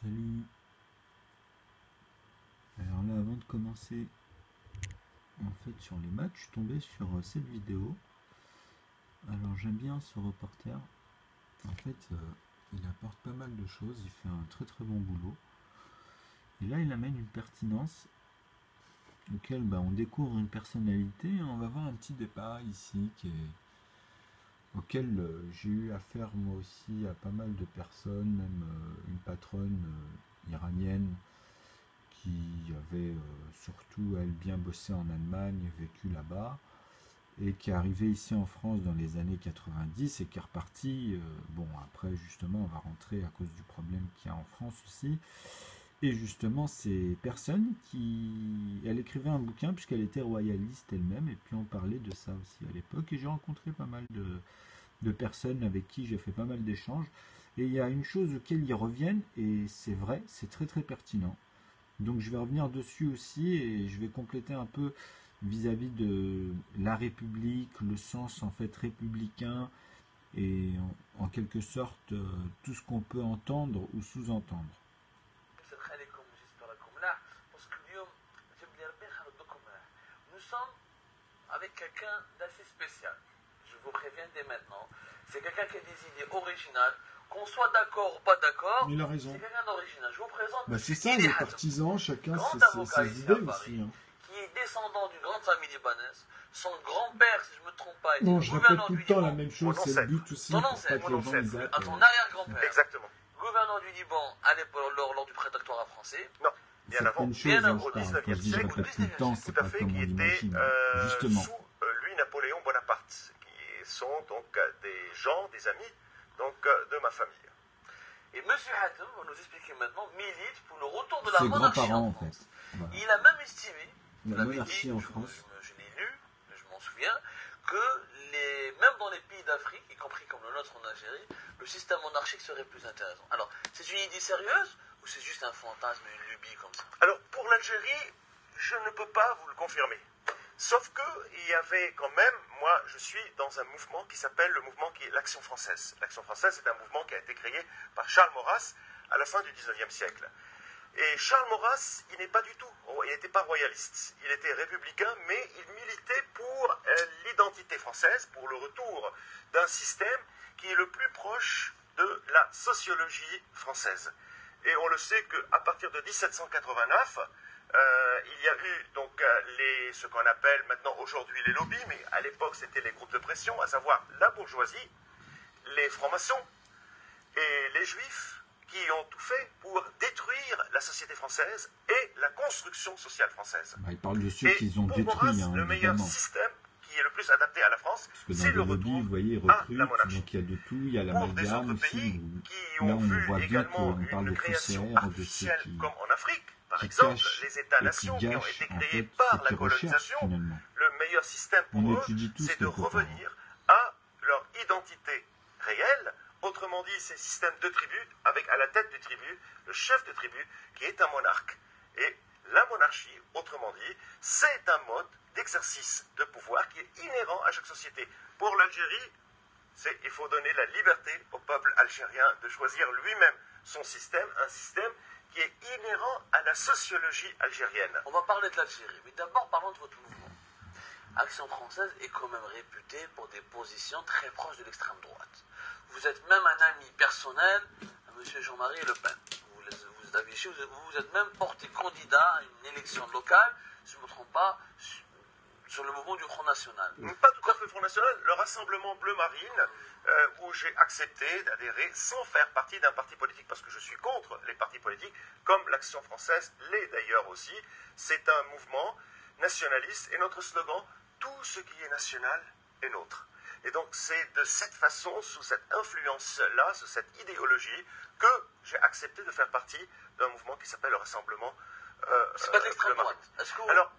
Salut. Alors là, avant de commencer, en fait, sur les maths, je suis tombé sur cette vidéo. Alors j'aime bien ce reporter. En fait, il apporte pas mal de choses. Il fait un très très bon boulot. Et là, il amène une pertinence auquel on découvre une personnalité. Et on va voir un petit débat ici auquel j'ai eu affaire moi aussi à pas mal de personnes, même une patronne iranienne qui avait surtout elle bien bossé en Allemagne, vécu là-bas, et qui est arrivée ici en France dans les années 90 et qui est repartie. Bon, après justement on va rentrer à cause du problème qu'il y a en France aussi. Et justement ces personnes elle écrivait un bouquin puisqu'elle était royaliste elle-même, et puis on parlait de ça aussi à l'époque, et j'ai rencontré pas mal de personnes avec qui j'ai fait pas mal d'échanges. Et il y a une chose auquel ils reviennent, et c'est vrai, c'est très très pertinent. Donc je vais revenir dessus aussi, et je vais compléter un peu vis-à-vis de la République, le sens en fait républicain, et en quelque sorte tout ce qu'on peut entendre ou sous-entendre. Nous sommes avec quelqu'un d'assez spécial. Je vous préviens dès maintenant. C'est quelqu'un qui a des idées originales. Qu'on soit d'accord ou pas d'accord, il a raison. C'est quelqu'un d'original. Je vous présente. C'est ça, les partisans, chacun ses idées aussi. Qui est descendant d'une grande famille libanaise. Son grand-père, si je ne me trompe pas, était je répète tout le temps la même chose, c'est le but aussi. Ton ancêtre, ton arrière-grand-père. Exactement. Gouverneur du Liban à l'époque, lors du prédictorat français. Non, bien avant. Bien au 19e siècle, tout à fait, qui était justement sous Louis-Napoléon Bonaparte, qui sont donc des gens, des amis donc, de ma famille. Et M. Hatem va nous expliquer maintenant, milite pour le retour de la monarchie en France. En fait. Voilà. Il a même estimé, la monarchie en France, je l'ai lu, je m'en souviens, que même dans les pays d'Afrique, y compris comme le nôtre en Algérie, le système monarchique serait plus intéressant. Alors, c'est une idée sérieuse ou c'est juste un fantasme, une lubie comme ça? Alors, pour l'Algérie, je ne peux pas vous le confirmer. Sauf qu'il y avait quand même, moi je suis dans un mouvement qui s'appelle le mouvement qui est l'Action française. L'Action française, c'est un mouvement qui a été créé par Charles Maurras à la fin du 19e siècle. Et Charles Maurras, il n'était pas royaliste, il était républicain, mais il militait pour l'identité française, pour le retour d'un système qui est le plus proche de la sociologie française. Et on le sait qu'à partir de 1789, il y a eu donc ce qu'on appelle maintenant aujourd'hui les lobbies, mais à l'époque c'était les groupes de pression, à savoir la bourgeoisie, les francs-maçons et les juifs, qui ont tout fait pour détruire la société française et la construction sociale française. Il parle de ceux qu'ils ont détruit. Maurras, le meilleur système qui est le plus adapté à la France, c'est le retour à la monarchie. Donc il y a de tout, il y a pour des autres l'amalgame pays aussi, qui ont vu également une création artificielle, comme en Afrique, par exemple, les États-nations qui ont été créés par la colonisation, le meilleur système pour eux, c'est de revenir à leur identité réelle. Autrement dit, ces systèmes de tribus, avec à la tête du tribu, le chef de tribu, qui est un monarque. Et la monarchie, autrement dit, c'est un mode d'exercice de pouvoir qui est inhérent à chaque société. Pour l'Algérie, il faut donner la liberté au peuple algérien de choisir lui-même son système, un système qui est inhérent à la sociologie algérienne. On va parler de l'Algérie, mais d'abord parlons de votre mouvement. Action française est quand même réputée pour des positions très proches de l'extrême droite. Vous êtes même un ami personnel à M. Jean-Marie Le Pen. Vous êtes même porté candidat à une élection locale, si je ne me trompe pas, sur le mouvement du Front National. Pas tout à fait Front National, le Rassemblement Bleu Marine, où j'ai accepté d'adhérer sans faire partie d'un parti politique, parce que je suis contre les partis politiques, comme l'Action française l'est d'ailleurs aussi. C'est un mouvement nationaliste, et notre slogan, tout ce qui est national est nôtre. Et donc c'est de cette façon, sous cette influence-là, sous cette idéologie, que j'ai accepté de faire partie d'un mouvement qui s'appelle le Rassemblement c'est pas de l'extrême droite. Alors,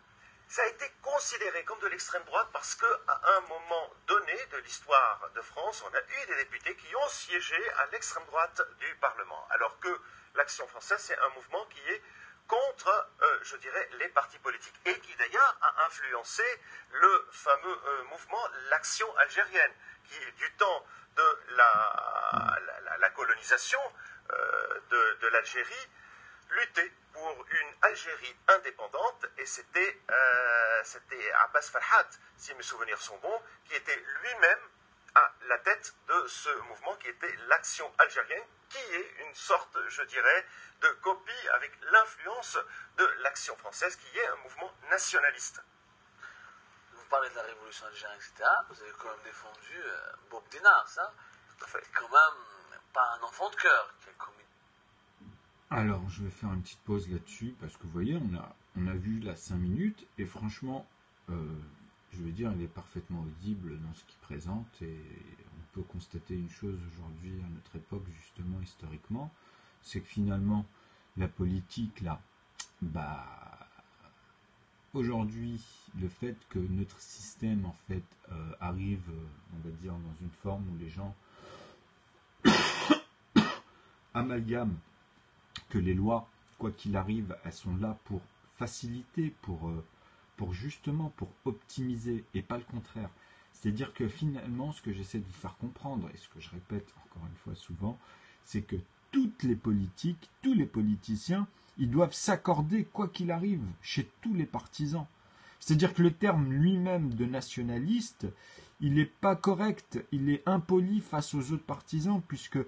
ça a été considéré comme de l'extrême droite parce qu'à un moment donné de l'histoire de France, on a eu des députés qui ont siégé à l'extrême droite du Parlement. Alors que l'Action française, c'est un mouvement qui est contre, je dirais, les partis politiques, et qui d'ailleurs a influencé le fameux mouvement l'Action algérienne, qui du temps de la colonisation de l'Algérie luttaient pour une Algérie indépendante, et c'était Abbas Farhat, si mes souvenirs sont bons, qui était lui-même à la tête de ce mouvement qui était l'Action algérienne, qui est une sorte, je dirais, de copie avec l'influence de l'Action française, qui est un mouvement nationaliste. Vous parlez de la révolution algérienne, etc. Vous avez quand même défendu Bob Dinard, ça. Tout à fait. C'est quand même pas un enfant de cœur qui a commis. Alors, je vais faire une petite pause là-dessus, parce que vous voyez, on a vu là 5 minutes, et franchement, je veux dire, il est parfaitement audible dans ce qu'il présente, et on peut constater une chose aujourd'hui, à notre époque, justement, historiquement, c'est que finalement, la politique, là, aujourd'hui, le fait que notre système, en fait, arrive, on va dire, dans une forme où les gens amalgament que les lois, quoi qu'il arrive, elles sont là pour faciliter, pour justement, pour optimiser, et pas le contraire. C'est-à-dire que finalement, ce que j'essaie de vous faire comprendre, et ce que je répète encore une fois souvent, c'est que toutes les politiques, tous les politiciens, ils doivent s'accorder, quoi qu'il arrive, chez tous les partisans. C'est-à-dire que le terme lui-même de nationaliste, il n'est pas correct, il est impoli face aux autres partisans, puisque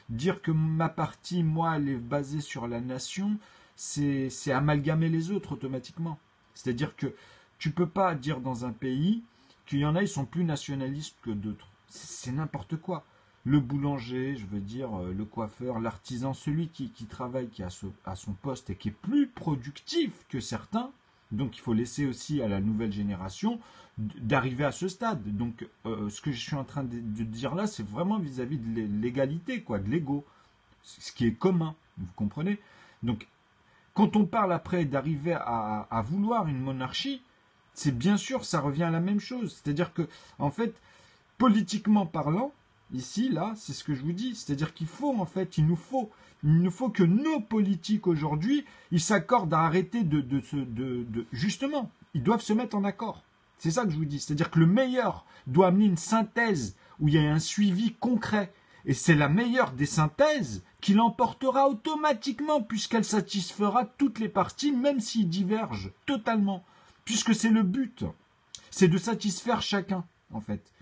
dire que ma partie, moi, elle est basée sur la nation, c'est amalgamer les autres automatiquement. C'est-à-dire que tu ne peux pas dire dans un pays qu'il y en a, ils sont plus nationalistes que d'autres. C'est n'importe quoi. Le boulanger, je veux dire, le coiffeur, l'artisan, celui qui travaille, qui a son poste et qui est plus productif que certains, donc il faut laisser aussi à la nouvelle génération d'arriver à ce stade. Donc ce que je suis en train de dire là, c'est vraiment vis-à-vis de l'égalité, quoi, de l'ego, ce qui est commun, vous comprenez? Donc quand on parle après d'arriver à vouloir une monarchie, c'est bien sûr, ça revient à la même chose. C'est-à-dire que, en fait, politiquement parlant, ici, là, c'est ce que je vous dis. C'est-à-dire qu'il faut, en fait, il nous faut que nos politiques aujourd'hui, ils s'accordent à arrêter justement, ils doivent se mettre en accord. C'est ça que je vous dis. C'est-à-dire que le meilleur doit amener une synthèse où il y a un suivi concret. Et c'est la meilleure des synthèses qui l'emportera automatiquement puisqu'elle satisfera toutes les parties, même s'ils divergent totalement. Puisque c'est le but. C'est de satisfaire chacun, en fait.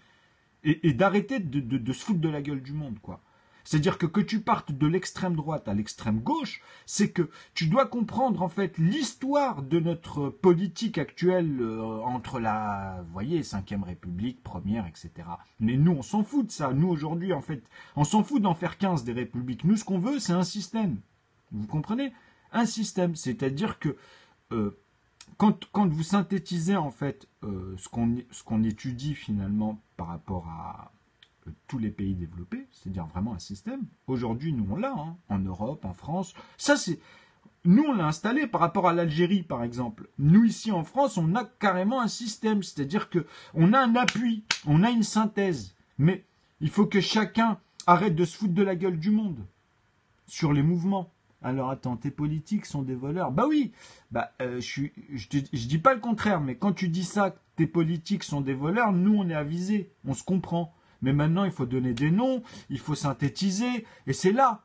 Et d'arrêter de se foutre de la gueule du monde, quoi. C'est-à-dire que tu partes de l'extrême droite à l'extrême gauche, c'est que tu dois comprendre, en fait, l'histoire de notre politique actuelle entre vous voyez, 5e République, première, etc. Mais nous, on s'en fout de ça. Nous, aujourd'hui, en fait, on s'en fout d'en faire 15 des républiques. Nous, ce qu'on veut, c'est un système. Vous comprenez? Un système. C'est-à-dire que quand vous synthétisez, en fait, ce qu'on étudie, finalement, par rapport à tous les pays développés, c'est-à-dire vraiment un système. Aujourd'hui, nous, on l'a, hein, en Europe, en France. Ça, nous, on l'a installé par rapport à l'Algérie, par exemple. Nous, ici, en France, on a carrément un système. C'est-à-dire qu'on a un appui, on a une synthèse. Mais il faut que chacun arrête de se foutre de la gueule du monde sur les mouvements. Alors, attends, tes politiques sont des voleurs. Bah oui, je dis pas le contraire, mais quand tu dis ça, que tes politiques sont des voleurs, nous, on est avisés, on se comprend. Mais maintenant, il faut donner des noms, il faut synthétiser, et c'est là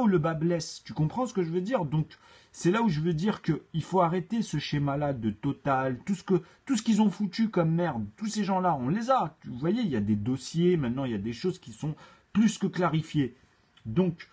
où le bas blesse. Tu comprends ce que je veux dire? Donc, c'est là où je veux dire qu'il faut arrêter ce schéma-là de Total, tout ce qu'ils ont foutu comme merde, tous ces gens-là, on les a. Vous voyez, il y a des dossiers, maintenant, il y a des choses qui sont plus que clarifiées. Donc,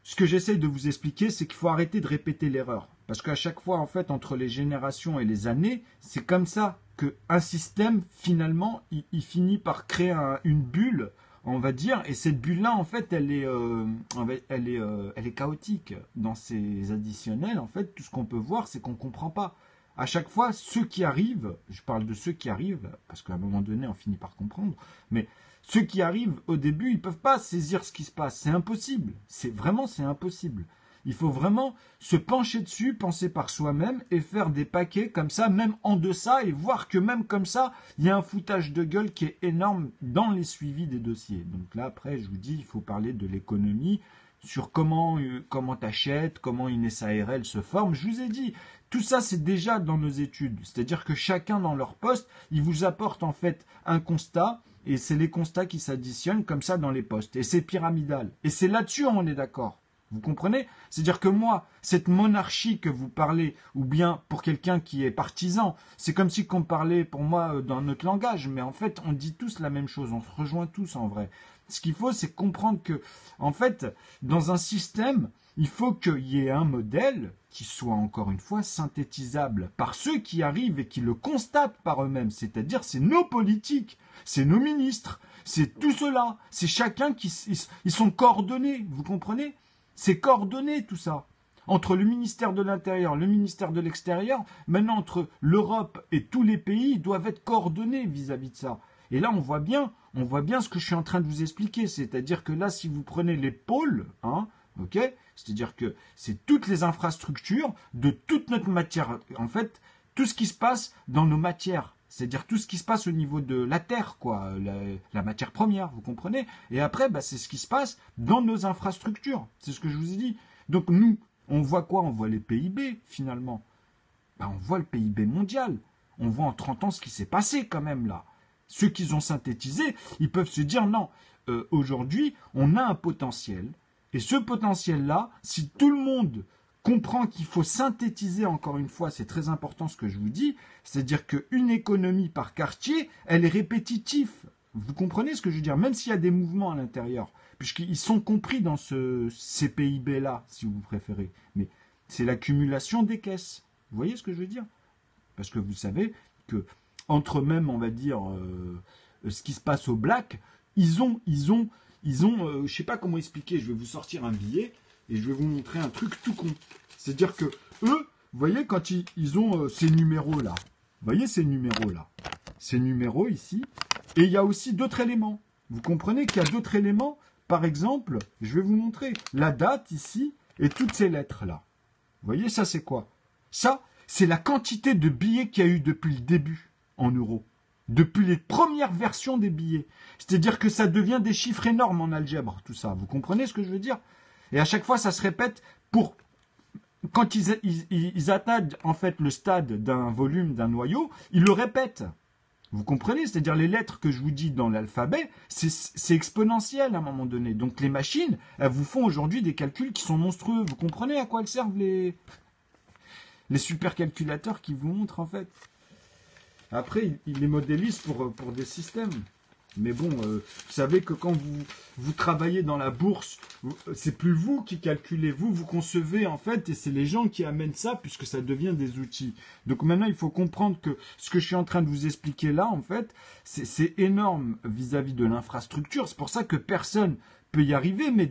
ce que j'essaie de vous expliquer, c'est qu'il faut arrêter de répéter l'erreur. Parce qu'à chaque fois, en fait, entre les générations et les années, c'est comme ça qu'un système, finalement, il finit par créer une bulle, on va dire, et cette bulle-là, en fait, elle est chaotique. Dans ces additionnels, en fait, tout ce qu'on peut voir, c'est qu'on ne comprend pas. À chaque fois, ceux qui arrivent, je parle de ceux qui arrivent, parce qu'à un moment donné, on finit par comprendre, mais ceux qui arrivent au début, ils ne peuvent pas saisir ce qui se passe. C'est impossible. C'est impossible. Il faut vraiment se pencher dessus, penser par soi-même et faire des paquets comme ça, même en deçà, et voir que même comme ça, il y a un foutage de gueule qui est énorme dans les suivis des dossiers. Donc là, après, je vous dis, il faut parler de l'économie, sur comment tu achètes, comment une SARL se forme. Je vous ai dit, tout ça, c'est déjà dans nos études. C'est-à-dire que chacun dans leur poste, il vous apporte en fait un constat, et c'est les constats qui s'additionnent comme ça dans les postes. Et c'est pyramidal. Et c'est là-dessus on est d'accord. Vous comprenez? C'est-à-dire que moi, cette monarchie que vous parlez, ou bien pour quelqu'un qui est partisan, c'est comme si qu'on parlait pour moi dans notre langage, mais en fait, on dit tous la même chose, on se rejoint tous en vrai. Ce qu'il faut, c'est comprendre que, en fait, dans un système, il faut qu'il y ait un modèle qui soit, encore une fois, synthétisable par ceux qui arrivent et qui le constatent par eux-mêmes. C'est-à-dire, c'est nos politiques, c'est nos ministres, c'est tout cela, c'est chacun qui... Ils sont coordonnés, vous comprenez? C'est coordonné tout ça. Entre le ministère de l'Intérieur, le ministère de l'Extérieur, maintenant entre l'Europe et tous les pays, ils doivent être coordonnés vis-à-vis de ça. Et là, on voit bien ce que je suis en train de vous expliquer. C'est-à-dire que là, si vous prenez les pôles, ok, c'est-à-dire que c'est toutes les infrastructures de toute notre matière. En fait, tout ce qui se passe dans nos matières. C'est-à-dire tout ce qui se passe au niveau de la terre, quoi, la matière première, vous comprenez? Et après, c'est ce qui se passe dans nos infrastructures. C'est ce que je vous ai dit. Donc nous, on voit quoi? On voit les PIB, finalement. On voit le PIB mondial. On voit en 30 ans ce qui s'est passé quand même là. Ceux qui ont synthétisé, ils peuvent se dire non, aujourd'hui, on a un potentiel. Et ce potentiel-là, si tout le monde comprend qu'il faut synthétiser, encore une fois, c'est très important ce que je vous dis, c'est-à-dire qu'une économie par quartier, elle est répétitive. Vous comprenez ce que je veux dire? Même s'il y a des mouvements à l'intérieur, puisqu'ils sont compris dans ces PIB-là, si vous préférez. Mais c'est l'accumulation des caisses. Vous voyez ce que je veux dire? Parce que vous savez que, entre même, on va dire, ce qui se passe au black, ils ont je sais pas comment expliquer, je vais vous sortir un billet, et je vais vous montrer un truc tout con. C'est-à-dire que eux, vous voyez, quand ils ont ces numéros-là, vous voyez ces numéros-là, ces numéros ici, et il y a aussi d'autres éléments. Vous comprenez qu'il y a d'autres éléments, par exemple, je vais vous montrer la date ici, et toutes ces lettres-là. Vous voyez, ça c'est quoi? Ça, c'est la quantité de billets qu'il y a eu depuis le début, en euros. Depuis les premières versions des billets. C'est-à-dire que ça devient des chiffres énormes en algèbre, tout ça. Vous comprenez ce que je veux dire? Et à chaque fois, ça se répète pour... Quand ils atteignent en fait le stade d'un volume, d'un noyau, ils le répètent. Vous comprenez? C'est-à-dire les lettres que je vous dis dans l'alphabet, c'est exponentiel à un moment donné. Donc les machines, elles vous font aujourd'hui des calculs qui sont monstrueux. Vous comprenez à quoi elles servent les supercalculateurs qui vous montrent en fait? Après, ils les modélisent pour des systèmes. Mais bon, vous savez que quand vous travaillez dans la bourse, c'est plus vous qui calculez, vous concevez en fait, et c'est les gens qui amènent ça, puisque ça devient des outils. Donc maintenant, il faut comprendre que ce que je suis en train de vous expliquer là, en fait, c'est énorme vis-à-vis de l'infrastructure. C'est pour ça que personne peut y arriver, mais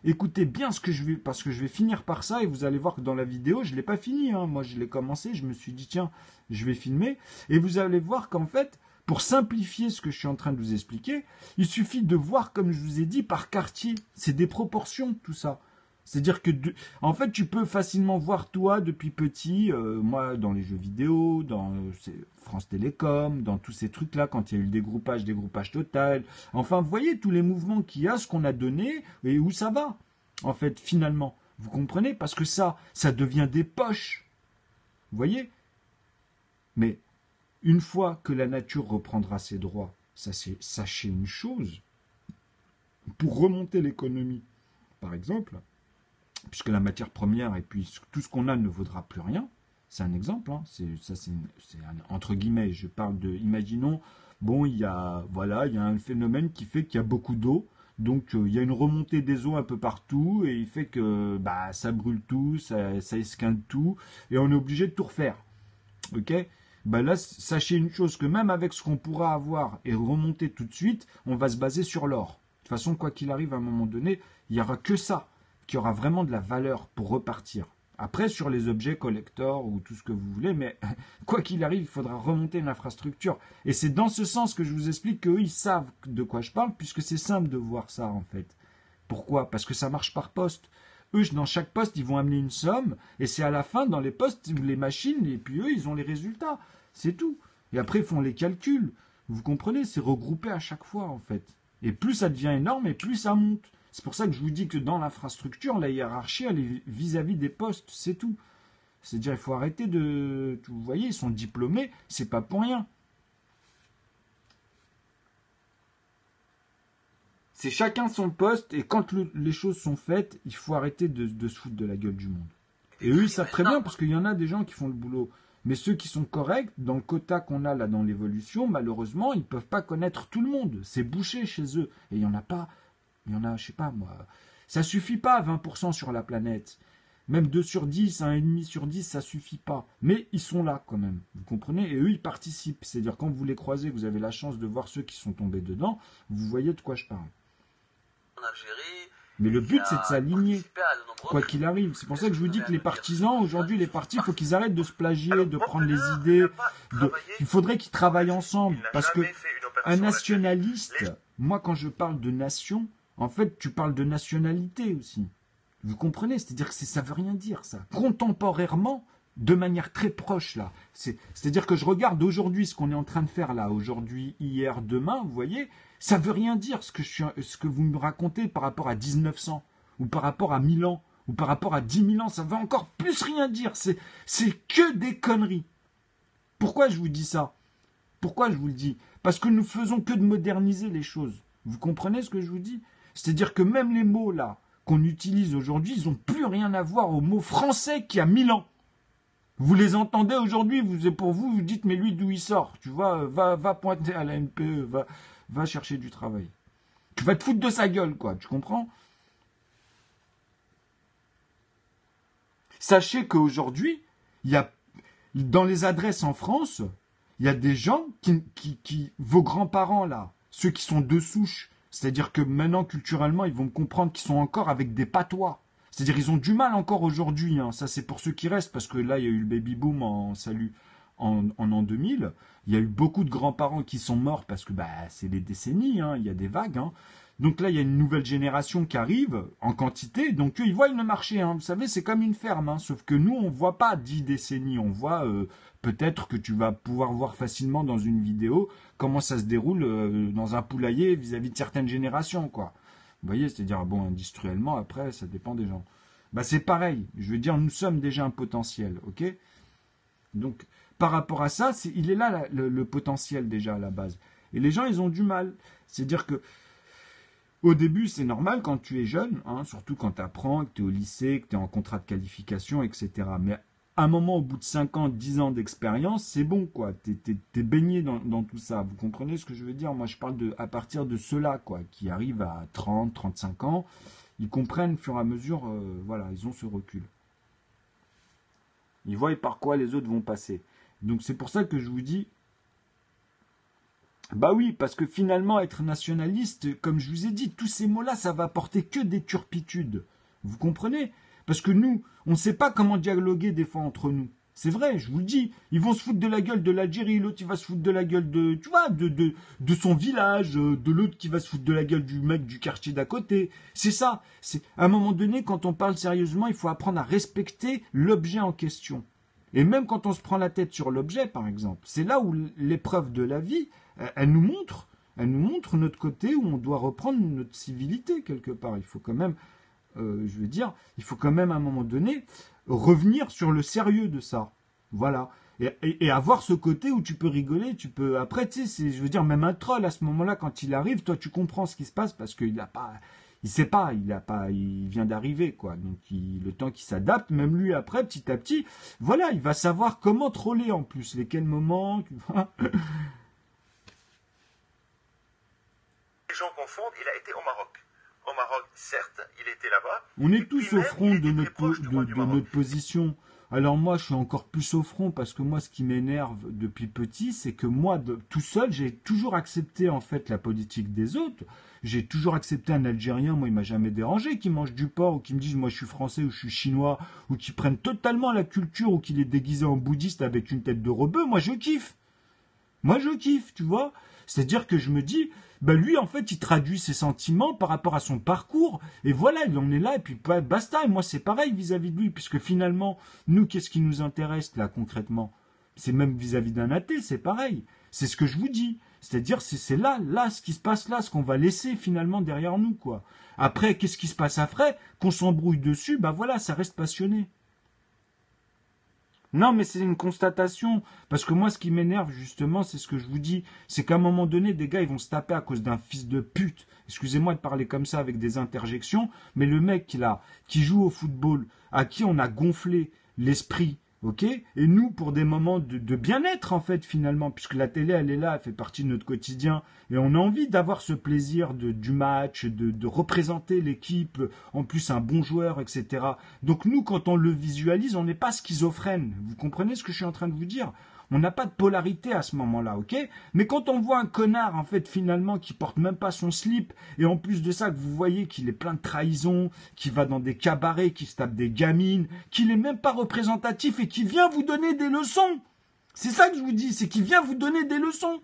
écoutez bien ce que je vais, parce que je vais finir par ça, et vous allez voir que dans la vidéo, je ne l'ai pas fini. Moi, je l'ai commencé, je me suis dit, tiens, je vais filmer, et vous allez voir qu'en fait, pour simplifier ce que je suis en train de vous expliquer, il suffit de voir, comme je vous ai dit, par quartier. C'est des proportions, tout ça. C'est-à-dire que, en fait, tu peux facilement voir toi depuis petit, moi, dans les jeux vidéo, dans France Télécom, dans tous ces trucs-là, quand il y a eu le dégroupage total. Enfin, vous voyez tous les mouvements qu'il y a, ce qu'on a donné et où ça va, en fait, finalement. Vous comprenez? Parce que ça devient des poches. Vous voyez? Mais une fois que la nature reprendra ses droits, sachez une chose, pour remonter l'économie, par exemple, puisque la matière première et puis tout ce qu'on a ne vaudra plus rien, c'est un exemple, c'est entre guillemets, je parle de, imaginons, bon, il y a un phénomène qui fait qu'il y a beaucoup d'eau, donc il y a une remontée des eaux un peu partout, et il fait que ça brûle tout, ça esquinte tout, et on est obligé de tout refaire, ok? Là, sachez une chose, que même avec ce qu'on pourra avoir et remonter tout de suite, on va se baser sur l'or. De toute façon, quoi qu'il arrive, à un moment donné, il n'y aura que ça qui aura vraiment de la valeur pour repartir. Après, sur les objets collector ou tout ce que vous voulez, mais quoi qu'il arrive, il faudra remonter l'infrastructure. Et c'est dans ce sens que je vous explique qu'eux, ils savent de quoi je parle, puisque c'est simple de voir ça, en fait. Pourquoi? Parce que ça marche par poste. Eux, dans chaque poste, ils vont amener une somme, et c'est à la fin, dans les postes, les machines, et puis eux, ils ont les résultats. C'est tout. Et après, ils font les calculs. Vous comprenez? C'est regroupé à chaque fois, en fait. Et plus ça devient énorme, et plus ça monte. C'est pour ça que je vous dis que dans l'infrastructure, la hiérarchie, elle est vis-à-vis des postes. C'est tout. C'est-à-dire, il faut arrêter de... Vous voyez, ils sont diplômés, c'est pas pour rien. C'est chacun son poste, et quand les choses sont faites, il faut arrêter de se foutre de la gueule du monde. Et eux, ils savent très bien, parce qu'il y en a des gens qui font le boulot. Mais ceux qui sont corrects, dans le quota qu'on a là dans l'évolution, malheureusement, ils ne peuvent pas connaître tout le monde. C'est bouché chez eux. Et il n'y en a pas, je sais pas moi, ça suffit pas 20% sur la planète. Même 2 sur 10, 1,5 sur 10, ça suffit pas. Mais ils sont là quand même, vous comprenez? Et eux, ils participent. C'est-à-dire, quand vous les croisez, vous avez la chance de voir ceux qui sont tombés dedans, vous voyez de quoi je parle. En Algérie, mais le but, c'est de s'aligner, quoi qu'il arrive. C'est pour ça que je vous dis que les partisans, aujourd'hui, les partis, il faut qu'ils arrêtent de se plagier, de prendre les idées. Il faudrait qu'ils travaillent ensemble. Parce que un nationaliste, moi, quand je parle de nation, en fait, tu parles de nationalité aussi. Vous comprenez? C'est-à-dire que ça veut rien dire, ça. Contemporairement, de manière très proche, là. C'est-à-dire que je regarde aujourd'hui ce qu'on est en train de faire, là, aujourd'hui, hier, demain, vous voyez, ça veut rien dire ce que vous me racontez par rapport à 1900, ou par rapport à 1000 ans, ou par rapport à 10 000 ans, ça veut encore plus rien dire. C'est que des conneries. Pourquoi je vous dis ça? Pourquoi je vous le dis? Parce que nous faisons que de moderniser les choses. Vous comprenez ce que je vous dis? C'est-à-dire que même les mots, là, qu'on utilise aujourd'hui, ils n'ont plus rien à voir aux mots français qu'il y a 1000 ans. Vous les entendez aujourd'hui, vous dites, mais lui, d'où il sort? Tu vois, va pointer à la NPE, va chercher du travail. Tu vas te foutre de sa gueule, quoi, tu comprends? Sachez qu'aujourd'hui, il y a, dans les adresses en France, il y a des gens vos grands-parents, là, ceux qui sont de souche, c'est-à-dire que maintenant, culturellement, ils vont comprendre qu'ils sont encore avec des patois. C'est-à-dire qu'ils ont du mal encore aujourd'hui. Hein. Ça, c'est pour ceux qui restent, parce que là, il y a eu le baby-boom en an 2000. Il y a eu beaucoup de grands-parents qui sont morts parce que c'est des décennies, hein. Il y a des vagues. Hein. Donc là, il y a une nouvelle génération qui arrive en quantité. Donc eux, ils voient le marché. Hein. Vous savez, c'est comme une ferme. Hein. Sauf que nous, on ne voit pas 10 décennies. On voit peut-être que tu vas pouvoir voir facilement dans une vidéo comment ça se déroule dans un poulailler vis-à-vis de certaines générations, quoi. Vous voyez, c'est-à-dire, bon, industriellement, après, ça dépend des gens. C'est pareil. Je veux dire, nous sommes déjà un potentiel, ok? Donc, par rapport à ça, il est là le potentiel déjà à la base. Et les gens, ils ont du mal. C'est-à-dire que, au début, c'est normal quand tu es jeune, hein, surtout quand tu apprends, que tu es au lycée, que tu es en contrat de qualification, etc. Mais à un moment, au bout de 5 ans, 10 ans d'expérience, c'est bon, quoi. T'es baigné dans tout ça. Vous comprenez ce que je veux dire? Moi, je parle à partir de ceux-là, quoi, qui arrivent à 30, 35 ans. Ils comprennent au fur et à mesure, voilà, ils ont ce recul. Ils voient par quoi les autres vont passer. Donc, c'est pour ça que je vous dis, oui, parce que finalement, être nationaliste, comme je vous ai dit, tous ces mots-là, ça va apporter que des turpitudes. Vous comprenez? Parce que nous, on ne sait pas comment dialoguer des fois entre nous. C'est vrai, je vous le dis. Ils vont se foutre de la gueule de l'Algérie, l'autre il va se foutre de la gueule de son village, de l'autre qui va se foutre de la gueule du mec du quartier d'à côté. C'est ça. À un moment donné, quand on parle sérieusement, il faut apprendre à respecter l'objet en question. Et même quand on se prend la tête sur l'objet, par exemple, c'est là où l'épreuve de la vie, elle nous montre notre côté où on doit reprendre notre civilité quelque part. Il faut quand même, il faut quand même à un moment donné revenir sur le sérieux de ça. Voilà. Et avoir ce côté où tu peux rigoler, tu peux. Après, tu sais, je veux dire, même un troll à ce moment-là, quand il arrive, toi, tu comprends ce qui se passe parce qu'il n'a pas. Il sait pas, il vient d'arriver, quoi. Donc, le temps qu'il s'adapte, même lui après, petit à petit, voilà, il va savoir comment troller en plus, lesquels moments, tu vois. Les gens confondent, il a été au Maroc. Au Maroc, certes, il était là-bas. On est tous au front de notre position. Alors moi, je suis encore plus au front parce que moi, ce qui m'énerve depuis petit, c'est que moi, tout seul, j'ai toujours accepté en fait la politique des autres. J'ai toujours accepté un Algérien, moi, il m'a jamais dérangé, qui mange du porc ou qui me dise, moi, je suis français ou je suis chinois, ou qui prennent totalement la culture ou qu'il est déguisé en bouddhiste avec une tête de rebeu. Moi, je kiffe. Moi, je kiffe, tu vois. C'est-à-dire que je me dis, lui, en fait, il traduit ses sentiments par rapport à son parcours. Et voilà, il en est là, et puis basta. Et moi, c'est pareil vis-à-vis de lui, puisque finalement, nous, qu'est-ce qui nous intéresse, là, concrètement? C'est même vis-à-vis d'un athée, c'est pareil. C'est ce que je vous dis. C'est-à-dire, c'est là, ce qui se passe là, ce qu'on va laisser finalement derrière nous, quoi. Après, qu'est-ce qui se passe après? Qu'on s'embrouille dessus, voilà, ça reste passionné. Non, mais c'est une constatation. Parce que moi, ce qui m'énerve, justement, c'est ce que je vous dis. C'est qu'à un moment donné, des gars, ils vont se taper à cause d'un fils de pute. Excusez-moi de parler comme ça avec des interjections, mais le mec, qui joue au football, à qui on a gonflé l'esprit, ok? Et nous, pour des moments de bien-être, en fait, finalement, puisque la télé, elle est là, elle fait partie de notre quotidien, et on a envie d'avoir ce plaisir du match, de représenter l'équipe, en plus un bon joueur, etc. Donc nous, quand on le visualise, on n'est pas schizophrène. Vous comprenez ce que je suis en train de vous dire? On n'a pas de polarité à ce moment-là, ok? Mais quand on voit un connard, en fait, finalement, qui porte même pas son slip, et en plus de ça, que vous voyez qu'il est plein de trahison, qui va dans des cabarets, qui se tape des gamines, qu'il est même pas représentatif et qui vient vous donner des leçons. C'est ça que je vous dis, c'est qu'il vient vous donner des leçons.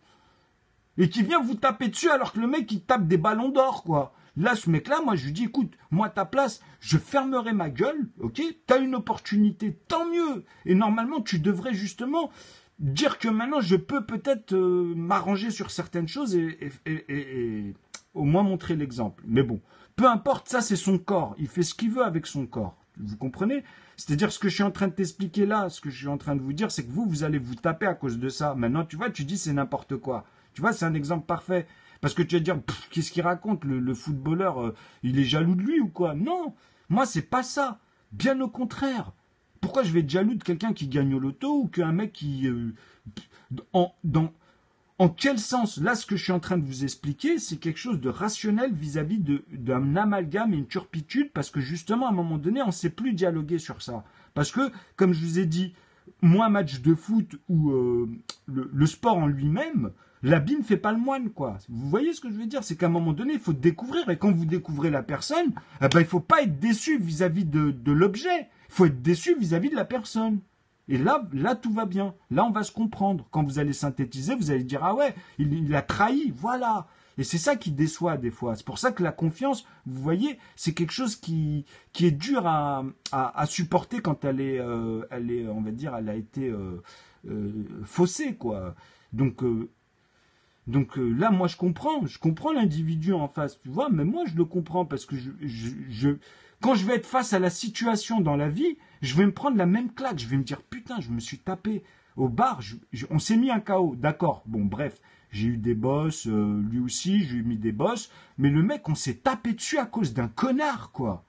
Et qui vient vous taper dessus alors que le mec, il tape des ballons d'or, quoi. Là, ce mec-là, moi, je lui dis, écoute, moi, à ta place, je fermerai ma gueule, ok? T'as une opportunité, tant mieux. Et normalement, tu devrais justement dire que maintenant, je peux peut-être m'arranger sur certaines choses et au moins montrer l'exemple. Mais bon, peu importe, ça, c'est son corps. Il fait ce qu'il veut avec son corps. Vous comprenez? C'est-à-dire, ce que je suis en train de t'expliquer là, ce que je suis en train de vous dire, c'est que vous allez vous taper à cause de ça. Maintenant, tu vois, tu dis, c'est n'importe quoi. Tu vois, c'est un exemple parfait. Parce que tu vas dire, qu'est-ce qu'il raconte, le footballeur, il est jaloux de lui ou quoi? Non, moi, c'est pas ça. Bien au contraire. Pourquoi je vais être jaloux de quelqu'un qui gagne au loto ou qu'un mec qui... en quel sens? Là, ce que je suis en train de vous expliquer, c'est quelque chose de rationnel vis-à-vis d'un amalgame et une turpitude, parce que justement, à un moment donné, on ne sait plus dialoguer sur ça. Parce que, comme je vous ai dit, moi, un match de foot ou le sport en lui-même, l'habit ne fait pas le moine, quoi. Vous voyez ce que je veux dire? C'est qu'à un moment donné, il faut découvrir. Et quand vous découvrez la personne, eh ben, il ne faut pas être déçu vis-à-vis de l'objet. Il faut être déçu vis-à-vis de la personne. Et là, tout va bien. Là, on va se comprendre. Quand vous allez synthétiser, vous allez dire, ah ouais, il a trahi, voilà. Et c'est ça qui déçoit des fois. C'est pour ça que la confiance, vous voyez, c'est quelque chose qui est dur à supporter quand elle est, on va dire, elle a été faussée, quoi. Donc là, moi, je comprends l'individu en face, tu vois, mais moi, je le comprends parce que quand je vais être face à la situation dans la vie, je vais me prendre la même claque. Je vais me dire, putain, je me suis tapé au bar, on s'est mis un KO, d'accord. Bon, bref, j'ai eu des bosses, lui aussi, j'ai eu mis des bosses, mais le mec, on s'est tapé dessus à cause d'un connard, quoi.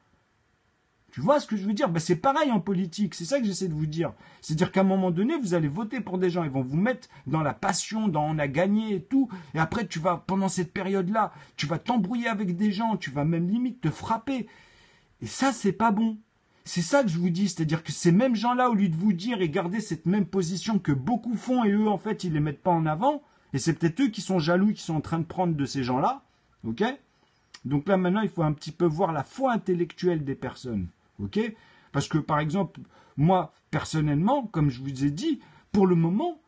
Tu vois ce que je veux dire? Ben, c'est pareil en politique, c'est ça que j'essaie de vous dire. C'est-à-dire qu'à un moment donné, vous allez voter pour des gens, ils vont vous mettre dans la passion, dans on a gagné et tout, et après, pendant cette période-là, tu vas t'embrouiller avec des gens, tu vas même limite te frapper. Et ça, c'est pas bon. C'est ça que je vous dis, c'est-à-dire que ces mêmes gens-là, au lieu de vous dire et garder cette même position que beaucoup font, et eux, en fait, ils les mettent pas en avant, et c'est peut-être eux qui sont jaloux, qui sont en train de prendre de ces gens-là, ok? Donc là, maintenant, il faut un petit peu voir la foi intellectuelle des personnes. Ok? Parce que, par exemple, moi, personnellement, comme je vous ai dit, pour le moment,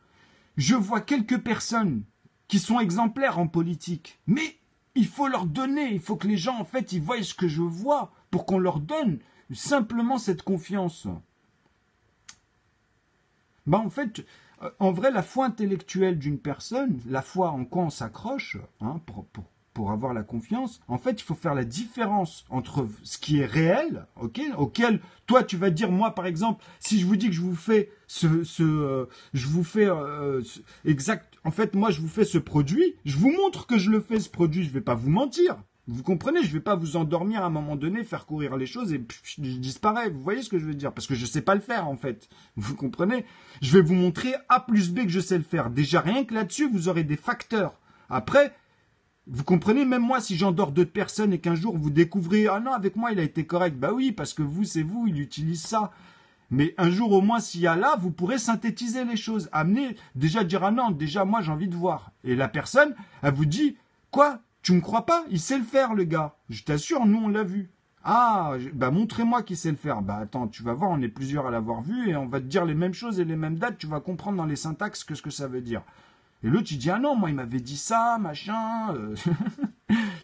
je vois quelques personnes qui sont exemplaires en politique. Mais il faut leur donner, il faut que les gens, en fait, ils voient ce que je vois pour qu'on leur donne simplement cette confiance. Ben, en fait, en vrai, la foi intellectuelle d'une personne, la foi en quoi on s'accroche, hein, pour avoir la confiance, en fait, il faut faire la différence entre ce qui est réel, ok, auquel toi tu vas dire, moi par exemple, si je vous dis que je vous fais exact, en fait, moi je vous fais ce produit, je vous montre que je le fais ce produit, je vais pas vous mentir. Vous comprenez, je vais pas vous endormir à un moment donné, faire courir les choses et je disparais. Vous voyez ce que je veux dire? Parce que je sais pas le faire en fait. Vous comprenez? Je vais vous montrer A plus B que je sais le faire. Déjà rien que là-dessus, vous aurez des facteurs. Après, vous comprenez, même moi, si j'endors d'autres personnes et qu'un jour vous découvrez, ah non, avec moi il a été correct, bah oui, parce que vous, c'est vous, il utilise ça. Mais un jour au moins, s'il y a là, vous pourrez synthétiser les choses. Amener, déjà dire, ah non, déjà moi j'ai envie de voir. Et la personne, elle vous dit, quoi? Tu me crois pas? Il sait le faire, le gars. Je t'assure, nous on l'a vu. Ah, bah montrez-moi qui sait le faire. Bah attends, tu vas voir, on est plusieurs à l'avoir vu et on va te dire les mêmes choses et les mêmes dates, tu vas comprendre dans les syntaxes ce que ça veut dire. Et l'autre, il dit, ah non, moi, il m'avait dit ça, machin,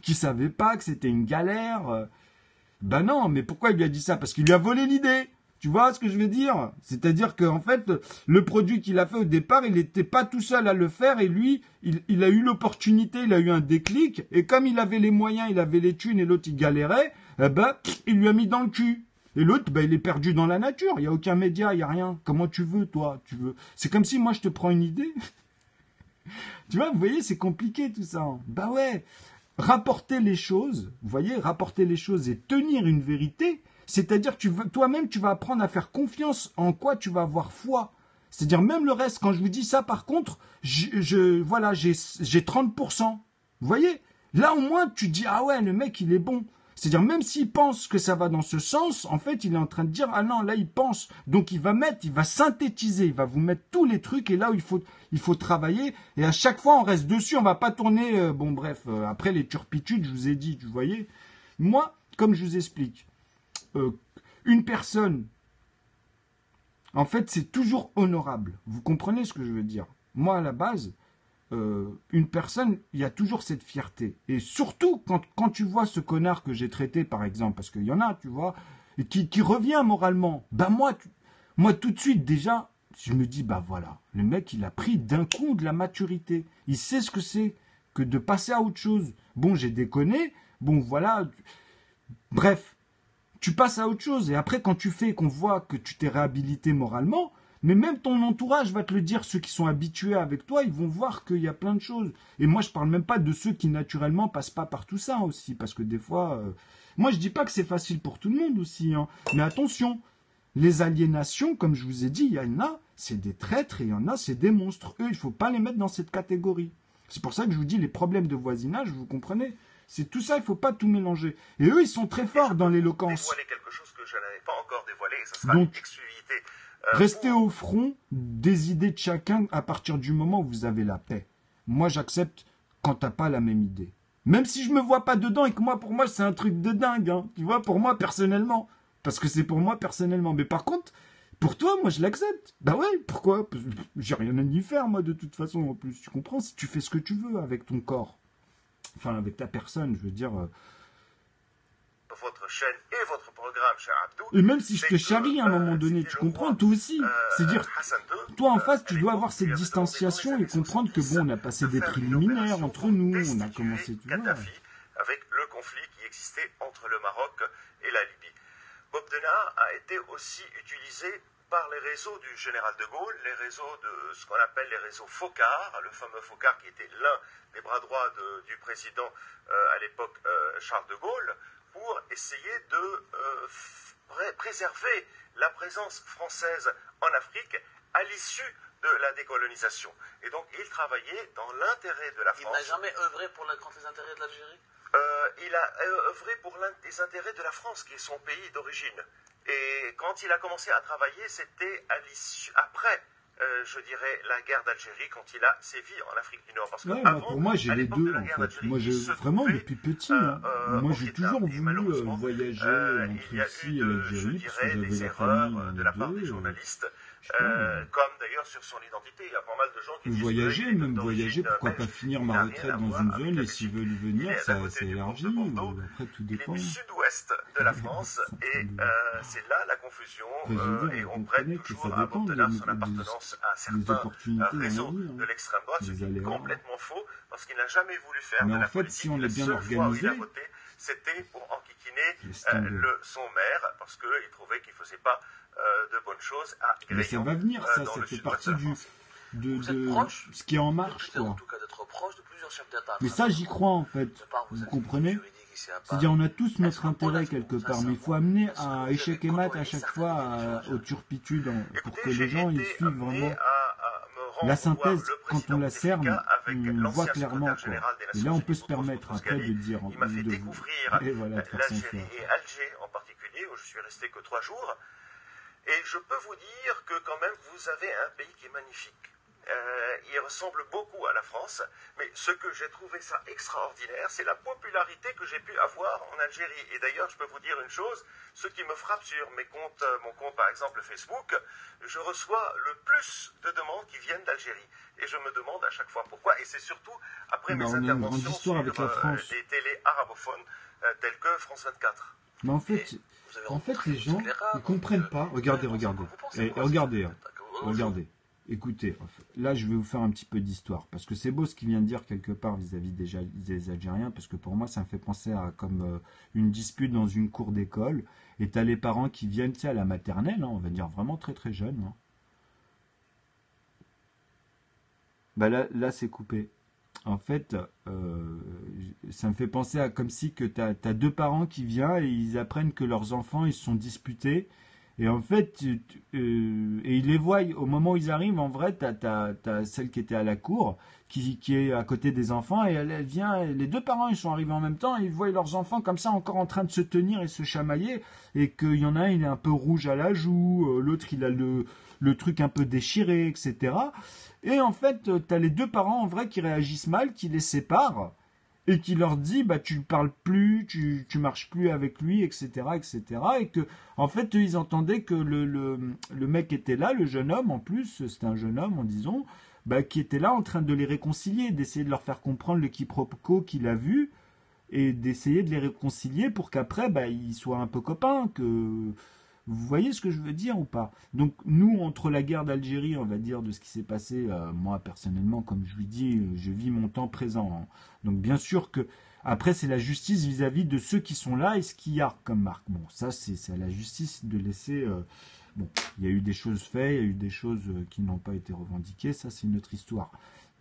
qui savait pas que c'était une galère. Ben non, mais pourquoi il lui a dit ça? Parce qu'il lui a volé l'idée. Tu vois ce que je veux dire? C'est-à-dire qu'en fait, le produit qu'il a fait au départ, il n'était pas tout seul à le faire, et lui, il a eu l'opportunité, il a eu un déclic, et comme il avait les moyens, il avait les thunes, et l'autre, il galérait, eh ben, il lui a mis dans le cul. Et l'autre, il est perdu dans la nature. Il n'y a aucun média, il n'y a rien. Comment tu veux, toi? C'est comme si moi, je te prends une idée. Tu vois, vous voyez, c'est compliqué tout ça. Bah ouais, rapporter les choses, vous voyez, rapporter les choses et tenir une vérité, c'est-à-dire que toi-même, tu vas apprendre à faire confiance en quoi tu vas avoir foi. C'est-à-dire même le reste, quand je vous dis ça, par contre, voilà, j'ai 30%. Vous voyez? Là, au moins, tu dis, ah ouais, le mec, il est bon. C'est-à-dire, même s'il pense que ça va dans ce sens, en fait, il est en train de dire, ah non, là, il pense. Donc, il va synthétiser, il va vous mettre tous les trucs, et là où il faut travailler, et à chaque fois, on reste dessus, on va pas tourner, bon, bref, après les turpitudes, je vous ai dit, vous voyez. Moi, comme je vous explique, une personne, en fait, c'est toujours honorable. Vous comprenez ce que je veux dire? Moi, à la base, une personne, il y a toujours cette fierté. Et surtout, quand tu vois ce connard que j'ai traité, par exemple, parce qu'il y en a, tu vois, et qui revient moralement, ben moi, tout de suite, déjà, je me dis, bah voilà, le mec, il a pris d'un coup de la maturité. Il sait ce que c'est que de passer à autre chose. Bon, j'ai déconné, bon, voilà. Bref, tu passes à autre chose. Et après, quand tu fais qu'on voit que tu t'es réhabilité moralement, mais même ton entourage va te le dire, ceux qui sont habitués avec toi, ils vont voir qu'il y a plein de choses. Et moi, je parle même pas de ceux qui naturellement passent pas par tout ça aussi, parce que des fois, moi je dis pas que c'est facile pour tout le monde aussi, hein. Mais attention, les aliénations, comme je vous ai dit, il y en a, c'est des traîtres et il y en a, c'est des monstres. Eux, il faut pas les mettre dans cette catégorie. C'est pour ça que je vous dis, les problèmes de voisinage, vous comprenez, c'est tout ça, il faut pas tout mélanger. Et eux, ils sont très forts dans l'éloquence. Dévoiler quelque chose que je n'avais pas encore dévoilé, et ça sera Donc, une exclusivité. Restez au front des idées de chacun à partir du moment où vous avez la paix. Moi, j'accepte quand t'as pas la même idée. Même si je me vois pas dedans et que pour moi, c'est un truc de dingue, hein. Tu vois, pour moi, personnellement. Parce que c'est pour moi, personnellement. Mais par contre, pour toi, moi, je l'accepte. Bah ouais, pourquoi? J'ai rien à y faire, moi, de toute façon, en plus. Tu comprends? Si tu fais ce que tu veux avec ton corps. Enfin, avec ta personne, je veux dire... votre chaîne et votre programme, cher Abdou. Et même si je te charrie à un moment donné, tu comprends, toi aussi. C'est-à-dire, toi en face, tu dois avoir cette distanciation et comprendre que bon, on a passé des préliminaires entre nous, on a commencé tout ça. Avec le conflit qui existait entre le Maroc et la Libye. Bob Denard a été aussi utilisé par les réseaux du général de Gaulle, les réseaux de ce qu'on appelle les réseaux Focard, le fameux Focard qui était l'un des bras droits du président à l'époque Charles de Gaulle, pour essayer de préserver la présence française en Afrique à l'issue de la décolonisation. Et donc, il travaillait dans l'intérêt de la France. Il n'a jamais œuvré contre les intérêts de l'Algérie? Il a œuvré pour l'un des intérêts de la France, qui est son pays d'origine. Et quand il a commencé à travailler, c'était à l'issue, après, je dirais, la guerre d'Algérie, quand il a sévi en Afrique du Nord. Parce que avant, pour moi, j'ai les deux, en fait. Moi, j'ai vraiment, depuis petit, moi, j'ai toujours voulu voyager entre ici et l'Algérie, parce que j'avais la famille de la part des journalistes, comme d'ailleurs sur son identité. Il y a pas mal de gens qui voyager, pourquoi pas finir ma retraite dans une zone, et s'ils veulent venir, ça élargit, après tout dépend. Il est du sud-ouest de la France, et c'est là la confusion, et on prête toujours à Bob Denard son appartenance à certains réseaux de l'extrême droite, ce qui est complètement faux, parce qu'il n'a jamais voulu faire de la politique. Si on est bien organisé, fois où il a voté, c'était pour enquiquiner son maire, parce qu'il trouvait qu'il ne faisait pas de bonnes choses à Gréillon. Mais ça va venir, ça fait partie de ce qui est en marche, quoi. En tout cas, d'être proche de plusieurs chefs d'État. Mais ça, j'y crois, en fait. Vous comprenez? C'est-à-dire, on a tous notre intérêt quelque part, mais il faut amener à échec et mat à chaque fois aux turpitudes pour que les gens ils suivent vraiment la synthèse. Quand on la cerne, on voit clairement, quoi. Et là, on peut se permettre après de dire, il m'a fait découvrir l'Algérie et Alger en particulier, où je suis resté que 3 jours. Et je peux vous dire que quand même, vous avez un pays qui est magnifique. Il ressemble beaucoup à la France, mais ce que j'ai trouvé ça extraordinaire, c'est la popularité que j'ai pu avoir en Algérie. Et d'ailleurs, je peux vous dire une chose, ce qui me frappe sur mon compte par exemple Facebook, je reçois le plus de demandes qui viennent d'Algérie. Et je me demande à chaque fois pourquoi. Et c'est surtout après mes interventions sur des télés arabophones telles que France 24. Mais en fait, les gens, ils comprennent pas. Regardez. Regardez. écoutez, là je vais vous faire un petit peu d'histoire, parce que c'est beau ce qu'il vient de dire quelque part vis-à-vis des Algériens, parce que pour moi ça me fait penser à comme une dispute dans une cour d'école, et t'as les parents qui viennent, tu sais, à la maternelle, hein, on va dire vraiment très très jeunes. Hein. Bah là c'est coupé. En fait, ça me fait penser à comme si que t'as deux parents qui viennent et ils apprennent que leurs enfants ils se sont disputés. Et en fait, et ils les voient au moment où ils arrivent. En vrai, t'as celle qui était à la cour, qui est à côté des enfants, et elle vient. Les deux parents, ils sont arrivés en même temps, et ils voient leurs enfants comme ça, encore en train de se tenir et se chamailler, et qu'il y en a un, il est un peu rouge à la joue, l'autre, il a le truc un peu déchiré, etc. Et en fait, t'as les deux parents en vrai qui réagissent mal, qui les séparent et qui leur dit bah tu parles plus, tu marches plus avec lui, etc., etc. Et que en fait eux, ils entendaient que le mec était là, le jeune homme en plus, c'était un jeune homme, en disons, bah, qui était là en train de les réconcilier, d'essayer de leur faire comprendre le quiproquo qu'il a vu et d'essayer de les réconcilier pour qu'après bah, ils soient un peu copains, que vous voyez ce que je veux dire ou pas? Donc nous, entre la guerre d'Algérie, on va dire, de ce qui s'est passé, moi personnellement, comme je lui dis, je vis mon temps présent. Hein. Donc bien sûr que après c'est la justice vis-à-vis de ceux qui sont là et ce qu'il y a comme marque. Bon, ça c'est à la justice de laisser. Bon, il y a eu des choses faites, il y a eu des choses qui n'ont pas été revendiquées. Ça c'est une autre histoire.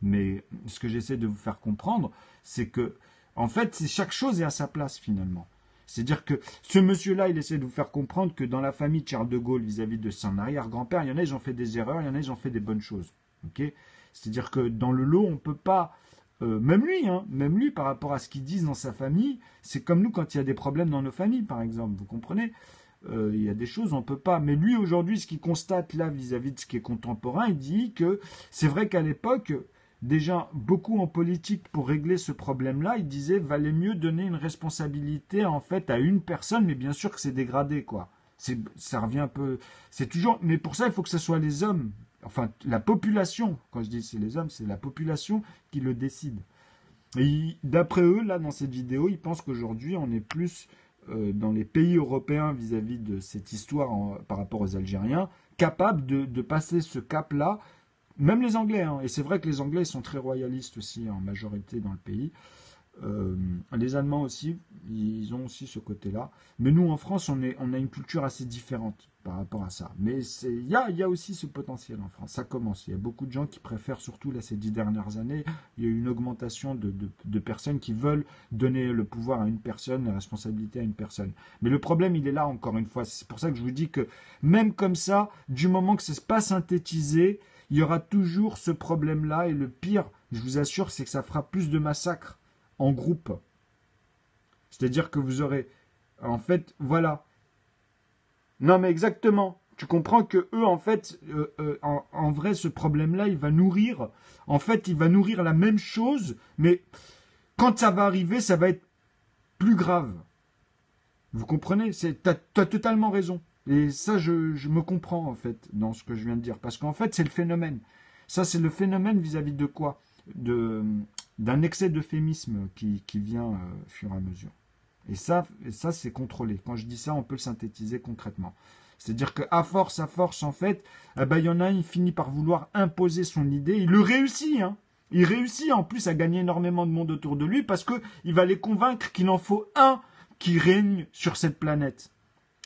Mais ce que j'essaie de vous faire comprendre, c'est que en fait, c'est chaque chose est à sa place finalement. C'est-à-dire que ce monsieur-là, il essaie de vous faire comprendre que dans la famille de Charles de Gaulle, vis-à-vis de son arrière-grand-père, il y en a, ils ont fait des erreurs, il y en a, ils ont fait des bonnes choses. Okay, c'est-à-dire que dans le lot, on ne peut pas, même lui, par rapport à ce qu'ils disent dans sa famille, c'est comme nous quand il y a des problèmes dans nos familles, par exemple, vous comprenez? Il y a des choses, on ne peut pas. Mais lui, aujourd'hui, ce qu'il constate là, vis-à-vis de ce qui est contemporain, il dit que c'est vrai qu'à l'époque, déjà, beaucoup en politique, pour régler ce problème-là, il disait valait mieux donner une responsabilité en fait à une personne, mais bien sûr que c'est dégradé, quoi. Ça revient un peu. C'est toujours. Mais pour ça, il faut que ce soit les hommes. Enfin, la population. Quand je dis c'est les hommes, c'est la population qui le décide. Et d'après eux, là, dans cette vidéo, ils pensent qu'aujourd'hui, on est plus dans les pays européens vis-à-vis de cette histoire par rapport aux Algériens, capables de passer ce cap-là. Même les Anglais, hein. Et c'est vrai que les Anglais sont très royalistes aussi en majorité dans le pays. Les Allemands aussi, ils ont aussi ce côté-là. Mais nous, en France, on a une culture assez différente par rapport à ça. Mais il y a aussi ce potentiel en France. Ça commence. Il y a beaucoup de gens qui préfèrent, surtout là, ces 10 dernières années, il y a eu une augmentation de personnes qui veulent donner le pouvoir à une personne, la responsabilité à une personne. Mais le problème, il est là, encore une fois. C'est pour ça que je vous dis que même comme ça, du moment que ce n'est pas synthétisé, il y aura toujours ce problème-là. Et le pire, je vous assure, c'est que ça fera plus de massacres en groupe. C'est-à-dire que vous aurez... En fait, voilà. Non, mais exactement. Tu comprends que eux, en fait, en vrai, ce problème-là, il va nourrir... En fait, il va nourrir la même chose, mais quand ça va arriver, ça va être plus grave. Vous comprenez? T'as totalement raison. Et ça, je me comprends, en fait, dans ce que je viens de dire. Parce qu'en fait, c'est le phénomène. Ça, c'est le phénomène vis-à-vis de quoi? D'un excès d'euphémisme qui vient au fur et à mesure. Et ça c'est contrôlé. Quand je dis ça, on peut le synthétiser concrètement. C'est-à-dire qu'à force, en fait, il y en a un, il finit par vouloir imposer son idée. Il le réussit, hein. Il réussit en plus à gagner énormément de monde autour de lui parce qu'il va les convaincre qu'il en faut un qui règne sur cette planète.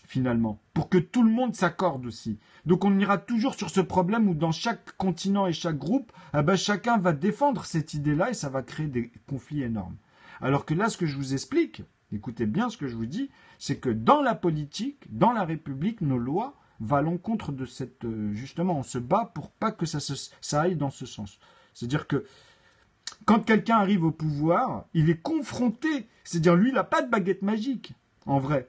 Finalement, pour que tout le monde s'accorde aussi. Donc on ira toujours sur ce problème où dans chaque continent et chaque groupe, chacun va défendre cette idée-là et ça va créer des conflits énormes. Alors que là, ce que je vous explique, écoutez bien ce que je vous dis, c'est que dans la politique, dans la République, nos lois vont à l'encontre de cette... justement, on se bat pour pas que ça aille dans ce sens. C'est-à-dire que quand quelqu'un arrive au pouvoir, il est confronté, c'est-à-dire lui, il n'a pas de baguette magique, en vrai.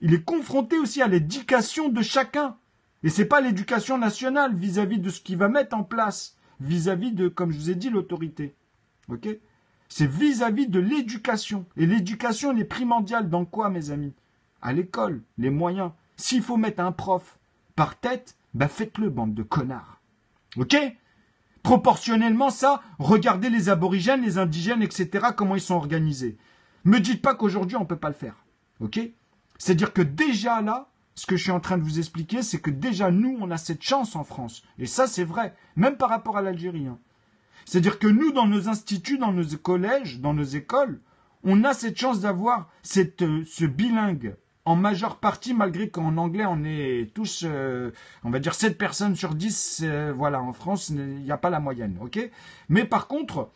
Il est confronté aussi à l'éducation de chacun. Et ce n'est pas l'éducation nationale vis-à-vis de ce qu'il va mettre en place, vis-à-vis de, comme je vous ai dit, l'autorité. Ok? C'est vis-à-vis de l'éducation. Et l'éducation, elle est primordiale dans quoi, mes amis? À l'école, les moyens. S'il faut mettre un prof par tête, faites-le, bande de connards. Ok? Proportionnellement, ça, regardez les aborigènes, les indigènes, etc., comment ils sont organisés. Me dites pas qu'aujourd'hui, on ne peut pas le faire. Ok? C'est-à-dire que déjà là, ce que je suis en train de vous expliquer, c'est que déjà, nous, on a cette chance en France. Et ça, c'est vrai, même par rapport à l'Algérie. Hein. C'est-à-dire que nous, dans nos instituts, dans nos collèges, dans nos écoles, on a cette chance d'avoir ce bilingue en majeure partie, malgré qu'en anglais, on est tous, on va dire 7 personnes sur 10, voilà, en France, il n'y a pas la moyenne, ok? Mais par contre,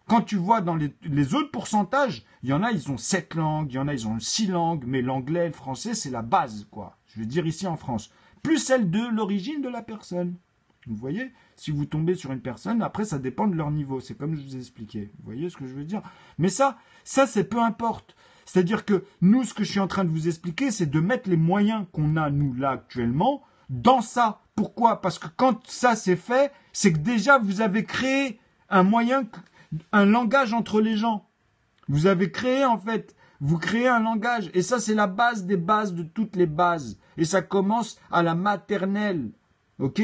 quand tu vois dans les autres pourcentages, il y en a, ils ont 7 langues, il y en a, ils ont 6 langues, mais l'anglais et le français, c'est la base, quoi. Je veux dire ici en France. Plus celle de l'origine de la personne. Vous voyez, si vous tombez sur une personne, après, ça dépend de leur niveau. C'est comme je vous ai expliqué. Vous voyez ce que je veux dire? Mais ça, c'est peu importe. C'est-à-dire que nous, ce que je suis en train de vous expliquer, c'est de mettre les moyens qu'on a, nous, là, actuellement, dans ça. Pourquoi? Parce que quand ça c'est fait, c'est que déjà, vous avez créé un moyen, un langage entre les gens. Vous avez créé, en fait, vous créez un langage. Et ça, c'est la base des bases de toutes les bases. Et ça commence à la maternelle. OK?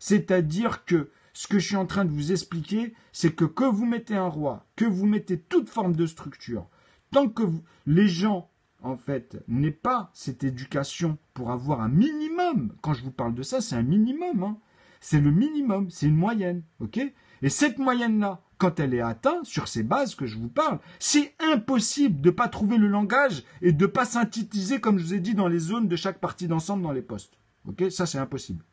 C'est-à-dire que ce que je suis en train de vous expliquer, c'est que vous mettez un roi, que vous mettez toute forme de structure, tant que les gens, en fait, n'aient pas cette éducation pour avoir un minimum, quand je vous parle de ça, c'est un minimum, hein, c'est le minimum, c'est une moyenne, ok? Et cette moyenne-là, quand elle est atteinte, sur ces bases que je vous parle, c'est impossible de ne pas trouver le langage et de ne pas synthétiser, comme je vous ai dit, dans les zones de chaque partie d'ensemble dans les postes. Ok? Ça, c'est impossible.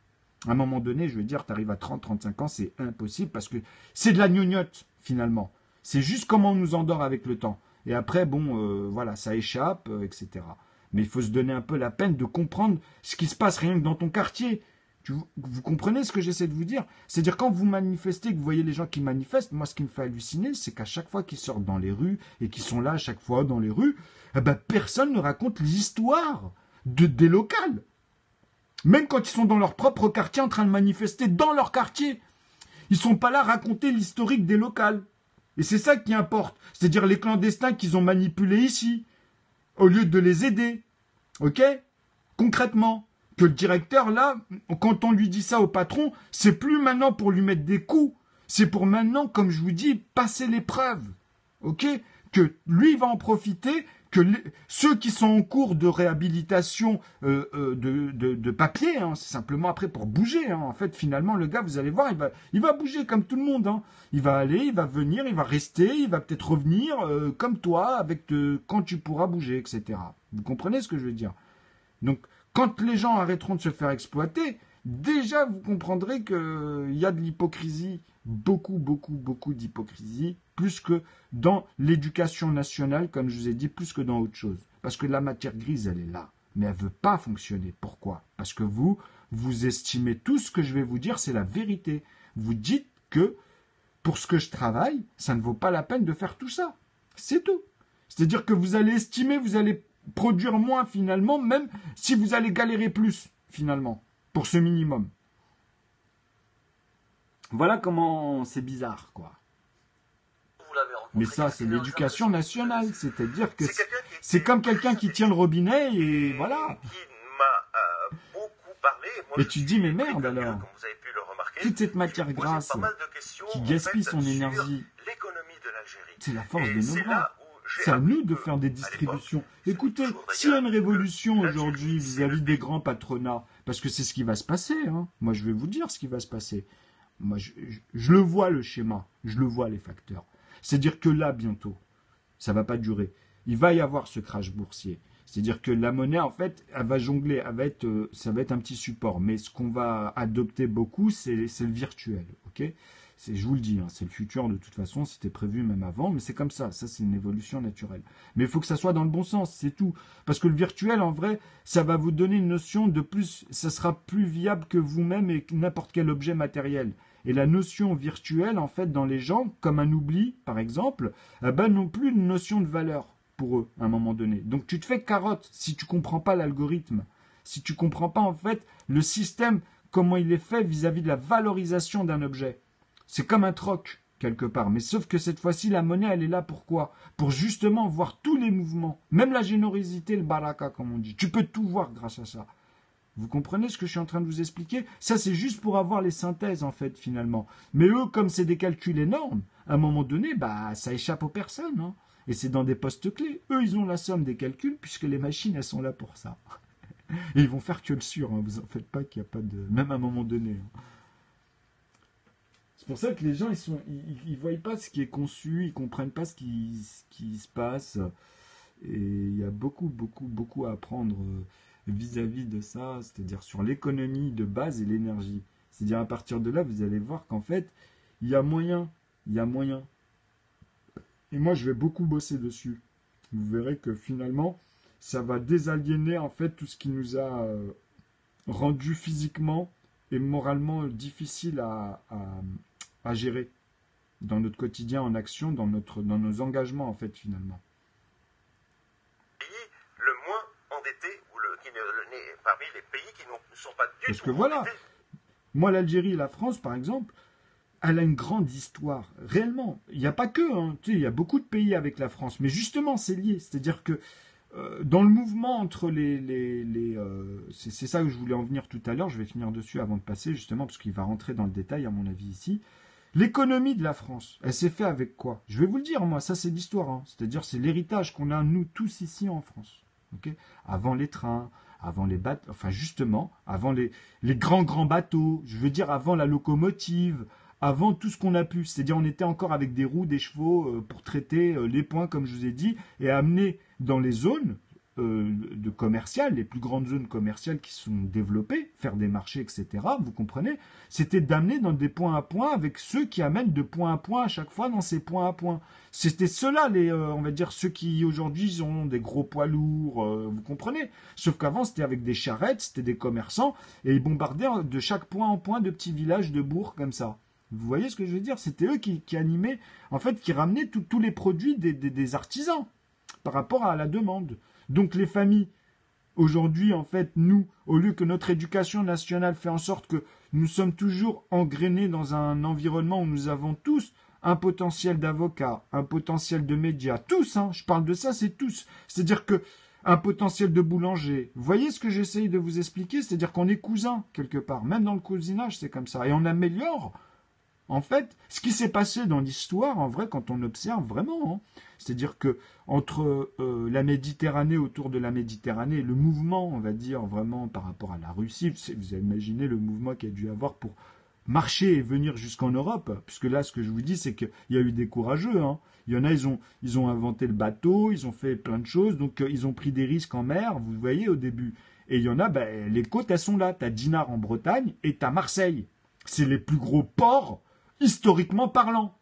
À un moment donné, je veux dire, tu arrives à 30-35 ans, c'est impossible parce que c'est de la gnognotte, finalement. C'est juste comment on nous endort avec le temps. Et après, bon, voilà, ça échappe, etc. Mais il faut se donner un peu la peine de comprendre ce qui se passe rien que dans ton quartier. Vous comprenez ce que j'essaie de vous dire? C'est-à-dire, quand vous manifestez, que vous voyez les gens qui manifestent, moi, ce qui me fait halluciner, c'est qu'à chaque fois qu'ils sortent dans les rues et qu'ils sont là à chaque fois dans les rues, eh ben, personne ne raconte l'histoire des locales. Même quand ils sont dans leur propre quartier en train de manifester dans leur quartier, ils sont pas là à raconter l'historique des locales. Et c'est ça qui importe. C'est-à-dire les clandestins qu'ils ont manipulés ici, au lieu de les aider. Ok? Concrètement. Que le directeur, là, quand on lui dit ça au patron, c'est plus maintenant pour lui mettre des coups. C'est pour maintenant, comme je vous dis, passer l'épreuve. Ok? Que lui va en profiter, que ceux qui sont en cours de réhabilitation de papier, hein, c'est simplement après pour bouger. Hein. En fait, finalement, le gars, vous allez voir, il va bouger comme tout le monde. Hein. Il va aller, il va venir, il va rester, il va peut-être revenir comme toi, avec quand tu pourras bouger, etc. Vous comprenez ce que je veux dire? Donc, quand les gens arrêteront de se faire exploiter, déjà vous comprendrez qu'il y a de l'hypocrisie, beaucoup d'hypocrisie, plus que dans l'éducation nationale, comme je vous ai dit, plus que dans autre chose. Parce que la matière grise, elle est là, mais elle ne veut pas fonctionner. Pourquoi? Parce que vous estimez tout ce que je vais vous dire, c'est la vérité. Vous dites que pour ce que je travaille, ça ne vaut pas la peine de faire tout ça. C'est tout. C'est-à-dire que vous allez estimer, vous allez produire moins finalement, même si vous allez galérer plus finalement, pour ce minimum. Voilà comment c'est bizarre, quoi. Mais ça, c'est l'éducation nationale, c'est-à-dire que c'est comme quelqu'un qui tient le robinet et voilà. Et tu te dis, mais merde alors, toute cette matière grasse qui gaspille son énergie, c'est la force de nos bras. C'est à nous de faire des distributions. Écoutez, s'il y a une révolution aujourd'hui vis-à-vis des grands patronats, parce que c'est ce qui va se passer, hein. Moi je vais vous dire ce qui va se passer. Moi je le vois le schéma, je le vois les facteurs. C'est-à-dire que là bientôt, ça va pas durer. Il va y avoir ce crash boursier. C'est-à-dire que la monnaie, en fait, elle va jongler, ça va être un petit support. Mais ce qu'on va adopter beaucoup, c'est le virtuel, ok ? Je vous le dis, hein, c'est le futur de toute façon, c'était prévu même avant, mais c'est comme ça, c'est une évolution naturelle. Mais il faut que ça soit dans le bon sens, c'est tout. Parce que le virtuel, en vrai, ça va vous donner une notion de plus, ça sera plus viable que vous-même et que n'importe quel objet matériel. Et la notion virtuelle, en fait, dans les gens, comme un oubli, par exemple, n'ont plus une notion de valeur pour eux, à un moment donné. Donc tu te fais carotte si tu comprends pas l'algorithme, si tu comprends pas, en fait, le système, comment il est fait vis-à-vis de la valorisation d'un objet. C'est comme un troc, quelque part. Mais sauf que cette fois-ci, la monnaie, elle est là pour quoi? Pour justement voir tous les mouvements. Même la générosité, le baraka, comme on dit. Tu peux tout voir grâce à ça. Vous comprenez ce que je suis en train de vous expliquer? Ça, c'est juste pour avoir les synthèses, en fait, finalement. Mais eux, comme c'est des calculs énormes, à un moment donné, ça échappe aux personnes. Hein. Et c'est dans des postes clés. Eux, ils ont la somme des calculs, puisque les machines, elles sont là pour ça. Et ils vont faire que le sûr, hein, vous en faites pas qu'il n'y a pas de... Même à un moment donné. Hein. C'est pour ça que les gens, ils voient pas ce qui est conçu, ils comprennent pas ce qui se passe. Et il y a beaucoup à apprendre vis-à-vis de ça, c'est-à-dire sur l'économie de base et l'énergie. C'est-à-dire à partir de là, vous allez voir qu'en fait, il y a moyen. Et moi, je vais beaucoup bosser dessus. Vous verrez que finalement, ça va désaliéner en fait tout ce qui nous a rendu physiquement et moralement difficile à gérer dans notre quotidien en action, dans nos engagements en fait finalement. Le moins endetté, ou parmi les pays qui ne sont pas du Parce tout que voilà, endettés. moi l'Algérie et la France par exemple, elle a une grande histoire, réellement. Il n'y a pas que, hein, tu sais, il y a beaucoup de pays avec la France, mais justement c'est lié, c'est-à-dire que dans le mouvement entre c'est ça que je voulais en venir tout à l'heure, je vais finir dessus avant de passer justement, parce qu'il va rentrer dans le détail à mon avis ici. L'économie de la France, elle s'est faite avec quoi? Je vais vous le dire, moi, ça c'est l'histoire, hein. C'est-à-dire c'est l'héritage qu'on a nous tous ici en France. Okay, avant les trains, avant les bateaux, enfin justement, avant les grands bateaux, je veux dire avant la locomotive, avant tout ce qu'on a pu. C'est-à-dire on était encore avec des roues, des chevaux pour traiter les points, comme je vous ai dit, et amener dans les zones de commerciales, les plus grandes zones commerciales qui sont développées, faire des marchés, etc. Vous comprenez? C'était d'amener dans des points à points avec ceux qui amènent de point à point à chaque fois dans ces points à points. C'était ceux-là, on va dire, ceux qui aujourd'hui ont des gros poids lourds, vous comprenez? Sauf qu'avant, c'était avec des charrettes, c'était des commerçants, et ils bombardaient de chaque point en point de petits villages, de bourgs, comme ça. Vous voyez ce que je veux dire? C'était eux qui animaient, en fait, qui ramenaient tous les produits des artisans par rapport à la demande. Donc les familles, aujourd'hui, en fait, nous, au lieu que notre éducation nationale fait en sorte que nous sommes toujours engrainés dans un environnement où nous avons tous un potentiel d'avocat, un potentiel de médias, tous, hein, je parle de ça, c'est tous. C'est-à-dire que un potentiel de boulanger. Vous voyez ce que j'essaye de vous expliquer? C'est-à-dire qu'on est cousins, quelque part. Même dans le cousinage, c'est comme ça. Et on améliore, en fait, ce qui s'est passé dans l'histoire, en vrai, quand on observe vraiment, hein, c'est-à-dire que entre la Méditerranée, autour de la Méditerranée, le mouvement, on va dire vraiment par rapport à la Russie, vous imaginez le mouvement qu'il y a dû avoir pour marcher et venir jusqu'en Europe, puisque là, ce que je vous dis, c'est qu'il y a eu des courageux. Hein. Il y en a, ils ont inventé le bateau, ils ont fait plein de choses, donc ils ont pris des risques en mer, vous voyez, au début. Et il y en a, les côtes, elles sont là. T'as Dinard en Bretagne et t'as Marseille. C'est les plus gros ports historiquement parlant,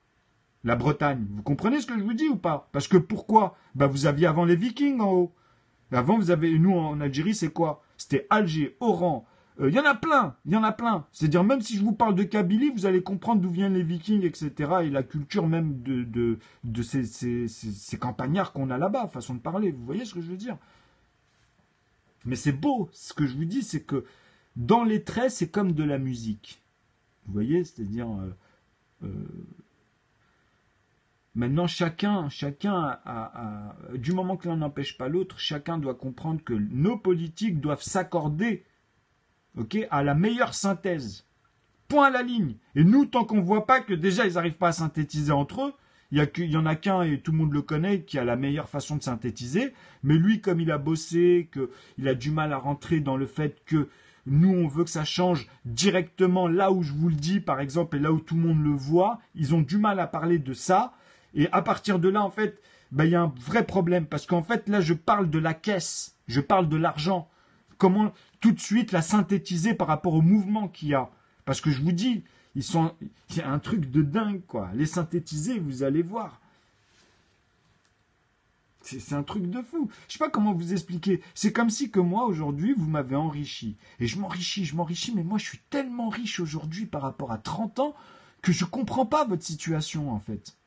la Bretagne. Vous comprenez ce que je vous dis ou pas? Parce que pourquoi? Vous aviez avant les Vikings en haut. Avant, nous en Algérie, c'est quoi? C'était Alger, Oran. Il y en a plein. C'est-à-dire, même si je vous parle de Kabylie, vous allez comprendre d'où viennent les Vikings, etc. Et la culture même de ces campagnards qu'on a là-bas, façon de parler. Vous voyez ce que je veux dire? Mais c'est beau. Ce que je vous dis, c'est que dans les traits, c'est comme de la musique. Vous voyez? C'est-à-dire... maintenant, chacun du moment que l'un n'empêche pas l'autre, chacun doit comprendre que nos politiques doivent s'accorder, à la meilleure synthèse. Point à la ligne. Et nous, tant qu'on ne voit pas que déjà, ils n'arrivent pas à synthétiser entre eux, il y en a qu'un, et tout le monde le connaît, qui a la meilleure façon de synthétiser, mais lui, comme il a bossé, qu'il a du mal à rentrer dans le fait que nous, on veut que ça change directement là où je vous le dis, par exemple, et là où tout le monde le voit. Ils ont du mal à parler de ça. Et à partir de là, en fait, il y a un vrai problème. Parce qu'en fait, là, je parle de la caisse. Je parle de l'argent. Comment tout de suite la synthétiser par rapport au mouvement qu'il y a. Parce que je vous dis, il y a un truc de dingue, quoi. Les synthétiser, vous allez voir. C'est un truc de fou. Je sais pas comment vous expliquer. C'est comme si que moi, aujourd'hui, vous m'avez enrichi. Et je m'enrichis, mais moi, je suis tellement riche aujourd'hui par rapport à 30 ans que je comprends pas votre situation, en fait.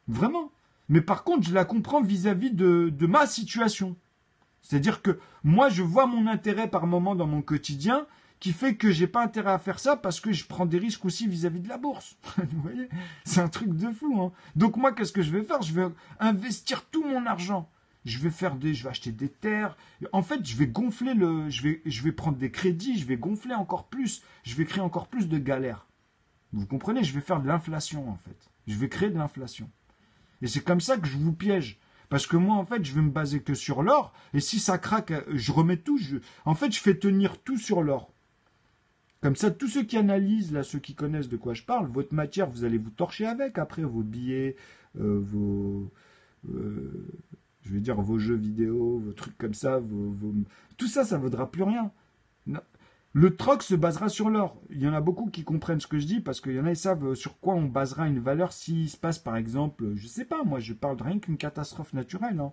Vraiment. Mais par contre, je la comprends vis-à-vis de ma situation. C'est-à-dire que moi, je vois mon intérêt par moment dans mon quotidien qui fait que j'ai pas intérêt à faire ça parce que je prends des risques aussi vis-à-vis de la bourse. Vous voyez? C'est un truc de fou, hein. Donc moi, qu'est-ce que je vais faire? Je vais investir tout mon argent. Je vais acheter des terres. En fait, je vais gonfler je vais prendre des crédits, je vais gonfler encore plus. Je vais créer encore plus de galères. Vous comprenez? Je vais faire de l'inflation, en fait. Je vais créer de l'inflation. Et c'est comme ça que je vous piège. Parce que moi, en fait, je vais me baser que sur l'or. Et si ça craque, je remets tout. En fait, je fais tenir tout sur l'or. Comme ça, tous ceux qui analysent, là, ceux qui connaissent de quoi je parle, votre matière, vous allez vous torcher avec après vos billets, je veux dire, vos jeux vidéo, vos trucs comme ça, tout ça, ça ne vaudra plus rien. Non. Le troc se basera sur l'or. Il y en a beaucoup qui comprennent ce que je dis parce qu'il y en a qui savent sur quoi on basera une valeur s'il se passe, par exemple, je sais pas, moi, je parle de rien qu'une catastrophe naturelle, hein.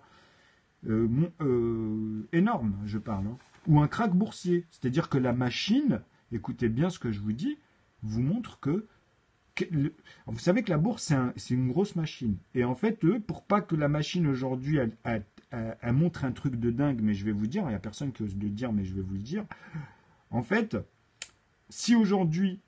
Énorme, je parle, hein. Ou un krach boursier. C'est-à-dire que la machine, écoutez bien ce que je vous dis, vous montre que vous savez que la bourse, c'est une grosse machine. Et en fait, pour pas que la machine aujourd'hui, elle montre un truc de dingue, mais je vais vous dire, il n'y a personne qui ose le dire, mais je vais vous le dire. En fait, si aujourd'hui,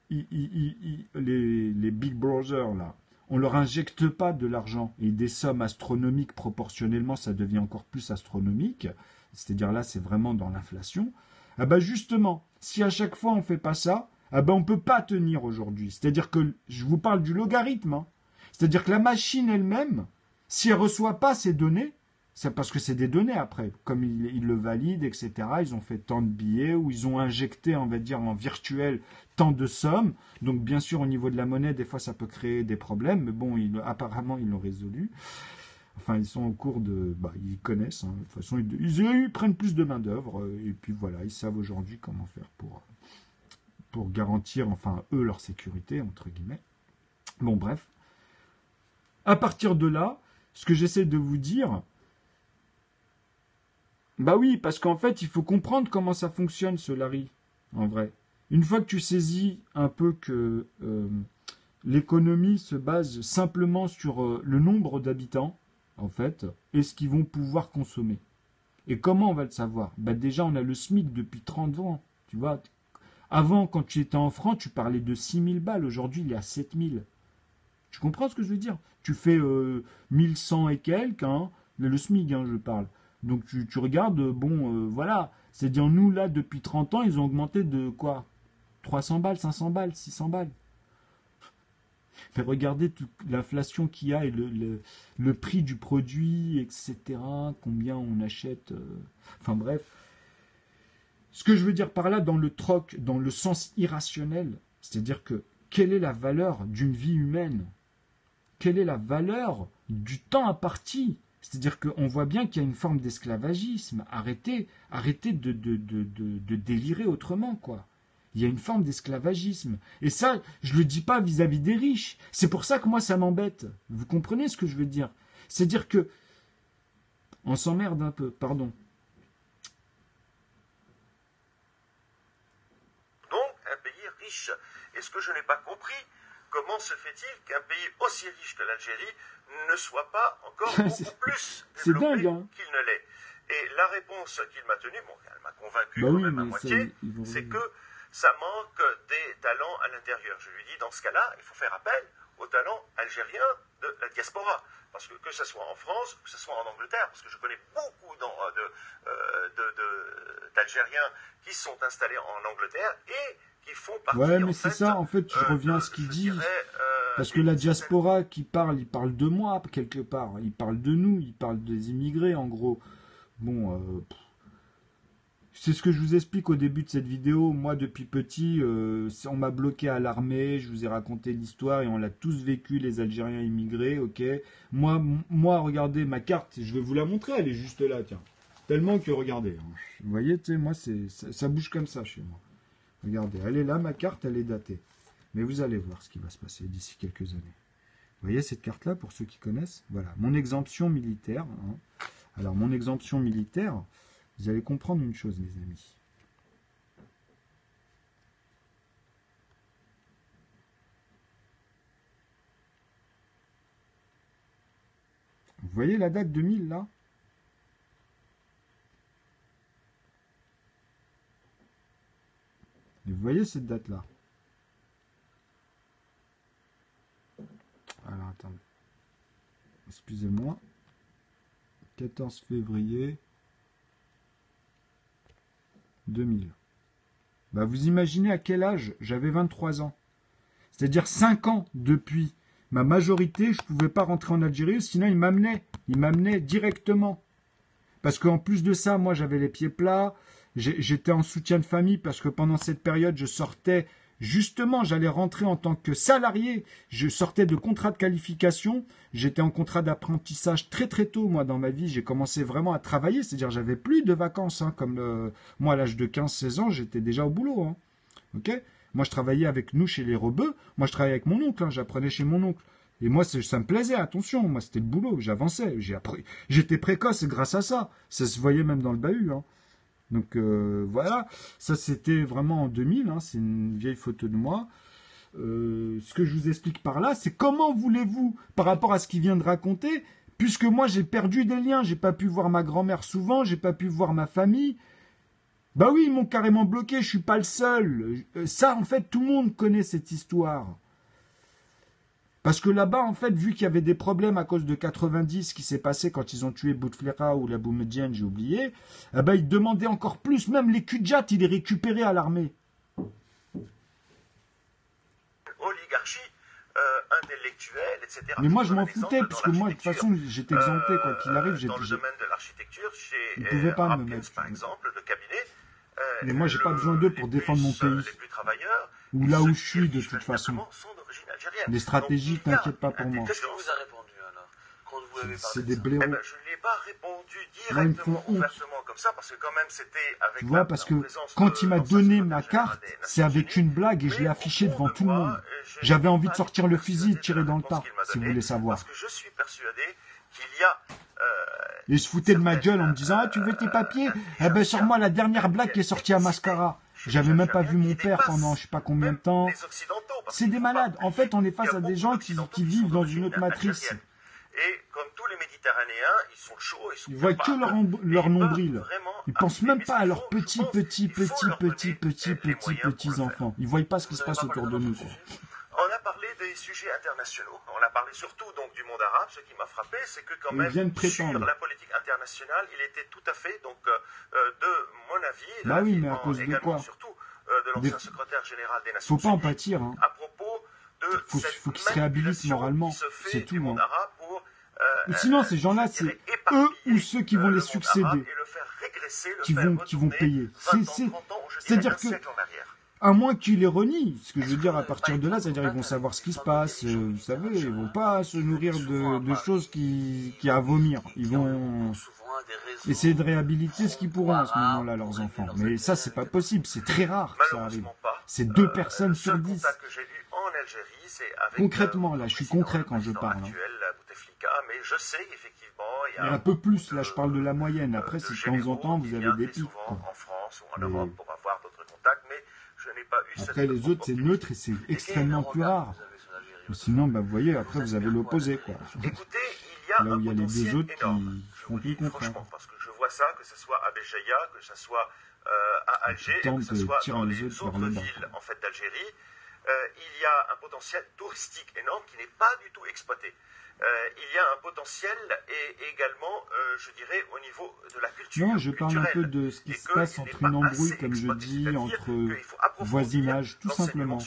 les Big Brothers, là, on leur injecte pas de l'argent et des sommes astronomiques proportionnellement, ça devient encore plus astronomique, c'est-à-dire là, c'est vraiment dans l'inflation, ah ben justement, si à chaque fois on fait pas ça, ah ben on peut pas tenir aujourd'hui. C'est-à-dire que, je vous parle du logarithme, hein. C'est-à-dire que la machine elle-même, si elle reçoit pas ces données, c'est parce que c'est des données après, comme ils le valident, etc. Ils ont fait tant de billets, ou ils ont injecté, on va dire, en virtuel, tant de sommes. Donc bien sûr, au niveau de la monnaie, des fois ça peut créer des problèmes, mais bon, apparemment ils l'ont résolu. Enfin, ils sont au cours de... Bah, ils connaissent, hein. De toute façon, ils prennent plus de main-d'œuvre, et puis voilà, ils savent aujourd'hui comment faire pour garantir, enfin, eux, leur sécurité, entre guillemets. Bon, bref. À partir de là, ce que j'essaie de vous dire... Bah oui, parce qu'en fait, il faut comprendre comment ça fonctionne, ce Larry, en vrai. Une fois que tu saisis un peu que l'économie se base simplement sur le nombre d'habitants, en fait, et ce qu'ils vont pouvoir consommer. Et comment on va le savoir? Bah déjà, on a le SMIC depuis 30 ans, tu vois. Avant, quand tu étais en francs, tu parlais de 6 000 balles. Aujourd'hui, il est à 7 000. Tu comprends ce que je veux dire? Tu fais 1100 et quelques, hein, le SMIC, hein, je parle. Donc tu regardes, bon, voilà. C'est-à-dire, nous, là, depuis 30 ans, ils ont augmenté de quoi? 300 balles, 500 balles, 600 balles. Mais regardez toute l'inflation qu'il y a et le prix du produit, etc. Combien on achète. Enfin bref. Ce que je veux dire par là, dans le troc, dans le sens irrationnel, c'est-à-dire que quelle est la valeur d'une vie humaine? Quelle est la valeur du temps imparti? C'est-à-dire qu'on voit bien qu'il y a une forme d'esclavagisme. Arrêtez de délirer autrement, quoi. Il y a une forme d'esclavagisme. Et ça, je ne le dis pas vis-à-vis des riches. C'est pour ça que moi, ça m'embête. Vous comprenez ce que je veux dire? C'est-à-dire que... On s'emmerde un peu, pardon. Donc, un pays riche. Et ce que je n'ai pas compris, comment se fait-il qu'un pays aussi riche que l'Algérie ne soit pas encore beaucoup plus développé dingue, hein, qu'il ne l'est? Et la réponse qu'il m'a tenue, bon, elle m'a convaincu bah quand oui, même à mais moitié, c'est que ça manque des talents à l'intérieur. Je lui dis, dans ce cas-là, il faut faire appel aux talents algériens de la diaspora. Parce que ce soit en France, que ce soit en Angleterre, parce que je connais beaucoup d'Algériens qui sont installés en Angleterre et qui font partie, ouais, mais en c'est fait, ça, en fait, je reviens à ce qu'il dit. Parce que la diaspora qui parle, il parle de moi, quelque part. Il parle de nous, il parle des immigrés, en gros. Bon, c'est ce que je vous explique au début de cette vidéo. Moi, depuis petit, on m'a bloqué à l'armée, je vous ai raconté l'histoire et on l'a tous vécu, les Algériens immigrés, ok. Moi, regardez ma carte, je vais vous la montrer, elle est juste là, tiens. Tellement que, regardez, hein. Vous voyez, tu sais, moi, ça bouge comme ça chez moi. Regardez, elle est là, ma carte, elle est datée. Mais vous allez voir ce qui va se passer d'ici quelques années. Vous voyez cette carte-là, pour ceux qui connaissent? Voilà, mon exemption militaire. Hein. Alors, mon exemption militaire, vous allez comprendre une chose, les amis. Vous voyez la date 2000, là? Et vous voyez cette date-là? Alors, attendez. Excusez-moi. 14 février 2000. Bah, vous imaginez à quel âge j'avais 23 ans. C'est-à-dire 5 ans depuis ma majorité, je pouvais pas rentrer en Algérie, sinon ils m'amenaient directement. Parce qu'en plus de ça, moi j'avais les pieds plats, j'étais en soutien de famille parce que pendant cette période, je sortais, justement, j'allais rentrer en tant que salarié, je sortais de contrat de qualification, j'étais en contrat d'apprentissage très très tôt, moi dans ma vie, j'ai commencé vraiment à travailler, c'est-à-dire j'avais plus de vacances, hein, moi à l'âge de 15-16 ans, j'étais déjà au boulot. Hein. Ok ? Moi je travaillais avec nous chez les Rebeux, moi je travaillais avec mon oncle, hein, j'apprenais chez mon oncle. Et moi, ça me plaisait, attention, moi c'était le boulot, j'avançais, j'étais précoce grâce à ça. Ça se voyait même dans le bahut. Hein. Donc voilà, ça c'était vraiment en 2000, hein, c'est une vieille photo de moi. Ce que je vous explique par là, c'est comment voulez-vous, par rapport à ce qu'il vient de raconter, puisque moi j'ai perdu des liens, j'ai pas pu voir ma grand-mère souvent, j'ai pas pu voir ma famille. Bah oui, ils m'ont carrément bloqué, je suis pas le seul. Ça, en fait, tout le monde connaît cette histoire. Parce que là-bas, en fait, vu qu'il y avait des problèmes à cause de 90, qui s'est passé quand ils ont tué Bouteflika ou la Boumedienne, j'ai oublié, eh ben, ils demandaient encore plus, même les Kudjats, ils les récupéraient à l'armée. Oligarchie, intellectuelle, etc. Mais moi, je m'en foutais, puisque moi, de toute façon, j'étais exempté, quoi qu'il arrive. Dans le domaine de l'architecture, Ils chez pouvaient pas me Hopkins, mettre. par exemple, de cabinet. Mais moi, j'ai pas besoin d'eux pour défendre mon pays. Les plus travailleurs, Ou là où je suis, de toute façon. sont d'origine algérienne. Les stratégies, t'inquiète pas pour moi. Qu'est-ce qu'il vous a répondu alors quand vous avez parlé C'est de des ça blaireaux. Eh ben, je ne lui ai pas répondu Moi, ils me directement, font honte. ouvertement comme ça, parce que quand même c'était avec Tu vois, parce que quand il m'a donné ma carte, c'est avec une blague et je l'ai affiché devant tout le monde. J'avais envie de sortir le fusil et de tirer dans le tas, si vous voulez savoir. Parce que je suis persuadé qu'il y a... Et il se foutait de ma gueule en me disant « Ah, tu veux tes papiers ? Eh ben, sors-moi la dernière blague qui est sortie à Mascara. » J'avais même pas vu mon père pendant je sais pas combien de temps. C'est des malades. En fait, on est face à des gens qui vivent dans une autre matrice. Et comme tous les Méditerranéens, ils sont chauds, Ils voient que leur nombril. Ils pensent même pas à leurs petits enfants. Ils voient pas ce qui se passe autour de nous. Quoi. On a parlé des sujets internationaux. On a parlé surtout donc du monde arabe. Ce qui m'a frappé, c'est que quand même sur la politique internationale, il était tout à fait donc de mon avis. Bah oui, mais à cause de quoi ? Surtout de l'ancien secrétaire général des Nations Unies. Faut pas en Unies, pâtir. Hein. À propos de faut qu'ils se réhabilitent moralement. C'est tout. Monde arabe pour, sinon, ces gens-là, c'est eux ou ceux qui vont les succéder qui vont payer. C'est-à-dire que, à moins qu'ils les renient, ce que je veux dire à partir de là, c'est-à-dire qu'ils vont savoir ce qui se passe, vous savez, ils vont pas se nourrir de choses qui à vomir. Ils vont essayer de réhabiliter ce qu'ils pourront à ce moment-là, leurs enfants. Mais ça, c'est pas possible, c'est très rare que ça arrive. C'est 2 personnes sur 10. Concrètement, là, je suis concret quand je parle. Hein. Mais je sais effectivement, il y a un peu plus, là je parle de la moyenne. Après, c'est de temps en temps, vous avez des pics. En France ou en Europe pour avoir d'autres contacts, mais je n'ai pas eu après, les autres, c'est neutre et c'est extrêmement plus rare. Sinon, bah, vous voyez, après, vous avez l'opposé, quoi. Écoutez, il y a là où il y a les 2 autres énorme. qui font tout le contraire. Parce que je vois ça, que ce soit à Béjaïa, que ce soit à Alger, que ce soit dans les autres villes en fait, d'Algérie, il y a un potentiel touristique énorme qui n'est pas du tout exploité. Il y a un potentiel et également, je dirais, au niveau de la culture. Non, je parle un peu de ce qui se passe entre une embrouille, comme je dis, entre voisinage, tout simplement.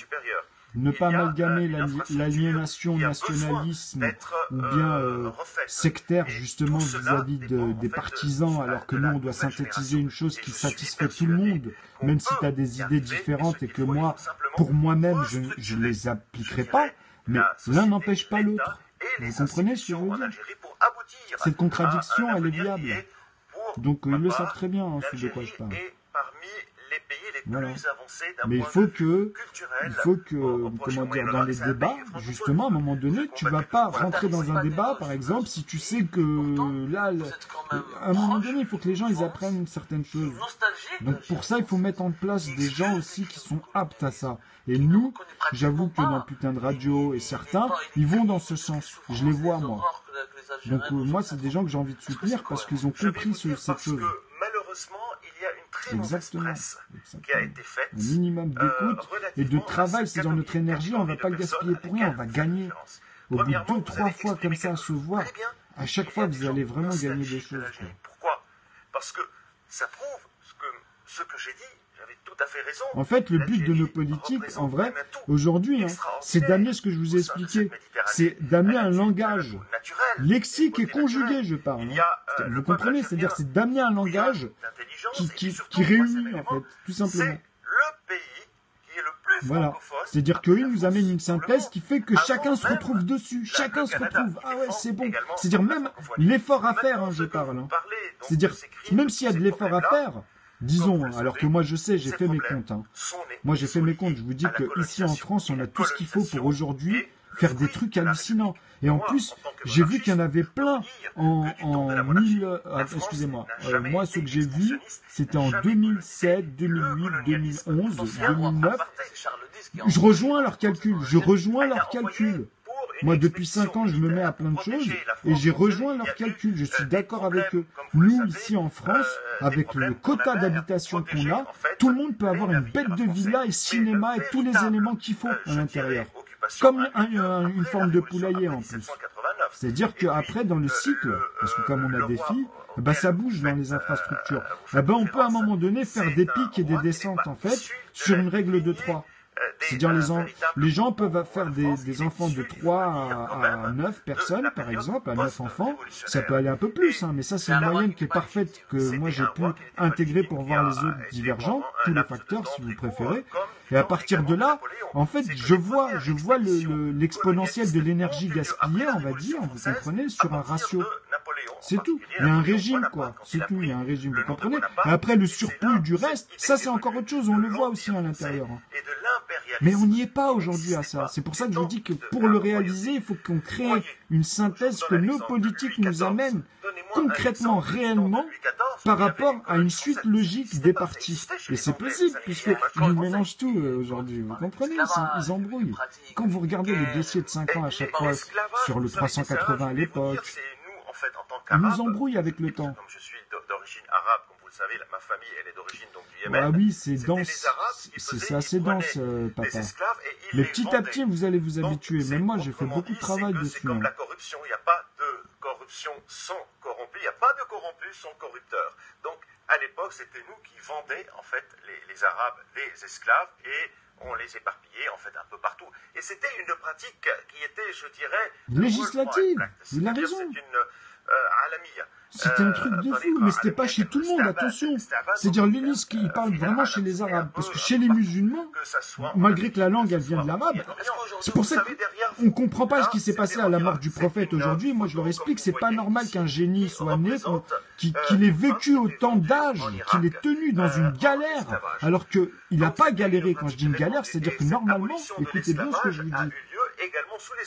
Ne pas amalgamer l'aliénation, nationalisme ou bien sectaire justement vis-à-vis des partisans, alors que nous on doit synthétiser une chose qui satisfait tout le monde, même si tu as des idées différentes et que moi, pour moi-même, je ne les appliquerai pas, mais l'un n'empêche pas l'autre. Vous comprenez ce que je veux dire ? Cette contradiction, elle est viable. Donc ils le savent très bien, hein, ce de quoi je parle. Voilà. Mais il faut que, comment dire, dans les débats, justement, à un moment donné, tu vas pas rentrer dans un débat, par exemple, si tu sais que là, à un moment donné, il faut que les gens ils apprennent certaines choses. Donc pour ça, il faut mettre en place des gens aussi qui sont aptes à ça. Et nous, j'avoue que dans putain de radio et certains, ils vont dans ce sens. Je les vois moi. Donc moi, c'est des gens que j'ai envie de soutenir parce qu'ils ont compris cette chose. Malheureusement, il y a une très mauvaise presse qui a été faite. Un minimum d'écoute et de travail, c'est dans notre énergie, on ne va pas le gaspiller pour rien, on va gagner. Au bout de 2-3 fois comme ça à se voir, à chaque fois vous allez vraiment gagner des choses. Pourquoi ? Parce que ça prouve ce que j'ai dit, j'avais tout à fait raison. En fait, le but de nos politiques, en vrai, aujourd'hui, c'est d'amener ce que je vous ai expliqué. C'est d'amener un langage lexique et conjugué, je parle. Vous comprenez? C'est-à-dire, c'est d'amener un langage qui réunit, en fait, tout simplement. C'est le pays qui est le plus Voilà. C'est-à-dire qu'il nous amène une synthèse qui fait que chacun se retrouve dessus. Chacun se retrouve. Ah ouais, c'est bon. C'est-à-dire même l'effort à faire, hein, je parle. C'est-à-dire, même s'il y a de l'effort à faire, disons, alors que moi je sais, j'ai fait mes comptes. Hein. Moi j'ai fait mes comptes. Je vous dis que ici en France, on a tout ce qu'il faut pour aujourd'hui faire des trucs hallucinants. Et en plus, j'ai vu qu'il y en avait plein en 1000... excusez-moi. Moi, ce que j'ai vu, c'était en 2007, 2008, 2011, 2009. Je rejoins leurs calculs. Moi, depuis 5 ans, je me mets à plein de choses et j'ai rejoint leurs calculs. Je suis d'accord avec eux. Nous, ici en France, avec le quota d'habitation qu'on a, tout le monde peut avoir une bête de villa et cinéma et tous les éléments qu'il faut à l'intérieur. Comme une forme de poulailler en plus. C'est-à-dire qu'après, dans le cycle, parce que comme on a des filles, ça bouge dans les infrastructures. On peut à un moment donné faire des pics et des descentes, en fait, sur une règle de 3. C'est-à-dire les gens peuvent faire des enfants de 3 à 9 personnes, par exemple, à 9 enfants. Ça peut aller un peu plus, hein, mais ça c'est une moyenne qui est parfaite que moi j'ai pu intégrer pour voir les autres divergents, tous les facteurs si vous préférez. Et à partir de là, en fait, je vois l'exponentiel de l'énergie gaspillée, on va dire, vous comprenez, sur un ratio. C'est tout. Il y a un régime, quoi. C'est tout. Il y a un régime, vous comprenez. Et après, le surplus du reste, ça c'est encore autre chose. On le voit aussi à l'intérieur. Hein. Mais on n'y est pas aujourd'hui à ça. C'est pour ça que je vous dis que pour le réaliser, il faut qu'on crée une synthèse que nos politiques nous amènent concrètement, réellement, par rapport à une suite logique des partis. Et c'est possible, puisqu'ils mélangent tout aujourd'hui. Vous comprenez? Ils embrouillent. Quand vous regardez les dossiers de 5 ans à chaque fois sur le 380 à l'époque, ils nous embrouillent avec le temps. Comme je suis d'origine arabe, comme vous le savez, ma famille elle est d'origine donc du Yémen. Ah oui, c'est dense. C'est assez dense, papa. Mais petit à petit, vous allez vous habituer. Même moi, j'ai fait beaucoup de travail dessus. C'est comme la corruption. Il n'y a pas de corruption sans corrompu. Il n'y a pas de corrompu sans corrupteur. Donc, à l'époque, c'était nous qui vendions, en fait, les Arabes, les esclaves, et on les éparpillait, en fait, un peu partout. Et c'était une pratique qui était, je dirais... législative. Il a raison. C'est une alamiya. C'était un truc de fou, mais c'était pas chez tout le monde, attention. C'est-à-dire l'hélice qui parle vraiment chez les Arabes. Parce que chez les musulmans, malgré que la langue elle vient de l'arabe, c'est pour ça qu'on comprend pas ce qui s'est passé à la mort du prophète aujourd'hui. Moi je leur explique, c'est pas normal qu'un génie soit né, qu'il ait vécu autant d'âge, qu'il ait tenu dans une galère, alors qu'il n'a pas galéré. Quand je dis une galère, c'est-à-dire que normalement, écoutez bien ce que je vous dis.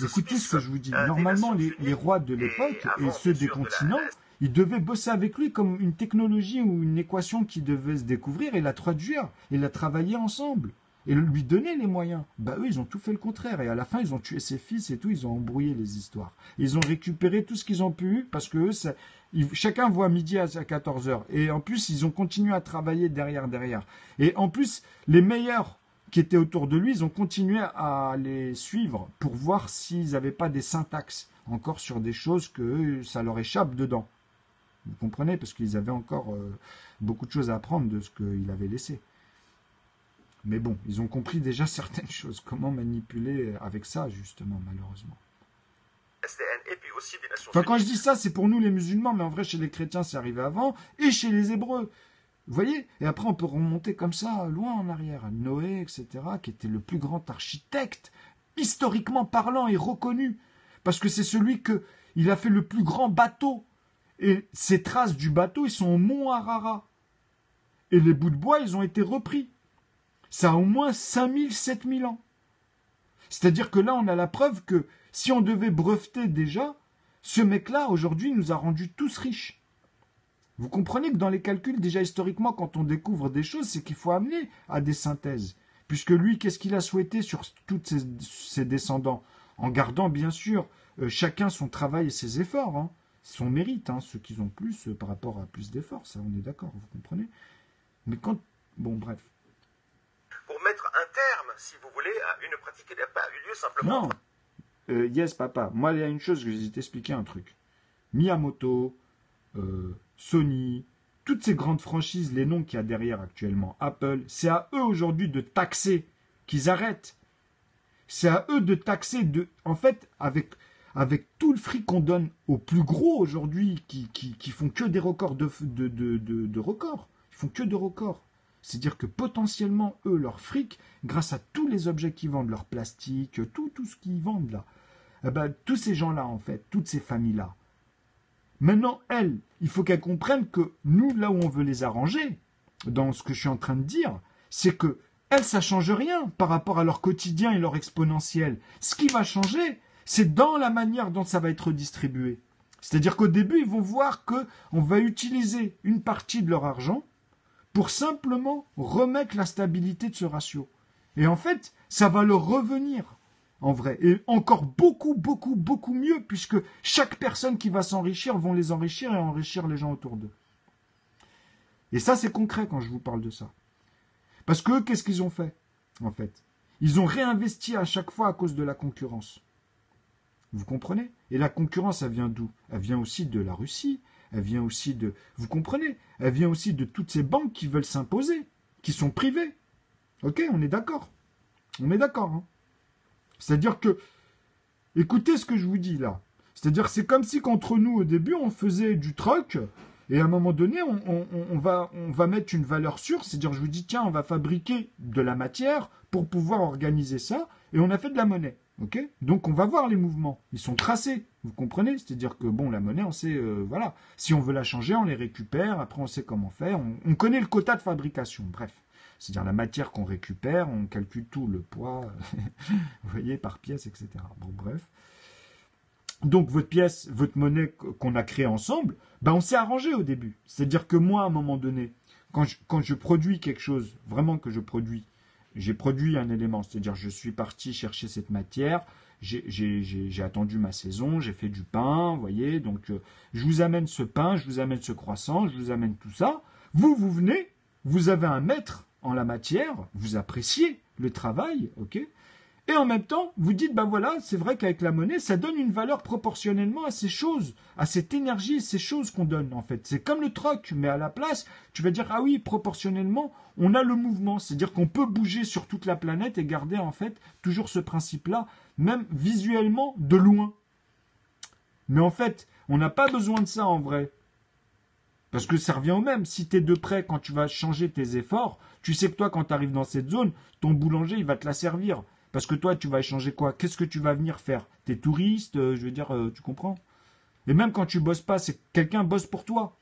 Écoutez ce que je vous dis. Normalement, les rois de l'époque et ceux des continents, ils devaient bosser avec lui comme une technologie ou une équation qui devait se découvrir et la traduire et la travailler ensemble et lui donner les moyens. Eux, ils ont tout fait le contraire et à la fin, ils ont tué ses fils et tout, ils ont embrouillé les histoires. Ils ont récupéré tout ce qu'ils ont pu parce que eux, chacun voit midi à 14h et en plus, ils ont continué à travailler derrière. Et en plus, les meilleurs qui étaient autour de lui, ils ont continué à les suivre pour voir s'ils n'avaient pas des syntaxes encore sur des choses que ça leur échappe dedans. Vous comprenez? Parce qu'ils avaient encore beaucoup de choses à apprendre de ce qu'il avait laissé. Mais bon, ils ont compris déjà certaines choses. Comment manipuler avec ça, justement, malheureusement. Enfin, quand je dis ça, c'est pour nous les musulmans, mais en vrai, chez les chrétiens, c'est arrivé avant, et chez les hébreux. Vous voyez? Et après, on peut remonter comme ça, loin en arrière. Noé, etc., qui était le plus grand architecte, historiquement parlant et reconnu. Parce que c'est celui il a fait le plus grand bateau. Et ces traces du bateau, ils sont au mont Ararat. Et les bouts de bois, ils ont été repris. Ça a au moins 5000, 7000 ans. C'est-à-dire que là, on a la preuve que si on devait breveter déjà, ce mec-là, aujourd'hui, nous a rendus tous riches. Vous comprenez que dans les calculs, déjà historiquement, quand on découvre des choses, c'est qu'il faut amener à des synthèses. Puisque lui, qu'est-ce qu'il a souhaité sur tous ses descendants? En gardant, bien sûr, chacun son travail et ses efforts, hein. Son mérite, hein, ceux qui ont plus par rapport à plus d'efforts, ça on est d'accord, vous comprenez. Mais quand... Bon, bref. Pour mettre un terme, si vous voulez, à une pratique qui n'a pas eu lieu simplement... Non, yes papa, moi il y a une chose, je vais t'expliquer un truc. Miyamoto, Sony, toutes ces grandes franchises, les noms qu'il y a derrière actuellement, Apple, c'est à eux aujourd'hui de taxer, qu'ils arrêtent. C'est à eux de taxer, en fait, avec tout le fric qu'on donne aux plus gros aujourd'hui, qui font que des records de records. Ils font que de records. C'est-à-dire que potentiellement, eux, leur fric, grâce à tous les objets qu'ils vendent, leur plastique, tout ce qu'ils vendent là, eh ben, tous ces gens-là, en fait, toutes ces familles-là, maintenant, elles, il faut qu'elles comprennent que nous, là où on veut les arranger, dans ce que je suis en train de dire, c'est que elles, ça ne change rien par rapport à leur quotidien et leur exponentiel. Ce qui va changer, c'est dans la manière dont ça va être distribué. C'est-à-dire qu'au début, ils vont voir qu'on va utiliser une partie de leur argent pour simplement remettre la stabilité de ce ratio. Et en fait, ça va leur revenir, en vrai. Et encore beaucoup, beaucoup, beaucoup mieux, puisque chaque personne qui va s'enrichir vont les enrichir et enrichir les gens autour d'eux. Et ça, c'est concret quand je vous parle de ça. Parce que qu'est-ce qu'ils ont fait, en fait? Ils ont réinvesti à chaque fois à cause de la concurrence. Vous comprenez? Et la concurrence, elle vient d'où? Elle vient aussi de la Russie. Elle vient aussi de... Vous comprenez? Elle vient aussi de toutes ces banques qui veulent s'imposer, qui sont privées. Ok, on est d'accord. On est d'accord. Hein. C'est-à-dire que... Écoutez ce que je vous dis là. C'est-à-dire que c'est comme si qu'entre nous, au début, on faisait du troc... Et à un moment donné, on va mettre une valeur sûre, c'est-à-dire je vous dis, tiens, on va fabriquer de la matière pour pouvoir organiser ça, et on a fait de la monnaie. Okay, donc on va voir les mouvements, ils sont tracés, vous comprenez? C'est-à-dire que bon, la monnaie, on sait, voilà, si on veut la changer, on les récupère, après on sait comment faire, on connaît le quota de fabrication, bref. C'est-à-dire la matière qu'on récupère, on calcule tout, le poids, vous voyez, par pièce, etc. Bon, bref. Donc votre pièce, votre monnaie qu'on a créée ensemble, ben on s'est arrangé au début. C'est-à-dire que moi, à un moment donné, quand je produis quelque chose, vraiment que je produis, j'ai produit un élément, c'est-à-dire je suis parti chercher cette matière, j'ai attendu ma saison, j'ai fait du pain, vous voyez, donc je vous amène ce pain, je vous amène ce croissant, je vous amène tout ça. Vous venez, vous avez un maître en la matière, vous appréciez le travail, ok? Et en même temps, vous dites, ben voilà, c'est vrai qu'avec la monnaie, ça donne une valeur proportionnellement à ces choses, à cette énergie, ces choses qu'on donne, en fait. C'est comme le troc, mais à la place, tu vas dire, ah oui, proportionnellement, on a le mouvement. C'est-à-dire qu'on peut bouger sur toute la planète et garder, en fait, toujours ce principe-là, même visuellement, de loin. Mais en fait, on n'a pas besoin de ça, en vrai. Parce que ça revient au même. Si tu es de près, quand tu vas changer tes efforts, tu sais que toi, quand tu arrives dans cette zone, ton boulanger, il va te la servir. Parce que toi, tu vas échanger quoi? Qu'est-ce que tu vas venir faire? T'es touriste, je veux dire, tu comprends? Et même quand tu bosses pas, c'est que quelqu'un bosse pour toi.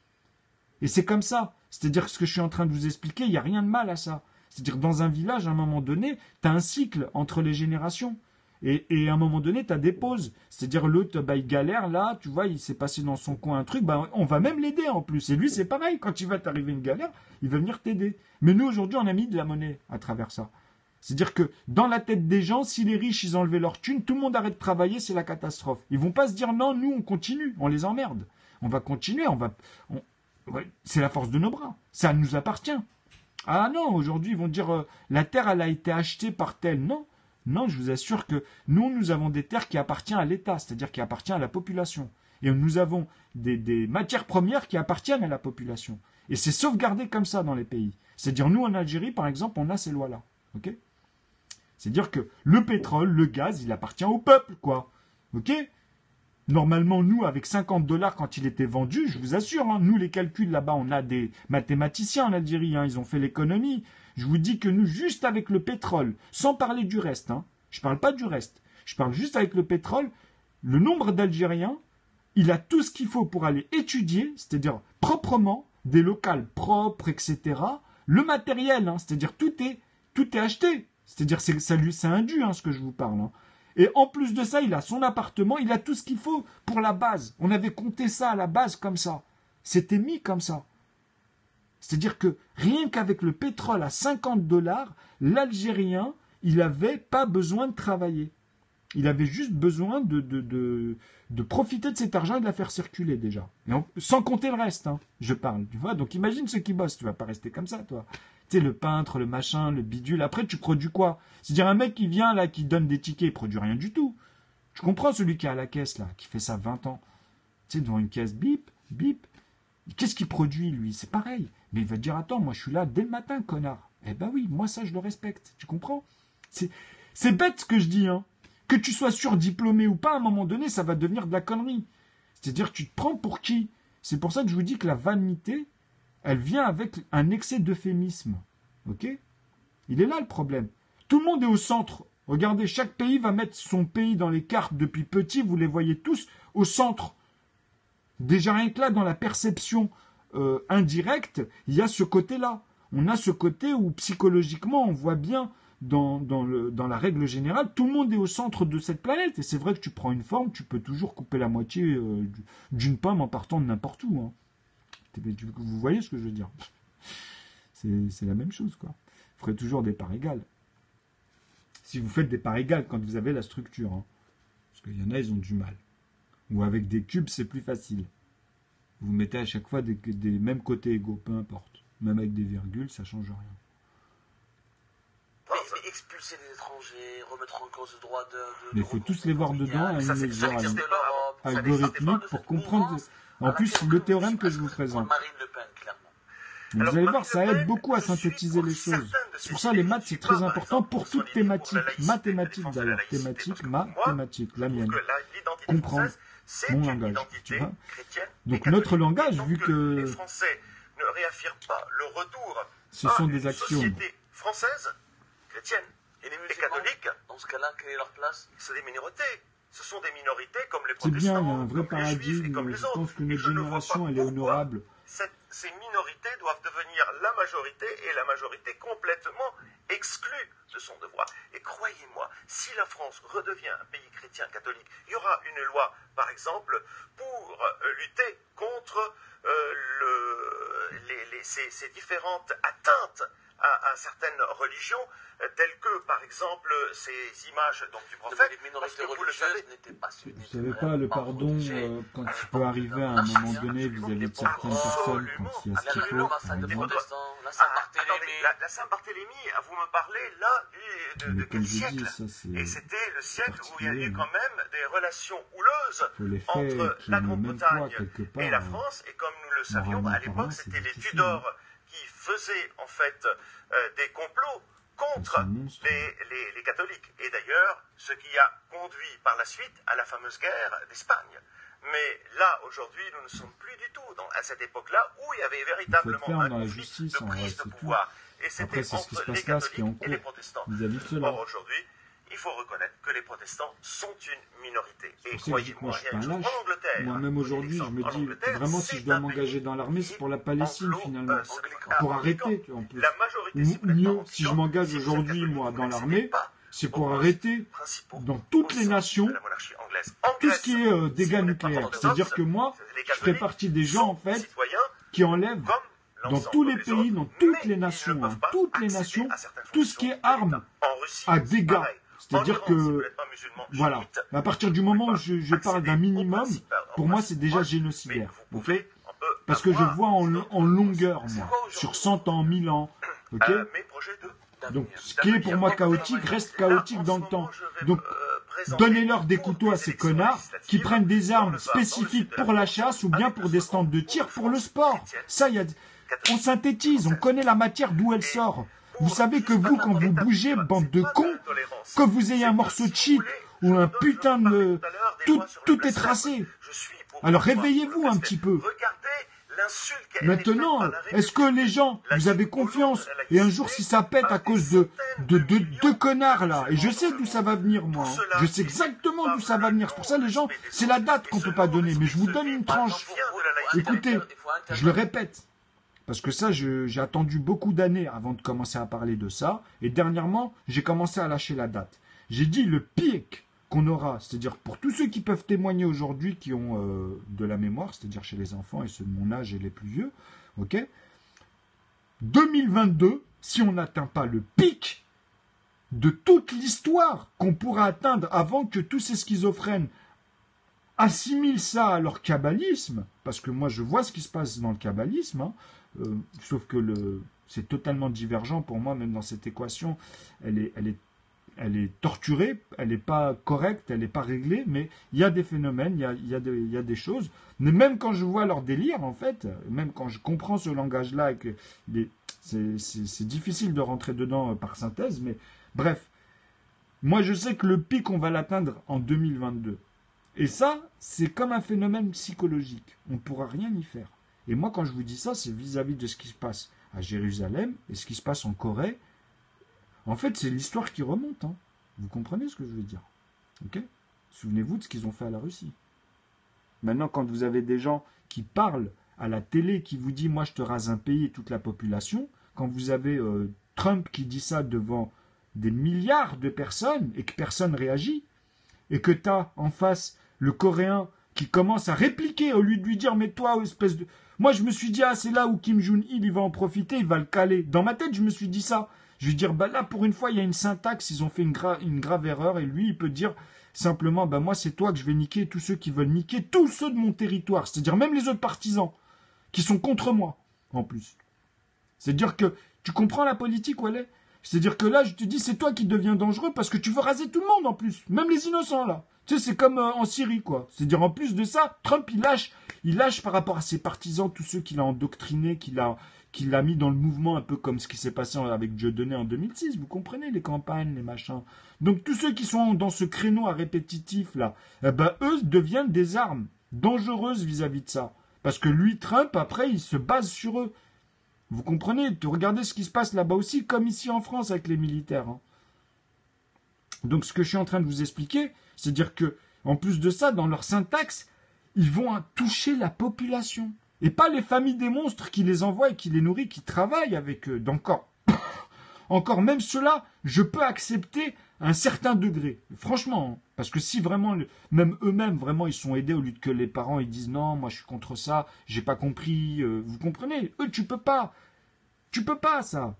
Et c'est comme ça. C'est-à-dire que ce que je suis en train de vous expliquer, il n'y a rien de mal à ça. C'est-à-dire que dans un village, à un moment donné, tu as un cycle entre les générations. Et à un moment donné, tu as des pauses. C'est-à-dire l'autre, bah, il galère, là, tu vois, il s'est passé dans son coin un truc, bah, on va même l'aider en plus. Et lui, c'est pareil, quand il va t'arriver une galère, il va venir t'aider. Mais nous, aujourd'hui, on a mis de la monnaie à travers ça. C'est-à-dire que dans la tête des gens, si les riches, ils enlevaient leur thune, tout le monde arrête de travailler, c'est la catastrophe. Ils vont pas se dire non, nous, on continue, on les emmerde. On va continuer, c'est la force de nos bras. Ça nous appartient. Ah non, aujourd'hui, ils vont dire la terre, elle a été achetée par tel. Non, non, je vous assure que nous avons des terres qui appartiennent à l'État, c'est-à-dire qui appartiennent à la population. Et nous avons des matières premières qui appartiennent à la population. Et c'est sauvegardé comme ça dans les pays. C'est-à-dire, nous, en Algérie, par exemple, on a ces lois-là. Ok ? C'est-à-dire que le pétrole, le gaz, il appartient au peuple, quoi. Ok? Normalement, nous, avec 50 $ quand il était vendu, je vous assure, hein, nous, les calculs là-bas, on a des mathématiciens en Algérie, hein, ils ont fait l'économie. Je vous dis que nous, juste avec le pétrole, sans parler du reste, hein, je ne parle pas du reste, je parle juste avec le pétrole, le nombre d'Algériens, il a tout ce qu'il faut pour aller étudier, c'est-à-dire proprement, des locales propres, etc. Le matériel, hein, c'est-à-dire tout est acheté. C'est-à-dire c'est un dû, hein, ce que je vous parle. Hein. Et en plus de ça, il a son appartement, il a tout ce qu'il faut pour la base. On avait compté ça à la base comme ça. C'était mis comme ça. C'est-à-dire que rien qu'avec le pétrole à 50 $, l'Algérien, il n'avait pas besoin de travailler. Il avait juste besoin de profiter de cet argent et de la faire circuler déjà. Sans compter le reste, hein, je parle. Tu vois. Donc imagine ceux qui bossent, tu vas pas rester comme ça, toi. Tu sais, le peintre, le machin, le bidule. Après, tu produis quoi? C'est-à-dire un mec qui vient là, qui donne des tickets, il produit rien du tout. Tu comprends celui qui est à la caisse là, qui fait ça 20 ans. Tu sais, devant une caisse, bip, bip. Qu'est-ce qu'il produit, lui? C'est pareil. Mais il va te dire, attends, moi je suis là dès le matin, connard. Eh ben oui, moi ça je le respecte. Tu comprends? C'est bête ce que je dis, hein. Que tu sois surdiplômé ou pas, à un moment donné, ça va devenir de la connerie. C'est-à-dire que tu te prends pour qui? C'est pour ça que je vous dis que la vanité, elle vient avec un excès d'euphémisme. Ok? Il est là le problème. Tout le monde est au centre. Regardez, chaque pays va mettre son pays dans les cartes depuis petit. Vous les voyez tous au centre. Déjà rien que là, dans la perception indirecte, il y a ce côté-là. On a ce côté où psychologiquement, on voit bien dans la règle générale, tout le monde est au centre de cette planète. Et c'est vrai que tu prends une forme, tu peux toujours couper la moitié d'une pomme en partant de n'importe où. Hein. Vous voyez ce que je veux dire? C'est la même chose, quoi. Vous ferez toujours des parts égales. Si vous faites des parts égales quand vous avez la structure. Hein. Parce qu'il y en a, ils ont du mal. Ou avec des cubes, c'est plus facile. Vous mettez à chaque fois des mêmes côtés égaux, peu importe. Même avec des virgules, ça ne change rien. Mais expulser les étrangers, remettre en cause le droit de mais il faut tous les voir dedans à une mesure algorithmique pour comprendre. En plus, le théorème que je vous présente. Marine Le Pen, clairement. Vous allez voir, ça aide beaucoup à synthétiser les choses. C'est pour ça les maths, c'est très important pour toute thématique. Mathématiques d'ailleurs. Thématique, mathématique, la mienne. Comprendre mon langage. Tu vois. Donc notre langage, vu que les Français ne réaffirment pas le retour ce sont des à une axiomes. société française, chrétienne, Et les et musulmans, catholiques, dans ce cas-là, quelle est leur place? c'est des minorités. Ce sont des minorités comme les C'est bien, protestants, il y a un vrai comme les juifs et paradigme. comme les Je autres. pense que Et notre je ne vois génération, pas elle est pourquoi honorable. ces minorités doivent devenir la majorité et la majorité complètement exclue de son devoir. Et croyez-moi, si la France redevient un pays chrétien catholique, il y aura une loi, par exemple, pour lutter contre ces différentes atteintes à certaines religions, telles que, par exemple, ces images dont tu prophètes. Les minorités parce que vous le savez, religieuses n'étaient pas suivies. Vous savez pas, le pardon, quand il peut arriver à un moment donné vis-à-vis de certaines personnes, quand il y a ce qu'il faut, par Des exemple. protestants, la attendez, Saint-Barthélemy. la Saint-Barthélemy, vous me parlez là de Mais quel comme je siècle? dis, ça Et c'est c'était le siècle où il y a eu particulier. quand même des relations houleuses Faut les faits entre qui la ont le même poids Grande-Bretagne quelque part. et la France. Et comme nous le savions, moralement à l'époque, parlant, c'est c'était les difficile. Tudors qui faisaient en fait des complots contre C'est un monstre. les catholiques. Et d'ailleurs, ce qui a conduit par la suite à la fameuse guerre d'Espagne. Mais là, aujourd'hui, nous ne sommes plus du tout à cette époque-là où il y avait véritablement faire un dans la conflit justice, de en vrai, prise de c'est tout. pouvoir. Et Après, c'était c'est ce qui se entre passe les là, ce qui est en catholiques et les cours protestants. vis-à-vis de cela. Or, aujourd'hui, il faut reconnaître que les protestants sont une minorité. Et pour ça que je dis que moi, croyez-moi, je il y a suis une pas un chose lâche. en Angleterre. Moi, même aujourd'hui, je me dis, vraiment, si je dois m'engager dans l'armée, c'est pour la Palestine, finalement. Pour arrêter, tu vois, en plus. La majorité, Ou si vous n'êtes pas mieux, si je anti-blanc, m'engage si vous êtes aujourd'hui, catholique, moi, vous dans n'accédez l'armée, pas c'est aux pour arrêter principaux dans toutes les au sein nations de la monarchie anglaise. tout ce qui est Si dégâts vous n'êtes pas nucléaires. orthodoxe, C'est-à-dire que moi, les je fais catholiques partie des gens, en sont fait, citoyens qui enlèvent comme dans l'ensemble tous les des pays, autres, dans toutes mais les ils ne nations, peuvent hein, pas toutes les accéder nations, à certaines tout ce qui est fonctions armes d'État. En Russie, à c'est dégâts. pareil. C'est-à-dire En Iran, si vous que, n'êtes pas musulman voilà. chiite, À partir du moment où je parle d'un minimum, pour moi, c'est déjà mais génocidaire. vous Ok? pouvez un peu Parce que je avoir vois en longueur, C'est moi, quoi aujourd'hui sur 100 ans, 1000 ans. Ok? mes projets de Donc, ce qui est pour moi chaotique reste chaotique dans le temps. Donc, donnez-leur des couteaux à ces connards qui prennent des armes spécifiques pour la chasse ou bien pour des stands de tir pour le sport. Ça, on synthétise, on connaît la matière d'où elle sort. Vous savez que vous, quand vous bougez, bande de cons, que vous ayez un morceau de shit ou un putain de... Tout est tracé. Alors réveillez-vous un petit peu. Maintenant, est-ce que les gens, vous avez confiance, et un jour si ça pète à cause de deux connards là, et je sais d'où ça va venir moi, hein. Je sais exactement d'où ça va venir, c'est pour ça les gens, c'est la date qu'on peut pas donner, mais je vous donne une tranche. Écoutez, je le répète, parce que ça j'ai attendu beaucoup d'années avant de commencer à parler de ça, et dernièrement j'ai commencé à lâcher la date. J'ai dit le pic qu'on aura, c'est-à-dire pour tous ceux qui peuvent témoigner aujourd'hui, qui ont de la mémoire, c'est-à-dire chez les enfants et ceux de mon âge et les plus vieux, ok, 2022, si on n'atteint pas le pic de toute l'histoire qu'on pourra atteindre avant que tous ces schizophrènes assimilent ça à leur kabbalisme, parce que moi je vois ce qui se passe dans le kabbalisme, hein, sauf que c'est totalement divergent pour moi, même dans cette équation, elle est elle est torturée, elle n'est pas correcte, elle n'est pas réglée, mais il y a des phénomènes, il y a des choses. Mais même quand je vois leur délire, en fait, même quand je comprends ce langage-là, c'est difficile de rentrer dedans par synthèse, mais bref. Moi, je sais que le pic, on va l'atteindre en 2022. Et ça, c'est comme un phénomène psychologique. On ne pourra rien y faire. Et moi, quand je vous dis ça, c'est vis-à-vis de ce qui se passe à Jérusalem et ce qui se passe en Corée. En fait, c'est l'histoire qui remonte. Hein. Vous comprenez ce que je veux dire? Ok? Souvenez-vous de ce qu'ils ont fait à la Russie. Maintenant, quand vous avez des gens qui parlent à la télé, qui vous disent « moi, je te rase un pays et toute la population », quand vous avez Trump qui dit ça devant des milliards de personnes et que personne réagit, et que tu as en face le Coréen qui commence à répliquer au lieu de lui dire « mais toi, espèce de… » Moi, je me suis dit « ah, c'est là où Kim Jong-il, il va en profiter, il va le caler. » Dans ma tête, je me suis dit ça. Je vais dire « bah là, pour une fois, il y a une syntaxe, ils ont fait une grave erreur. » Et lui, il peut dire simplement « bah moi, c'est toi que je vais niquer tous ceux qui veulent niquer, tous ceux de mon territoire. » C'est-à-dire même les autres partisans qui sont contre moi, en plus. C'est-à-dire que tu comprends la politique où elle est? C'est-à-dire que là, je te dis, c'est toi qui deviens dangereux parce que tu veux raser tout le monde en plus. Même les innocents, là. Tu sais, c'est comme en Syrie, quoi. C'est-à-dire, en plus de ça, Trump, il lâche par rapport à ses partisans, tous ceux qu'il a endoctrinés, qu'il a mis dans le mouvement, un peu comme ce qui s'est passé avec Dieudonné en 2006. Vous comprenez, les campagnes, les machins. Donc, tous ceux qui sont dans ce créneau à répétitif, là, eh ben, eux deviennent des armes dangereuses vis-à-vis de ça. Parce que lui, Trump, après, il se base sur eux. Vous comprenez? Regardez ce qui se passe là-bas aussi, comme ici en France avec les militaires. Hein. Donc ce que je suis en train de vous expliquer, c'est dire que, en plus de ça, dans leur syntaxe, ils vont toucher la population. Et pas les familles des monstres qui les envoient et qui les nourrissent, qui travaillent avec eux. Encore même cela, je peux accepter un certain degré. Franchement, hein. Parce que si vraiment, même eux-mêmes, vraiment, ils sont aidés au lieu que les parents ils disent non, moi je suis contre ça, j'ai pas compris. Vous comprenez? Eux, tu peux pas. Tu peux pas, ça.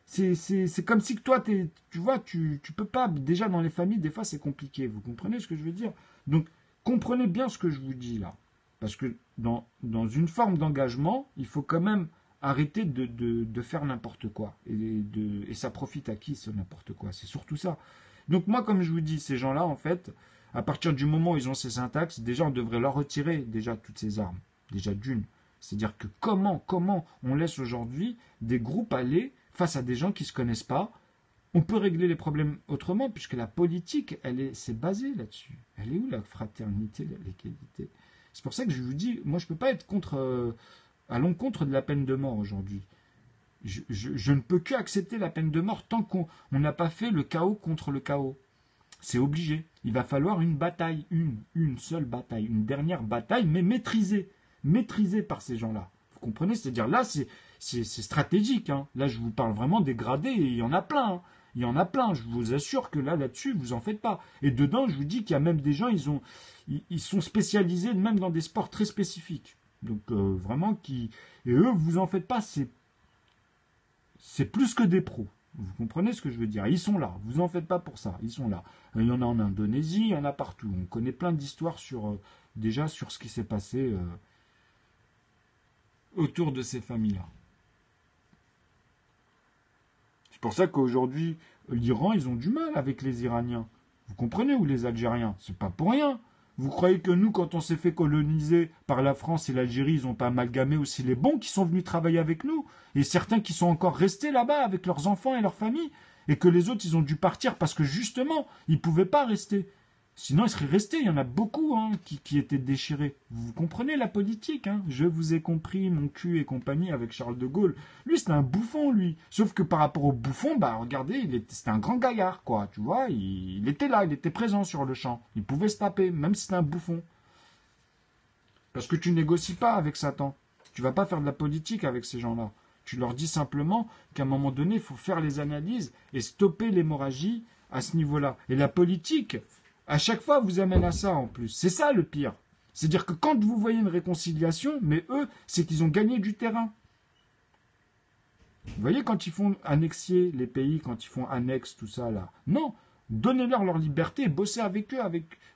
C'est comme si que toi, tu vois, tu peux pas. Déjà, dans les familles, des fois, c'est compliqué. Vous comprenez ce que je veux dire? Donc, comprenez bien ce que je vous dis là. Parce que dans une forme d'engagement, il faut quand même arrêter de faire n'importe quoi. Et ça profite à qui, ce n'importe quoi? C'est surtout ça. Donc moi, comme je vous dis, ces gens-là, en fait, à partir du moment où ils ont ces syntaxes, déjà, on devrait leur retirer déjà toutes ces armes. Déjà d'une. C'est-à-dire que comment on laisse aujourd'hui des groupes aller face à des gens qui ne se connaissent pas? On peut régler les problèmes autrement, puisque la politique, c'est basé là-dessus. Elle est où la fraternité, l'égalité? C'est pour ça que je vous dis, moi je ne peux pas être à l'encontre de la peine de mort aujourd'hui. Je ne peux qu'accepter la peine de mort tant qu'on n'a pas fait le chaos contre le chaos. C'est obligé. Il va falloir une bataille, une seule bataille, une dernière bataille, mais maîtrisée par ces gens-là. Vous comprenez? C'est-à-dire là, c'est stratégique. Hein. Là, je vous parle vraiment des gradés, et il y en a plein. Hein. Il y en a plein. Je vous assure que là-dessus, vous en faites pas. Et dedans, je vous dis qu'il y a même des gens, ils sont spécialisés même dans des sports très spécifiques. Donc vraiment, et eux, vous en faites pas, c'est plus que des pros. Vous comprenez ce que je veux dire? Ils sont là, vous en faites pas pour ça, ils sont là. Il y en a en Indonésie, il y en a partout. On connaît plein d'histoires déjà sur ce qui s'est passé autour de ces familles-là. C'est pour ça qu'aujourd'hui, l'Iran, ils ont du mal avec les Iraniens. Vous comprenez? Ou les Algériens? C'est pas pour rien. Vous croyez que nous, quand on s'est fait coloniser par la France et l'Algérie, ils n'ont pas amalgamé aussi les bons qui sont venus travailler avec nous? Et certains qui sont encore restés là-bas avec leurs enfants et leurs familles? Et que les autres, ils ont dû partir parce que justement, ils ne pouvaient pas rester. Sinon, ils seraient restés. Il y en a beaucoup qui étaient déchirés. Vous comprenez la politique, hein? Je vous ai compris, mon cul et compagnie avec Charles de Gaulle. Lui, c'était un bouffon, lui. Sauf que par rapport au bouffon, regardez, c'était un grand gaillard, quoi. Tu vois, il était là, il était présent sur le champ. Il pouvait se taper, même si c'était un bouffon. Parce que tu négocies pas avec Satan. Tu vas pas faire de la politique avec ces gens-là. Tu leur dis simplement qu'à un moment donné, il faut faire les analyses et stopper l'hémorragie à ce niveau-là. Et la politique, à chaque fois, vous amène à ça en plus. C'est ça le pire. C'est-à-dire que quand vous voyez une réconciliation, mais eux, c'est qu'ils ont gagné du terrain. Vous voyez quand ils font annexer les pays, quand ils font annexe, tout ça là. Non, donnez-leur leur liberté et bossez avec eux.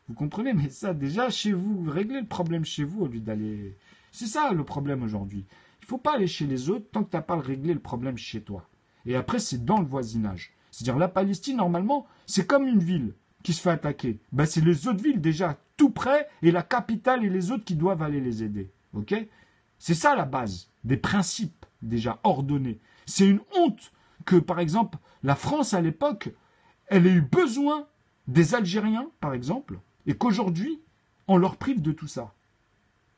Vous comprenez? Mais ça, déjà, chez vous, réglez le problème chez vous au lieu d'aller... C'est ça le problème aujourd'hui. Il ne faut pas aller chez les autres tant que tu n'as pas réglé le problème chez toi. Et après, c'est dans le voisinage. C'est-à-dire la Palestine, normalement, c'est comme une ville qui se fait attaquer. Ben, c'est les autres villes déjà tout près et la capitale et les autres qui doivent aller les aider. Ok? C'est ça la base des principes déjà ordonnés. C'est une honte que, par exemple, la France à l'époque, elle ait eu besoin des Algériens, par exemple, et qu'aujourd'hui, on leur prive de tout ça.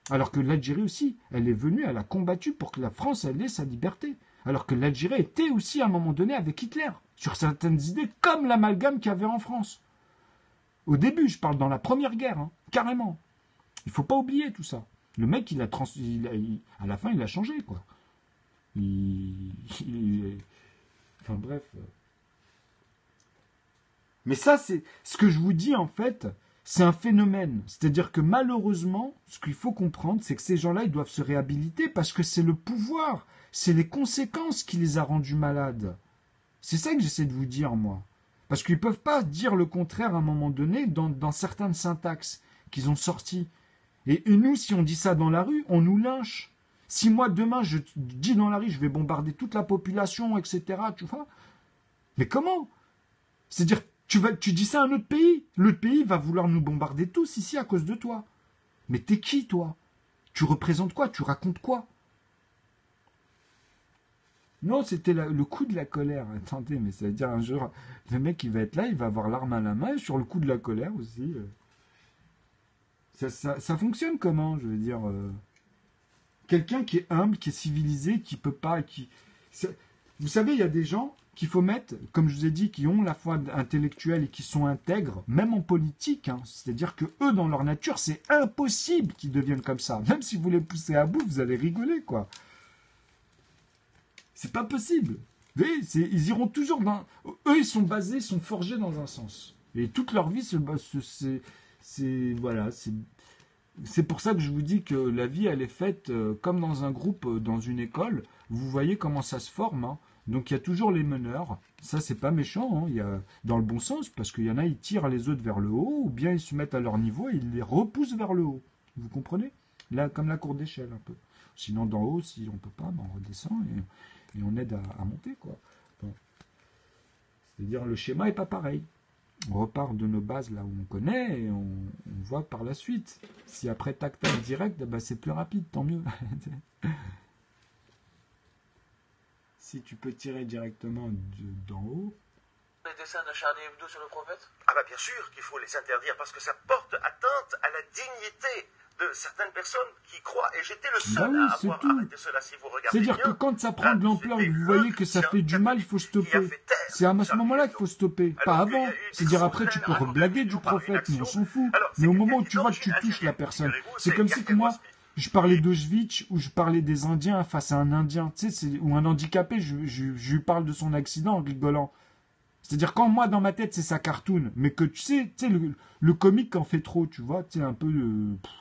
Alors que l'Algérie aussi, elle est venue, elle a combattu pour que la France, elle ait sa liberté. Alors que l'Algérie était aussi à un moment donné avec Hitler, sur certaines idées, comme l'amalgame qu'il y avait en France. Au début, je parle dans la première guerre, hein, carrément. Il ne faut pas oublier tout ça. Le mec, à la fin, il a changé, quoi. Enfin bref. Mais ça, c'est ce que je vous dis, en fait, c'est un phénomène. C'est-à-dire que malheureusement, ce qu'il faut comprendre, c'est que ces gens-là, ils doivent se réhabiliter parce que c'est le pouvoir, c'est les conséquences qui les a rendus malades. C'est ça que j'essaie de vous dire, moi. Parce qu'ils ne peuvent pas dire le contraire à un moment donné dans certaines syntaxes qu'ils ont sorties. Et nous, si on dit ça dans la rue, on nous lynche. Si moi, demain, je dis dans la rue, je vais bombarder toute la population, etc., tu vois. Mais comment? C'est-à-dire, tu dis ça à un autre pays. L'autre pays va vouloir nous bombarder tous ici à cause de toi. Mais t'es qui, toi? Tu représentes quoi? Tu racontes quoi? Non, c'était le coup de la colère. Attendez, mais ça veut dire un jour, le mec, il va être là, il va avoir l'arme à la main, et sur le coup de la colère aussi. Ça fonctionne comment, je veux dire quelqu'un qui est humble, qui est civilisé, qui peut pas... Vous savez, il y a des gens qu'il faut mettre, comme je vous ai dit, qui ont la foi intellectuelle et qui sont intègres, même en politique. Hein. C'est-à-dire que eux, dans leur nature, c'est impossible qu'ils deviennent comme ça. Même si vous les poussez à bout, vous allez rigoler, quoi. C'est pas possible. Vous voyez, ils iront toujours dans... Eux, ils sont basés, ils sont forgés dans un sens. Et toute leur vie, c'est pour ça que je vous dis que la vie, elle est faite comme dans un groupe, dans une école. Vous voyez comment ça se forme. Hein. Donc, il y a toujours les meneurs. Ça, c'est pas méchant. Hein. Il y a, dans le bon sens, parce qu'il y en a, ils tirent les autres vers le haut, ou bien ils se mettent à leur niveau et ils les repoussent vers le haut. Vous comprenez? Là, comme la cour d'échelle, un peu. Sinon, d'en haut, si on peut pas, ben, on redescend et on aide à monter, quoi. Bon. C'est-à-dire, le schéma est pas pareil. On repart de nos bases là où on connaît et on voit par la suite. Si après tac-tac direct, bah c'est plus rapide, tant mieux. Si tu peux tirer directement d'en haut. Les dessins de Charlie Hebdo sur le prophète? Ah bah bien sûr qu'il faut les interdire parce que ça porte atteinte à la dignité de certaines personnes qui croient, et j'étais le seul oui, à avoir arrêté cela. Si vous regardez c'est-à-dire bien, que quand ça prend de l'ampleur et que vous voyez que ça fait du mal, il faut stopper. C'est à ce moment-là qu'il faut stopper, pas avant. C'est-à-dire après tu peux reblaguer du prophète, mais on s'en fout. Mais au moment où tu vois que tu touches la personne, c'est comme si que moi, je parlais d'Auschwitz ou je parlais des Indiens face à un Indien, tu sais, ou un handicapé, je lui parle de son accident en rigolant. C'est-à-dire quand moi dans ma tête c'est sa cartoon, mais que tu sais le comique en fait trop, tu vois, tu sais un peu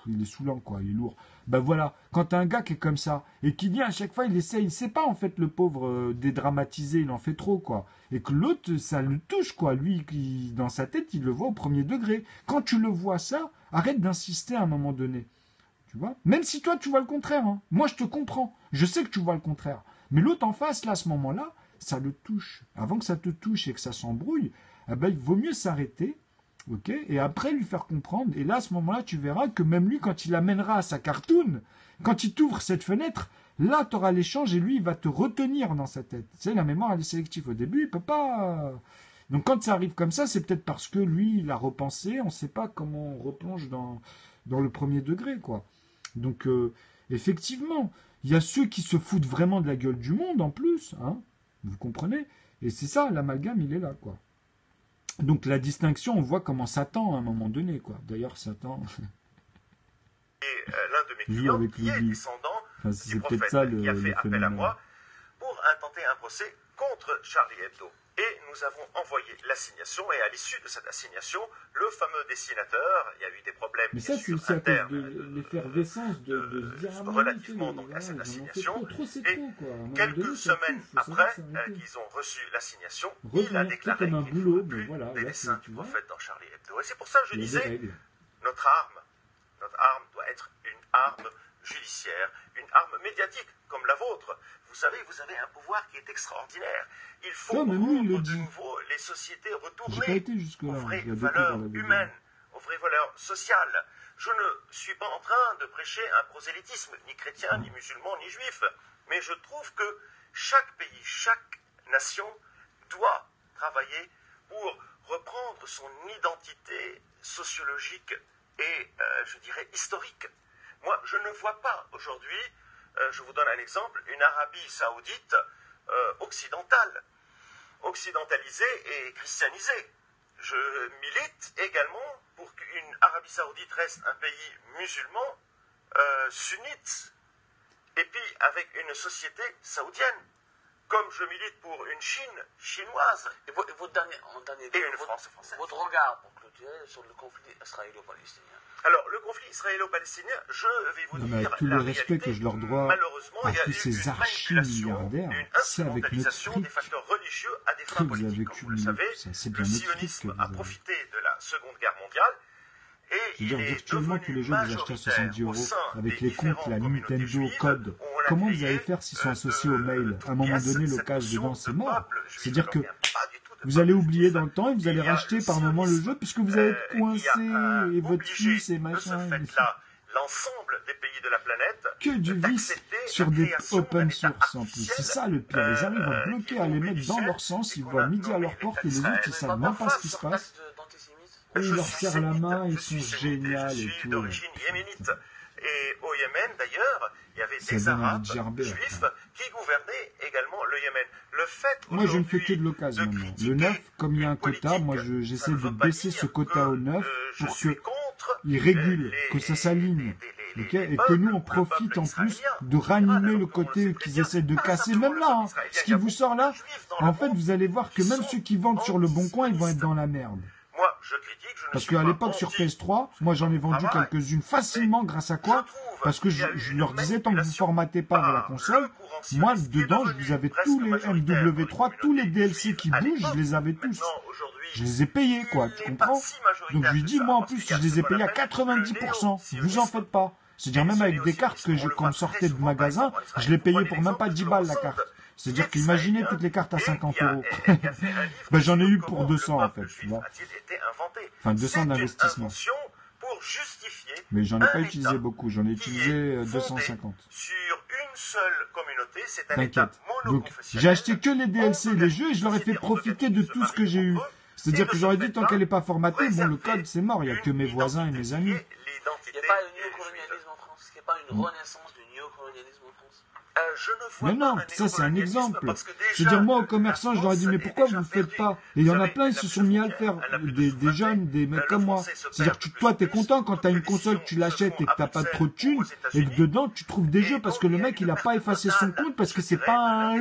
il est saoulant quoi, il est lourd. Ben voilà, quand t'as un gars qui est comme ça et qui vient à chaque fois il sait pas en fait le pauvre dédramatiser, il en fait trop quoi, et que l'autre ça le touche quoi, lui qui dans sa tête il le voit au premier degré. Quand tu le vois ça, arrête d'insister à un moment donné, tu vois. Même si toi tu vois le contraire, hein. Moi je te comprends, je sais que tu vois le contraire, mais l'autre en face là à ce moment-là. Ça le touche. Avant que ça te touche et que ça s'embrouille, eh ben, il vaut mieux s'arrêter, ok, et après lui faire comprendre. Et là, à ce moment-là, tu verras que même lui, quand il amènera à sa cartoon, quand il t'ouvre cette fenêtre, là, tu auras l'échange et lui, il va te retenir dans sa tête. Tu sais, la mémoire, elle est sélective. Au début, il peut pas... Donc quand ça arrive comme ça, c'est peut-être parce que lui, il a repensé. On ne sait pas comment on replonge dans le premier degré, quoi. Donc, effectivement, il y a ceux qui se foutent vraiment de la gueule du monde, en plus, hein. Vous comprenez? Et c'est ça, l'amalgame, il est là, quoi. Donc la distinction, on voit comment Satan, à un moment donné, quoi. D'ailleurs, Satan... Et l'un de mes clients, qui est descendant du prophète, qui a fait appel à moi pour intenter un procès contre Charlie Hebdo. Et nous avons envoyé l'assignation, et à l'issue de cette assignation, le fameux dessinateur, il y a eu des problèmes mais ça, c'est à cause de l'effervescence de se dire relativement donc à cette assignation. Et quelques semaines après qu'ils ont reçu l'assignation, il a déclaré qu'il ne faut plus des dessins du prophète dans Charlie Hebdo. Et c'est pour ça que je disais, notre arme doit être une arme judiciaire, une arme médiatique comme la vôtre. vous savez, vous avez un pouvoir qui est extraordinaire. Il faut Non, mais lui, il le rendre de dit. nouveau les sociétés J'ai pas retournées été jusque-là. aux vraies Je la découvre valeurs dans la vidéo. humaines, aux vraies valeurs sociales. Je ne suis pas en train de prêcher un prosélytisme, ni chrétien, ni musulman, ni juif, mais je trouve que chaque pays, chaque nation doit travailler pour reprendre son identité sociologique et, je dirais, historique. Moi, je ne vois pas aujourd'hui, je vous donne un exemple, une Arabie saoudite occidentale, occidentalisée et christianisée. Je milite également pour qu'une Arabie saoudite reste un pays musulman, sunnite, et puis avec une société saoudienne, comme je milite pour une Chine chinoise Et votre dernier et une France française. votre regard pour clôturer sur le conflit israélo-palestinien. Alors, le conflit israélo-palestinien, je vais vous Non, mais dire avec tout le la respect réalité. que je leur dois Malheureusement, à il y a tous eu ces une archi-milliardaires, manipulation, une c'est avec notre instrumentalisation des fric facteurs religieux à des que fins vous politiques. avez Comme vous le cumulé savez, tout ça. C'est bien le notre fric que sionisme vous a avez. profité de la Seconde Guerre mondiale et Je veux dire, il est virtuellement, tous devenu les jeux, vous achetez à 70 majoritaire au euros sein avec des les comptes, la différentes communautés Nintendo, juives, code. où on a Comment vous créé, allez faire s'ils sont associés au de mail? toutes À un moment pièces, donné, le cette cache notion dedans, de c'est mort. peuple juif. C'est-à-dire Alors, que il n'y a pas du tout de vous allez peuple oublier juif. dans le temps et vous allez Il y a racheter le par moment le sionisme, jeu puisque vous allez être qui a coincé et votre obligé fils et de ce machin. fait-là l'ensemble des pays de la planète Que du vice d'accepter sur la des création d'un open État source en plus. C'est ça le pire. Ils arrivent à bloquer, à les mettre dans leur sens. Ils voient midi à leur porte et les autres ils savent même pas ce qui se passe. Et ils leur serrent la main, ils sont géniaux Je et suis tout. d'origine yéménite. Et au Yémen, d'ailleurs, il y avait Ça des donne envie Arabes de gerber, juifs après. qui gouvernaient également le Yémen. Le fait Moi, je ne fais que aujourd'hui de l'occasion de maintenant. Le critiquer neuf, comme il y a un une quota, moi politique, j'essaie ça ne de veut pas baisser dire ce quota au neuf je pour suis que contre il régule, que ça s'aligne. Ok, et que nous on profite en plus de ranimer le côté qu'ils essaient de casser. Même là, hein, ce qui vous sort là, en fait, vous allez voir que même ceux qui vendent sur le bon coin, ils vont être dans la merde. Moi, je critique, je ne Parce suis qu'à pas l'époque sur anti- PS3, moi j'en ai vendu travail. quelques-unes facilement grâce à quoi? Parce que je leur disais tant que vous formatez pas la console, moi dedans je vous avais tous les MW3, tous les DLC qui bougent, je les avais tous. Je les ai payés quoi, tu comprends? Donc je lui dis moi en plus je les ai payés à 90%, vous en faites pas. C'est-à-dire même avec des cartes que quand je sortais de magasin, je les payais pour même pas 10 balles la carte. C'est-à-dire qu'imaginez toutes les cartes à 50 euros. Ben, j'en ai eu pour 200 en fait, tu vois. Enfin 200 d'investissement. Pour justifier Mais j'en ai pas un utilisé État beaucoup, j'en ai qui utilisé est fondé 250. sur une seule communauté, c'est un État T'inquiète. Donc monoconfessionnel. j'ai acheté que les DLC et les jeux et je leur ai fait profiter de tout ce que j'ai eu. C'est-à-dire que j'aurais dit tant qu'elle n'est pas formatée, bon le code c'est mort, il n'y a que mes voisins et mes amis. Il n'y a pas un néocolonialisme en France. Il n'y a pas une renaissance du néocolonialisme en France. Je ne vois Mais non, pas un ça c'est un néocolonialisme exemple. parce que Je veux déjà, dire, moi aux commerçants, je leur ai dit, mais pourquoi vous ne le faites pas? Et il y en a plein, ils se sont mis à le faire. Des jeunes, des mecs comme moi. C'est-à-dire que toi, t'es content quand t'as une console, tu l'achètes et que t'as pas trop de thunes, et que dedans, tu trouves des jeux parce que le mec, il a pas effacé son compte parce que c'est pas un...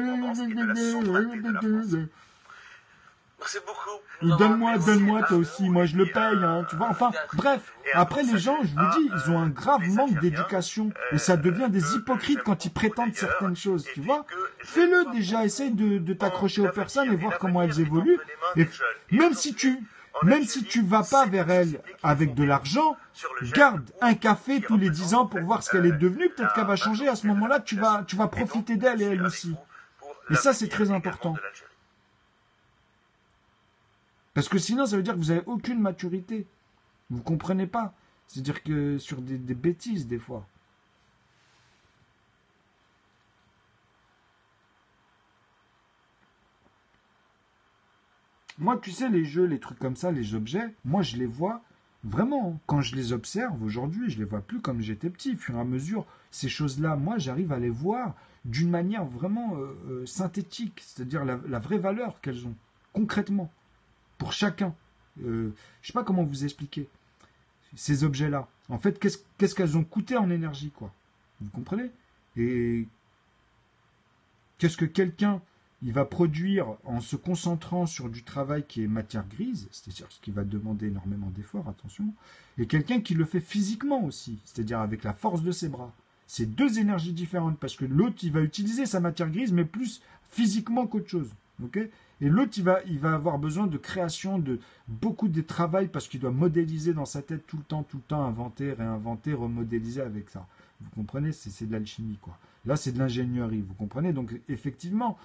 Merci beaucoup. Donne-moi toi aussi, moi je le paye, hein, tu vois. Enfin, bref, après les gens, je vous dis, ils ont un grave manque d'éducation et ça devient des hypocrites quand ils prétendent certaines choses, tu vois. Fais-le déjà, essaye de t'accrocher aux personnes et voir comment elles évoluent. Et même si tu vas pas vers elles avec de l'argent, garde un café tous les 10 ans pour voir ce qu'elle est devenue. Peut-être qu'elle va changer. À ce moment-là, tu vas profiter d'elle et elle aussi. Et ça, c'est très important. Parce que sinon, ça veut dire que vous n'avez aucune maturité. Vous ne comprenez pas. C'est-à-dire que sur des bêtises, des fois. Moi, tu sais, les jeux, les trucs comme ça, les objets, moi, je les vois vraiment. Quand je les observe aujourd'hui, je les vois plus comme j'étais petit. Au fur et à mesure, ces choses-là, moi, j'arrive à les voir d'une manière vraiment synthétique. C'est-à-dire la vraie valeur qu'elles ont, concrètement. Pour chacun. Je ne sais pas comment vous expliquer ces objets-là. En fait, qu'est-ce qu'elles ont coûté en énergie, quoi. Vous comprenez? Et qu'est-ce que quelqu'un il va produire en se concentrant sur du travail qui est matière grise, c'est-à-dire ce qui va demander énormément d'efforts, attention, et quelqu'un qui le fait physiquement aussi, c'est-à-dire avec la force de ses bras. C'est deux énergies différentes parce que l'autre il va utiliser sa matière grise mais plus physiquement qu'autre chose. Okay, et l'autre, il va avoir besoin de création, de beaucoup de travail parce qu'il doit modéliser dans sa tête tout le temps, inventer, réinventer, remodéliser avec ça. Vous comprenez, c'est de l'alchimie, quoi. Là, c'est de l'ingénierie, vous comprenez? Donc, effectivement,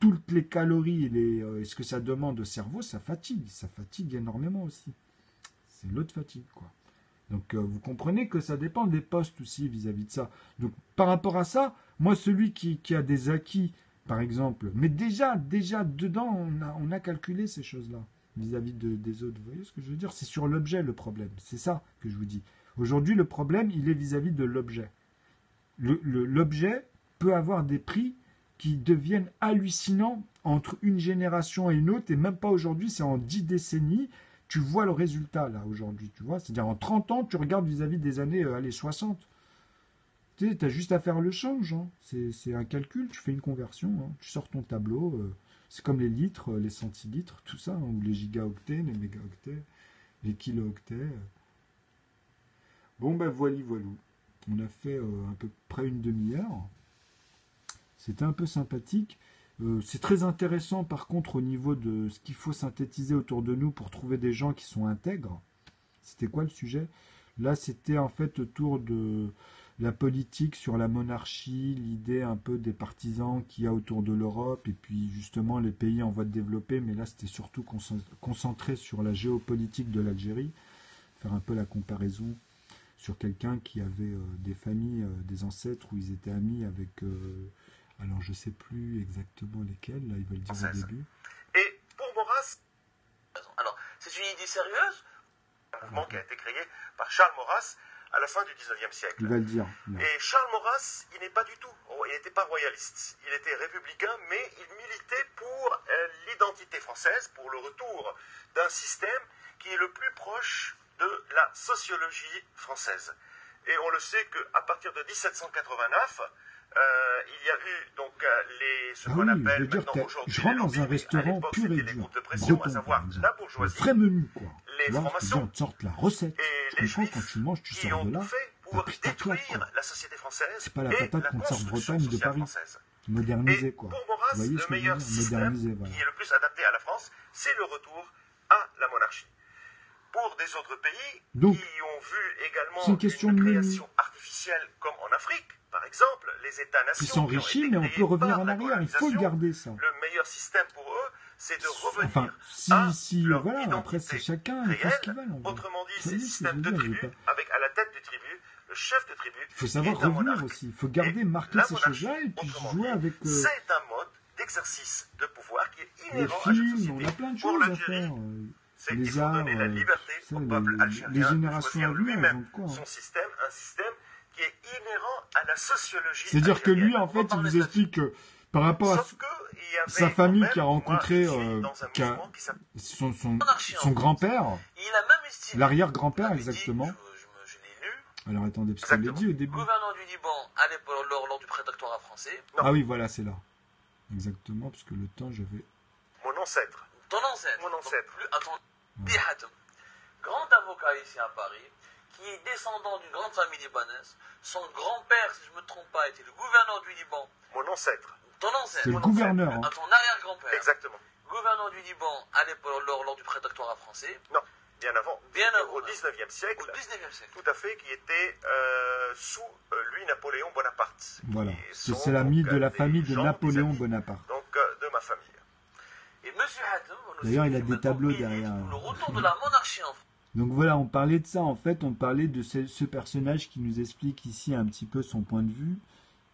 toutes les calories et ce que ça demande au cerveau, ça fatigue énormément aussi. C'est l'autre fatigue, quoi. Donc, vous comprenez que ça dépend des postes aussi vis-à-vis de ça. Donc, par rapport à ça, moi, celui qui a des acquis, par exemple, mais déjà, dedans, on a calculé ces choses-là vis-à-vis des autres. Vous voyez ce que je veux dire? C'est sur l'objet le problème. C'est ça que je vous dis. Aujourd'hui, le problème, il est vis-à-vis de l'objet. L'objet peut avoir des prix qui deviennent hallucinants entre une génération et une autre, et même pas aujourd'hui, c'est en 10 décennies, tu vois le résultat, là, aujourd'hui, tu vois. C'est-à-dire, en 30 ans, tu regardes vis-à-vis des années, 60. Tu sais, as juste à faire le change, hein. C'est un calcul, tu fais une conversion, hein. Tu sors ton tableau, c'est comme les litres, les centilitres, tout ça, hein, ou les gigaoctets, les mégaoctets, les kilooctets. Bon, ben, voilou. On a fait à peu près une demi-heure. C'était un peu sympathique. C'est très intéressant par contre au niveau de ce qu'il faut synthétiser autour de nous pour trouver des gens qui sont intègres. C'était quoi le sujet? Là, c'était en fait autour de la politique sur la monarchie, l'idée un peu des partisans qu'il y a autour de l'Europe, et puis justement les pays en voie de développer, mais là c'était surtout concentré sur la géopolitique de l'Algérie, faire un peu la comparaison sur quelqu'un qui avait des familles, des ancêtres où ils étaient amis avec, alors je sais plus exactement lesquels, là ils veulent dire au début. Et pour Maurras, Alors, c'est une idée sérieuse? un mouvement qui a été créé par Charles Maurras à la fin du 19e siècle. Il va le dire. Là. Et Charles Maurras, il n'est pas du tout, il n'était pas royaliste, il était républicain, mais il militait pour l'identité française, pour le retour d'un système qui est le plus proche de la sociologie française. Et on le sait qu'à partir de 1789, il y a eu donc ce qu'on appelle maintenant aujourd'hui je rentre dans un à restaurant l'époque pur et c'était les dur, groupes de pression, breton, à savoir par exemple. la Le bourgeoisie, vrai menu, quoi. les Tu vois, francs-maçons on te sorte la recette. et Tu les comprends, quand juifs tu manges, tu qui sors ont de là. tout fait t'as pour pris ta claque, détruire quoi. la société française C'est pas la et patate la qu'on te sort de construction Bretagne, de sociale Paris. française. Modernisé, Et quoi. pour Maurras, Vous voyez ce le que je veux meilleur dire? système Modernisé, voilà. qui est le plus adapté à la France, c'est le retour à la monarchie. Pour des autres pays Donc, qui ont vu également c'est une question de menu. création artificielle comme en Afrique, par exemple, les États-nations Qui s'enrichit, mais on peut revenir en arrière. Il faut le garder, ça. Le meilleur système pour eux, c'est de revenir Enfin, à si, leur voilà, identité après c'est chacun, il fait ce qu'il veut. réelle. Autrement dit, Vous c'est voyez un ce que je système veux de dire, je veux tribu, pas- avec à la tête de tribu, le chef de tribu. Il faut savoir qui est un revenir monarque. aussi. Il faut garder, Et marquer la ces monarchie, choses-là et puis autrement jouer dit, avec c'est un mode d'exercice de pouvoir qui est les inhérent à chaque films. société. On a plein de Pour choses à l'Algérie, faire. c'est Les qu'il faut arts, donner la liberté ça, au peuple les algérien générations de choisir à venir, elles ont lui-même de quoi, hein. son système, un système qui est inhérent à la sociologie C'est-à-dire que lui, algérienne. en fait, il vous explique que par rapport à Sauf que il y avait sa quand famille même, qui a moi, rencontré je suis dans un mouvement qui s'appelle son grand-père, Il a même estimé. l'arrière-grand-père Je l'avais dit, exactement. Je l'ai lu. Alors attendez, parce qu'elle l'a dit au début. Gouverneur du Liban à l'époque, lors du prédictorat français. Non. Ah oui, voilà, c'est là. Exactement, parce que le temps, j'avais... mon ancêtre. Ton ancêtre. Mon ancêtre. Donc, attends, Bi Hatem, grand avocat ici à Paris, qui est descendant d'une grande famille libanaise. Son grand-père, si je ne me trompe pas, était le gouverneur du Liban. Mon ancêtre. Ton ancêtre. C'est le Mon gouverneur. ancêtre. Hein. À ton arrière-grand-père. Exactement. Gouverneur du Liban à l'époque, lors du prédictorat français. Non, bien avant. Bien avant. Au 19e siècle. Au 19e siècle. Tout à fait, qui était sous lui, Napoléon Bonaparte. Voilà, Qui sont c'est l'ami donc, de la des famille de gens, Napoléon des amis, Bonaparte. Donc de ma famille. Et M. Hatem, D'ailleurs, il a des tableaux derrière. Le retour de la monarchie en France. Donc voilà, on parlait de ça, en fait, on parlait de ce personnage qui nous explique ici un petit peu son point de vue,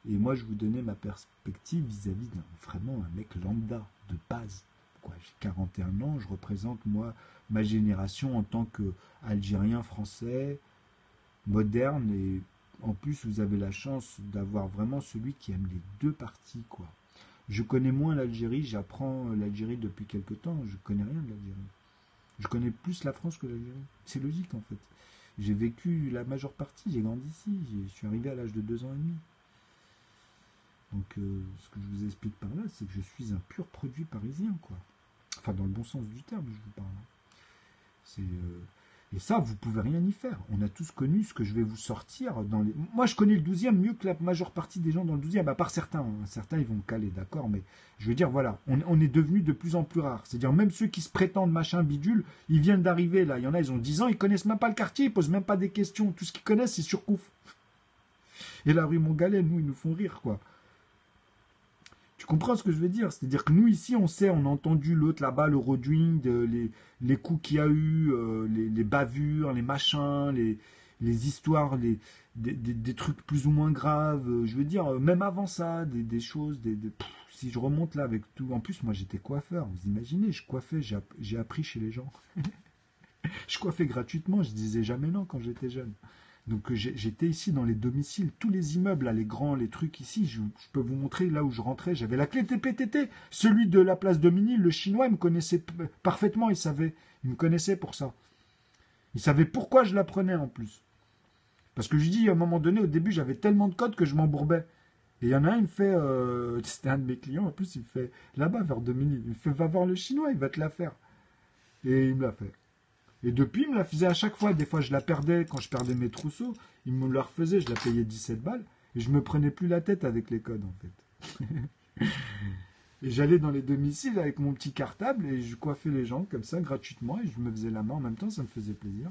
et moi je vous donnais ma perspective vis-à-vis d'un vraiment un mec lambda, de base. Quoi, j'ai 41 ans, je représente moi ma génération en tant qu'Algérien français, moderne, et en plus vous avez la chance d'avoir vraiment celui qui aime les deux parties, quoi. Je connais moins l'Algérie, j'apprends l'Algérie depuis quelque temps, je connais rien de l'Algérie. Je connais plus la France que l'Algérie. C'est logique en fait. J'ai vécu la majeure partie, j'ai grandi ici, je suis arrivé à l'âge de 2 ans et demi. Donc ce que je vous explique par là, c'est que je suis un pur produit parisien, quoi. Enfin dans le bon sens du terme, je vous parle. C'est et ça, vous pouvez rien y faire. On a tous connu ce que je vais vous sortir dans les... Moi, je connais le 12e mieux que la majeure partie des gens dans le 12e, à part certains. Hein. Certains, ils vont me caler, d'accord, mais je veux dire, voilà, on est devenu de plus en plus rare. C'est-à-dire, même ceux qui se prétendent machin bidule, ils viennent d'arriver, là. Il y en a, ils ont 10 ans, ils connaissent même pas le quartier, ils posent même pas des questions. Tout ce qu'ils connaissent, c'est Surcouf. Et la rue Montgalet, nous, ils nous font rire, quoi. Tu comprends ce que je veux dire? C'est-à-dire que nous, ici, on sait, on a entendu l'autre là-bas, le Rodwing, les coups qu'il y a eu, les bavures, les machins, les histoires, des trucs plus ou moins graves. Je veux dire, même avant ça, des choses, si je remonte là avec tout. En plus, moi, j'étais coiffeur. Vous imaginez, je coiffais, j'ai appris chez les gens. Je coiffais gratuitement, je disais jamais non quand j'étais jeune. Donc j'étais ici dans les domiciles, tous les immeubles, là, les grands, les trucs ici, je peux vous montrer là où je rentrais, j'avais la clé TPTT, celui de la place Dominique, le chinois, il me connaissait parfaitement, il me connaissait pour ça. Il savait pourquoi je la prenais en plus. Parce que je lui dis, à un moment donné, au début, j'avais tellement de codes que je m'embourbais. Et il y en a un, il me fait, c'était un de mes clients, en plus, il me fait, là-bas, vers Dominique, il me fait, va voir le chinois, il va te la faire. Et il me l'a fait. Et depuis, il me la faisait à chaque fois. Des fois, je la perdais quand je perdais mes trousseaux. Il me la refaisait, je la payais 17 balles. Et je me prenais plus la tête avec les codes, en fait. Et j'allais dans les domiciles avec mon petit cartable et je coiffais les gens comme ça, gratuitement. Et je me faisais la main en même temps, ça me faisait plaisir.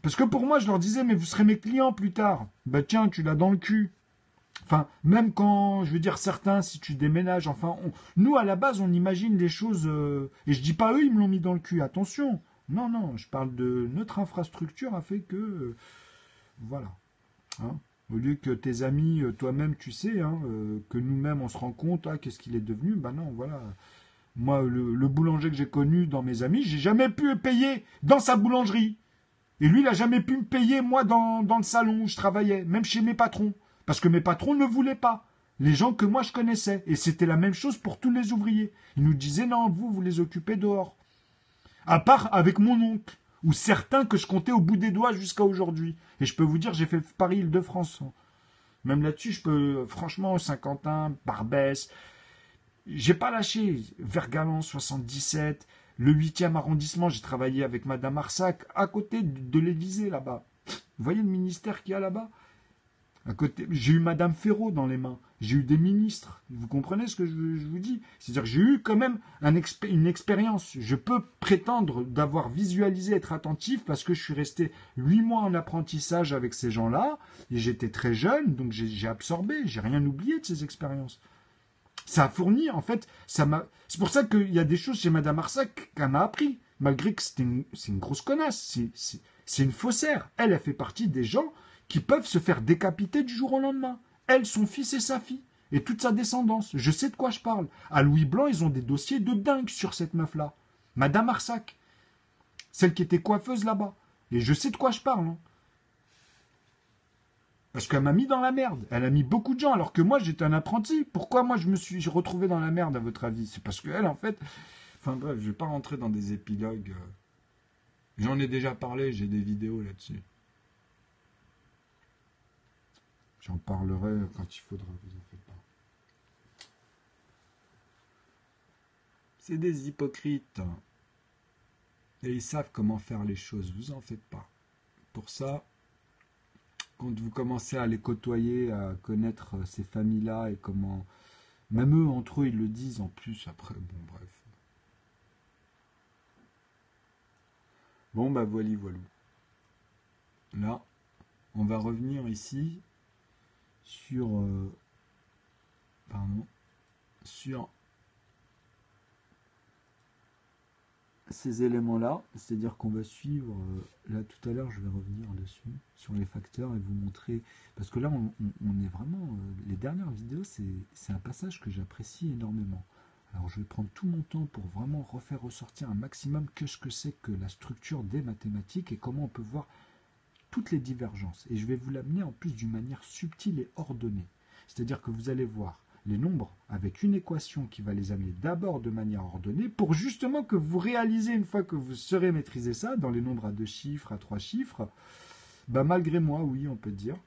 Parce que pour moi, je leur disais, mais vous serez mes clients plus tard. Bah tiens, tu l'as dans le cul. Enfin, même quand, je veux dire, certains, si tu déménages, enfin, nous, à la base, on imagine les choses, et je dis pas eux, ils me l'ont mis dans le cul, attention. Non, non, je parle de notre infrastructure a fait que, voilà. Hein, au lieu que tes amis, toi-même, tu sais, hein, que nous-mêmes, on se rend compte, ah, qu'est-ce qu'il est devenu, ben non, voilà. Moi, le boulanger que j'ai connu dans mes amis, j'ai jamais pu payer dans sa boulangerie. Et lui, il a jamais pu me payer, moi, dans le salon où je travaillais, même chez mes patrons. Parce que mes patrons ne voulaient pas. Les gens que moi je connaissais. Et c'était la même chose pour tous les ouvriers. Ils nous disaient non, vous les occupez dehors. À part avec mon oncle. Ou certains que je comptais au bout des doigts jusqu'à aujourd'hui. Et je peux vous dire, j'ai fait Paris-Île-de-France. Même là-dessus, je peux, franchement, Saint-Quentin, Barbès. J'ai pas lâché. Vergalon 77. Le 8e arrondissement, j'ai travaillé avec Madame Arsac, à côté de l'Élysée, là-bas. Vous voyez le ministère qu'il y a là-bas? À côté, j'ai eu Madame Ferraud dans les mains, j'ai eu des ministres. Vous comprenez ce que je vous dis? C'est-à-dire que j'ai eu quand même une expérience. Je peux prétendre d'avoir visualisé, être attentif, parce que je suis resté 8 mois en apprentissage avec ces gens-là, et j'étais très jeune, donc j'ai absorbé, j'ai rien oublié de ces expériences. Ça a fourni, en fait, ça m'a. C'est pour ça qu'il y a des choses chez Madame Arsac qu'elle m'a appris, malgré que c'est une grosse connasse, c'est une faussaire. Elle fait partie des gens qui peuvent se faire décapiter du jour au lendemain. Elle, son fils et sa fille. Et toute sa descendance. Je sais de quoi je parle. À Louis Blanc, ils ont des dossiers de dingue sur cette meuf-là. Madame Arsac. Celle qui était coiffeuse là-bas. Et je sais de quoi je parle. Hein. Parce qu'elle m'a mis dans la merde. Elle a mis beaucoup de gens, alors que moi, j'étais un apprenti. Pourquoi moi, je me suis retrouvé dans la merde, à votre avis? C'est parce qu'elle, en fait... Enfin bref, je ne vais pas rentrer dans des épilogues. J'en ai déjà parlé, j'ai des vidéos là-dessus. J'en parlerai quand il faudra, vous en faites pas. C'est des hypocrites. Et ils savent comment faire les choses, vous en faites pas. Pour ça, quand vous commencez à les côtoyer, à connaître ces familles-là et comment... Même eux, entre eux, ils le disent en plus après. Bon, bref. Bon, bah voilà. Là, on va revenir ici sur ces éléments-là, c'est-à-dire qu'on va suivre, là tout à l'heure je vais revenir dessus, sur les facteurs et vous montrer, parce que là on est vraiment, les dernières vidéos c'est un passage que j'apprécie énormément. Alors je vais prendre tout mon temps pour vraiment refaire ressortir un maximum qu'est-ce que c'est que la structure des mathématiques et comment on peut voir toutes les divergences. Et je vais vous l'amener en plus d'une manière subtile et ordonnée. C'est-à-dire que vous allez voir les nombres avec une équation qui va les amener d'abord de manière ordonnée pour justement que vous réalisez une fois que vous saurez maîtriser ça dans les nombres à 2 chiffres, à 3 chiffres, bah malgré moi, oui, on peut dire.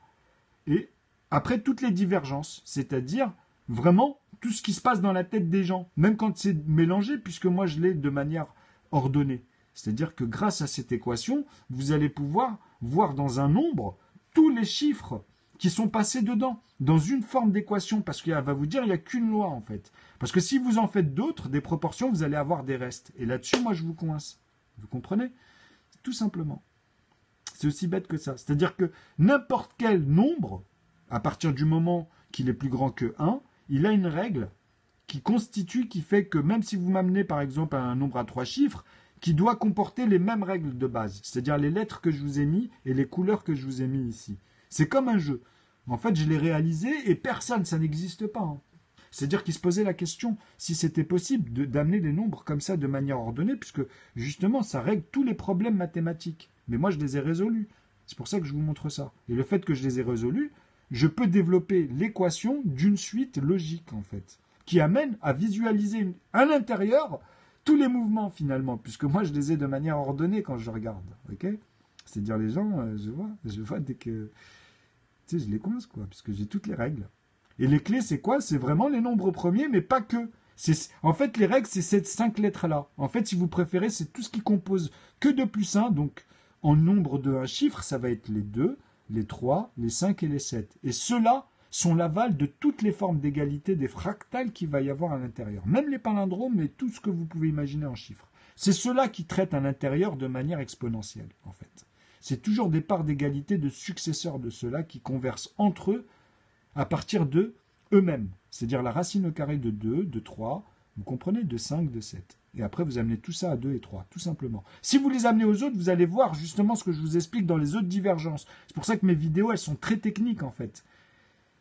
Et après toutes les divergences, c'est-à-dire vraiment tout ce qui se passe dans la tête des gens, même quand c'est mélangé, puisque moi je l'ai de manière ordonnée. C'est-à-dire que grâce à cette équation, vous allez pouvoir voir dans un nombre tous les chiffres qui sont passés dedans, dans une forme d'équation, parce qu'elle va vous dire il n'y a qu'une loi en fait. Parce que si vous en faites d'autres, des proportions, vous allez avoir des restes. Et là-dessus, moi je vous coince. Vous comprenez? Tout simplement. C'est aussi bête que ça. C'est-à-dire que n'importe quel nombre, à partir du moment qu'il est plus grand que 1, il a une règle qui fait que même si vous m'amenez par exemple un nombre à 3 chiffres, qui doit comporter les mêmes règles de base, c'est-à-dire les lettres que je vous ai mis et les couleurs que je vous ai mis ici. C'est comme un jeu. En fait, je l'ai réalisé et personne, ça n'existe pas. Hein. C'est-à-dire qu'il se posait la question si c'était possible d'amener les nombres comme ça de manière ordonnée, puisque justement, ça règle tous les problèmes mathématiques. Mais moi, je les ai résolus. C'est pour ça que je vous montre ça. Et le fait que je les ai résolus, je peux développer l'équation d'une suite logique, en fait, qui amène à visualiser à l'intérieur tous les mouvements, finalement, puisque moi, je les ai de manière ordonnée quand je regarde. Ok ? C'est-à-dire, les gens, je vois dès que... Tu sais, je les coince, quoi, puisque j'ai toutes les règles. Et les clés, c'est quoi? C'est vraiment les nombres premiers, mais pas que. En fait, les règles, c'est ces 5 lettres-là. En fait, si vous préférez, c'est tout ce qui compose que 2 plus 1. Donc, en nombre de un chiffre, ça va être les 2, les 3, les 5 et les 7. Et ceux-là sont l'aval de toutes les formes d'égalité des fractales qu'il va y avoir à l'intérieur. Même les palindromes, mais tout ce que vous pouvez imaginer en chiffres. C'est ceux-là qui traitent à l'intérieur de manière exponentielle, en fait. C'est toujours des parts d'égalité de successeurs de ceux-là qui conversent entre eux à partir de eux-mêmes. C'est-à-dire la racine au carré de 2, de 3, vous comprenez, de 5, de 7. Et après, vous amenez tout ça à 2 et 3, tout simplement. Si vous les amenez aux autres, vous allez voir justement ce que je vous explique dans les autres divergences. C'est pour ça que mes vidéos, elles sont très techniques, en fait.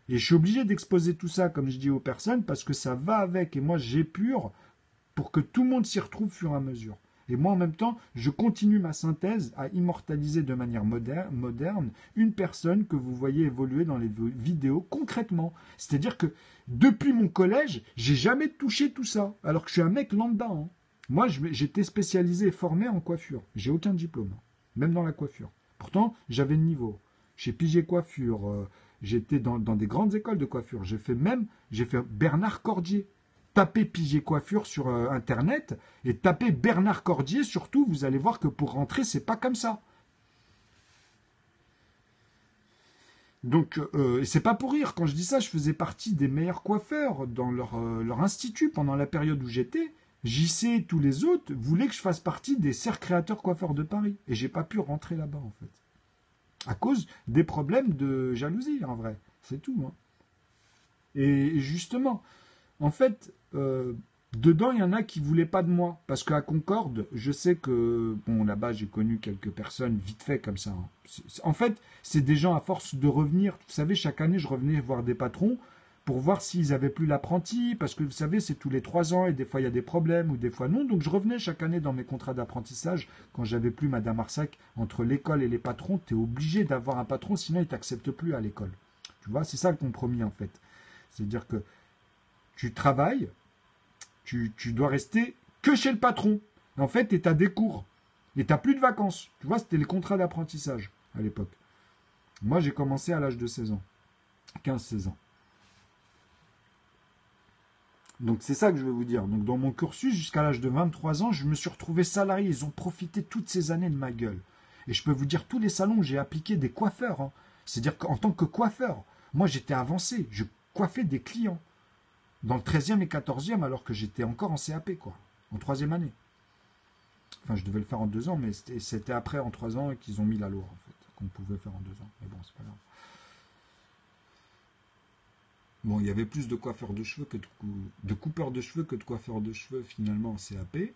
Et je suis obligé d'exposer tout ça, comme je dis aux personnes, parce que ça va avec. Et moi, j'épure pour que tout le monde s'y retrouve au fur et à mesure. Et moi, en même temps, je continue ma synthèse à immortaliser de manière moderne une personne que vous voyez évoluer dans les vidéos concrètement. C'est-à-dire que depuis mon collège, j'ai jamais touché tout ça, alors que je suis un mec lambda. Hein. Moi, j'étais spécialisé et formé en coiffure. J'ai aucun diplôme, même dans la coiffure. Pourtant, j'avais le niveau. Chez Piguet Coiffure, j'étais dans des grandes écoles de coiffure. J'ai fait Bernard Cordier. Tapez Piguet Coiffure sur Internet et tapez Bernard Cordier, surtout, vous allez voir que pour rentrer, c'est pas comme ça. Donc, c'est pas pour rire. Quand je dis ça, je faisais partie des meilleurs coiffeurs dans leur institut pendant la période où j'étais. JC et tous les autres voulaient que je fasse partie des cercles créateurs coiffeurs de Paris. Et j'ai pas pu rentrer là-bas, en fait. À cause des problèmes de jalousie, en vrai. C'est tout. Hein. Et justement, en fait, dedans, il y en a qui ne voulaient pas de moi. Parce qu'à Concorde, je sais que, bon, là-bas, j'ai connu quelques personnes vite fait comme ça. Hein. En fait, c'est des gens à force de revenir. Vous savez, chaque année, je revenais voir des patrons pour voir s'ils avaient plus l'apprenti. Parce que, vous savez, c'est tous les 3 ans et des fois, il y a des problèmes ou des fois non. Donc, je revenais chaque année dans mes contrats d'apprentissage. Quand j'avais plus Madame Arsac, entre l'école et les patrons, tu es obligé d'avoir un patron, sinon, il ne t'accepte plus à l'école. Tu vois, c'est ça le compromis, en fait. C'est-à-dire que tu travailles, tu dois rester que chez le patron. En fait, tu es à des cours. Et tu n'as plus de vacances. Tu vois, c'était les contrats d'apprentissage à l'époque. Moi, j'ai commencé à l'âge de 16 ans. 15-16 ans. Donc, c'est ça que je veux vous dire. Donc, dans mon cursus, jusqu'à l'âge de 23 ans, je me suis retrouvé salarié. Ils ont profité toutes ces années de ma gueule. Et je peux vous dire, tous les salons où j'ai appliqué des coiffeurs. Hein. C'est-à-dire qu'en tant que coiffeur, moi, j'étais avancé. Je coiffais des clients. Dans le 13e et 14e, alors que j'étais encore en CAP, quoi, en 3e année. Enfin, je devais le faire en 2 ans, mais c'était après, en 3 ans, qu'ils ont mis la loi, en fait, qu'on pouvait faire en 2 ans. Mais bon, c'est pas grave. Bon, il y avait plus de coiffeurs de cheveux que de coupeurs de cheveux que de coiffeurs de cheveux, finalement, en CAP.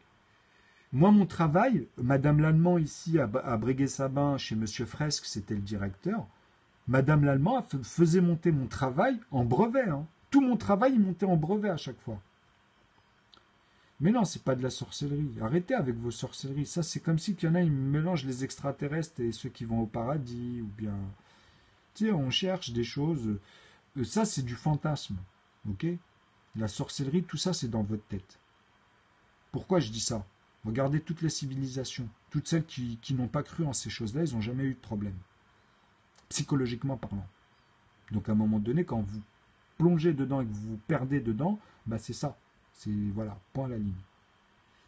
Moi, mon travail, Madame Lallemand, ici, à Breguet-Sabin, chez Monsieur Fresque, c'était le directeur, Madame Lallemand faisait monter mon travail en brevet, hein. Tout mon travail, il montait en brevet à chaque fois. Mais non, c'est pas de la sorcellerie. Arrêtez avec vos sorcelleries. Ça, c'est comme si qu'il y en a, ils mélangent les extraterrestres et ceux qui vont au paradis, ou bien... Tu sais, on cherche des choses. Ça, c'est du fantasme. Ok? La sorcellerie, tout ça, c'est dans votre tête. Pourquoi je dis ça? Regardez toutes les civilisations. Toutes celles qui n'ont pas cru en ces choses-là, ils n'ont jamais eu de problème. Psychologiquement parlant. Donc, à un moment donné, quand vous plongez dedans et que vous vous perdez dedans, bah c'est ça. C'est, voilà, point à la ligne.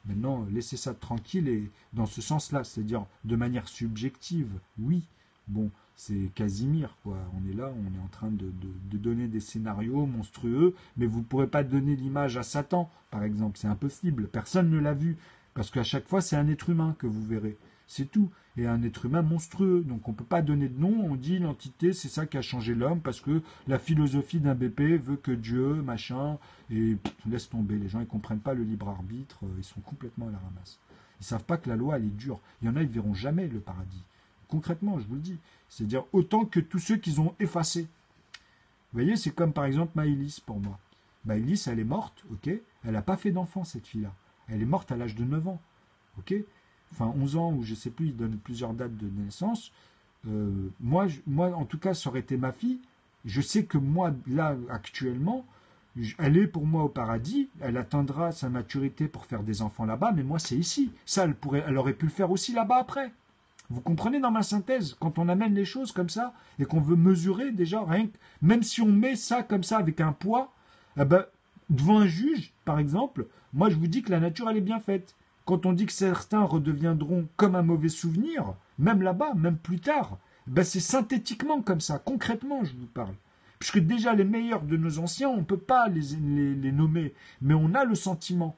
Maintenant, laissez ça tranquille et dans ce sens-là, c'est-à-dire de manière subjective, oui, bon, c'est Casimir, quoi. On est là, on est en train de donner des scénarios monstrueux, mais vous ne pourrez pas donner l'image à Satan, par exemple. C'est impossible. Personne ne l'a vu. Parce qu'à chaque fois, c'est un être humain que vous verrez. C'est tout. Et un être humain monstrueux. Donc on ne peut pas donner de nom, on dit l'entité, c'est ça qui a changé l'homme, parce que la philosophie d'un BP veut que Dieu, machin, et laisse tomber. Les gens, ils ne comprennent pas le libre arbitre, ils sont complètement à la ramasse. Ils ne savent pas que la loi, elle est dure. Il y en a, ils ne verront jamais le paradis. Concrètement, je vous le dis. C'est-à-dire autant que tous ceux qu'ils ont effacés. Vous voyez, c'est comme par exemple Maëlys pour moi. Maëlys, elle est morte, ok. Elle n'a pas fait d'enfant, cette fille-là. Elle est morte à l'âge de 9 ans, ok. Enfin, 11 ans, ou je ne sais plus, il donne plusieurs dates de naissance. Moi, en tout cas, ça aurait été ma fille. Je sais que moi, là, actuellement, elle est pour moi au paradis. Elle atteindra sa maturité pour faire des enfants là-bas, mais moi, c'est ici. Ça, elle aurait pu le faire aussi là-bas après. Vous comprenez dans ma synthèse, quand on amène les choses comme ça, et qu'on veut mesurer déjà, rien que, même si on met ça comme ça avec un poids, eh ben, devant un juge, par exemple, moi je vous dis que la nature elle est bien faite. Quand on dit que certains redeviendront comme un mauvais souvenir, même là-bas, même plus tard, ben c'est synthétiquement comme ça, concrètement je vous parle. Puisque déjà les meilleurs de nos anciens, on ne peut pas les nommer, mais on a le sentiment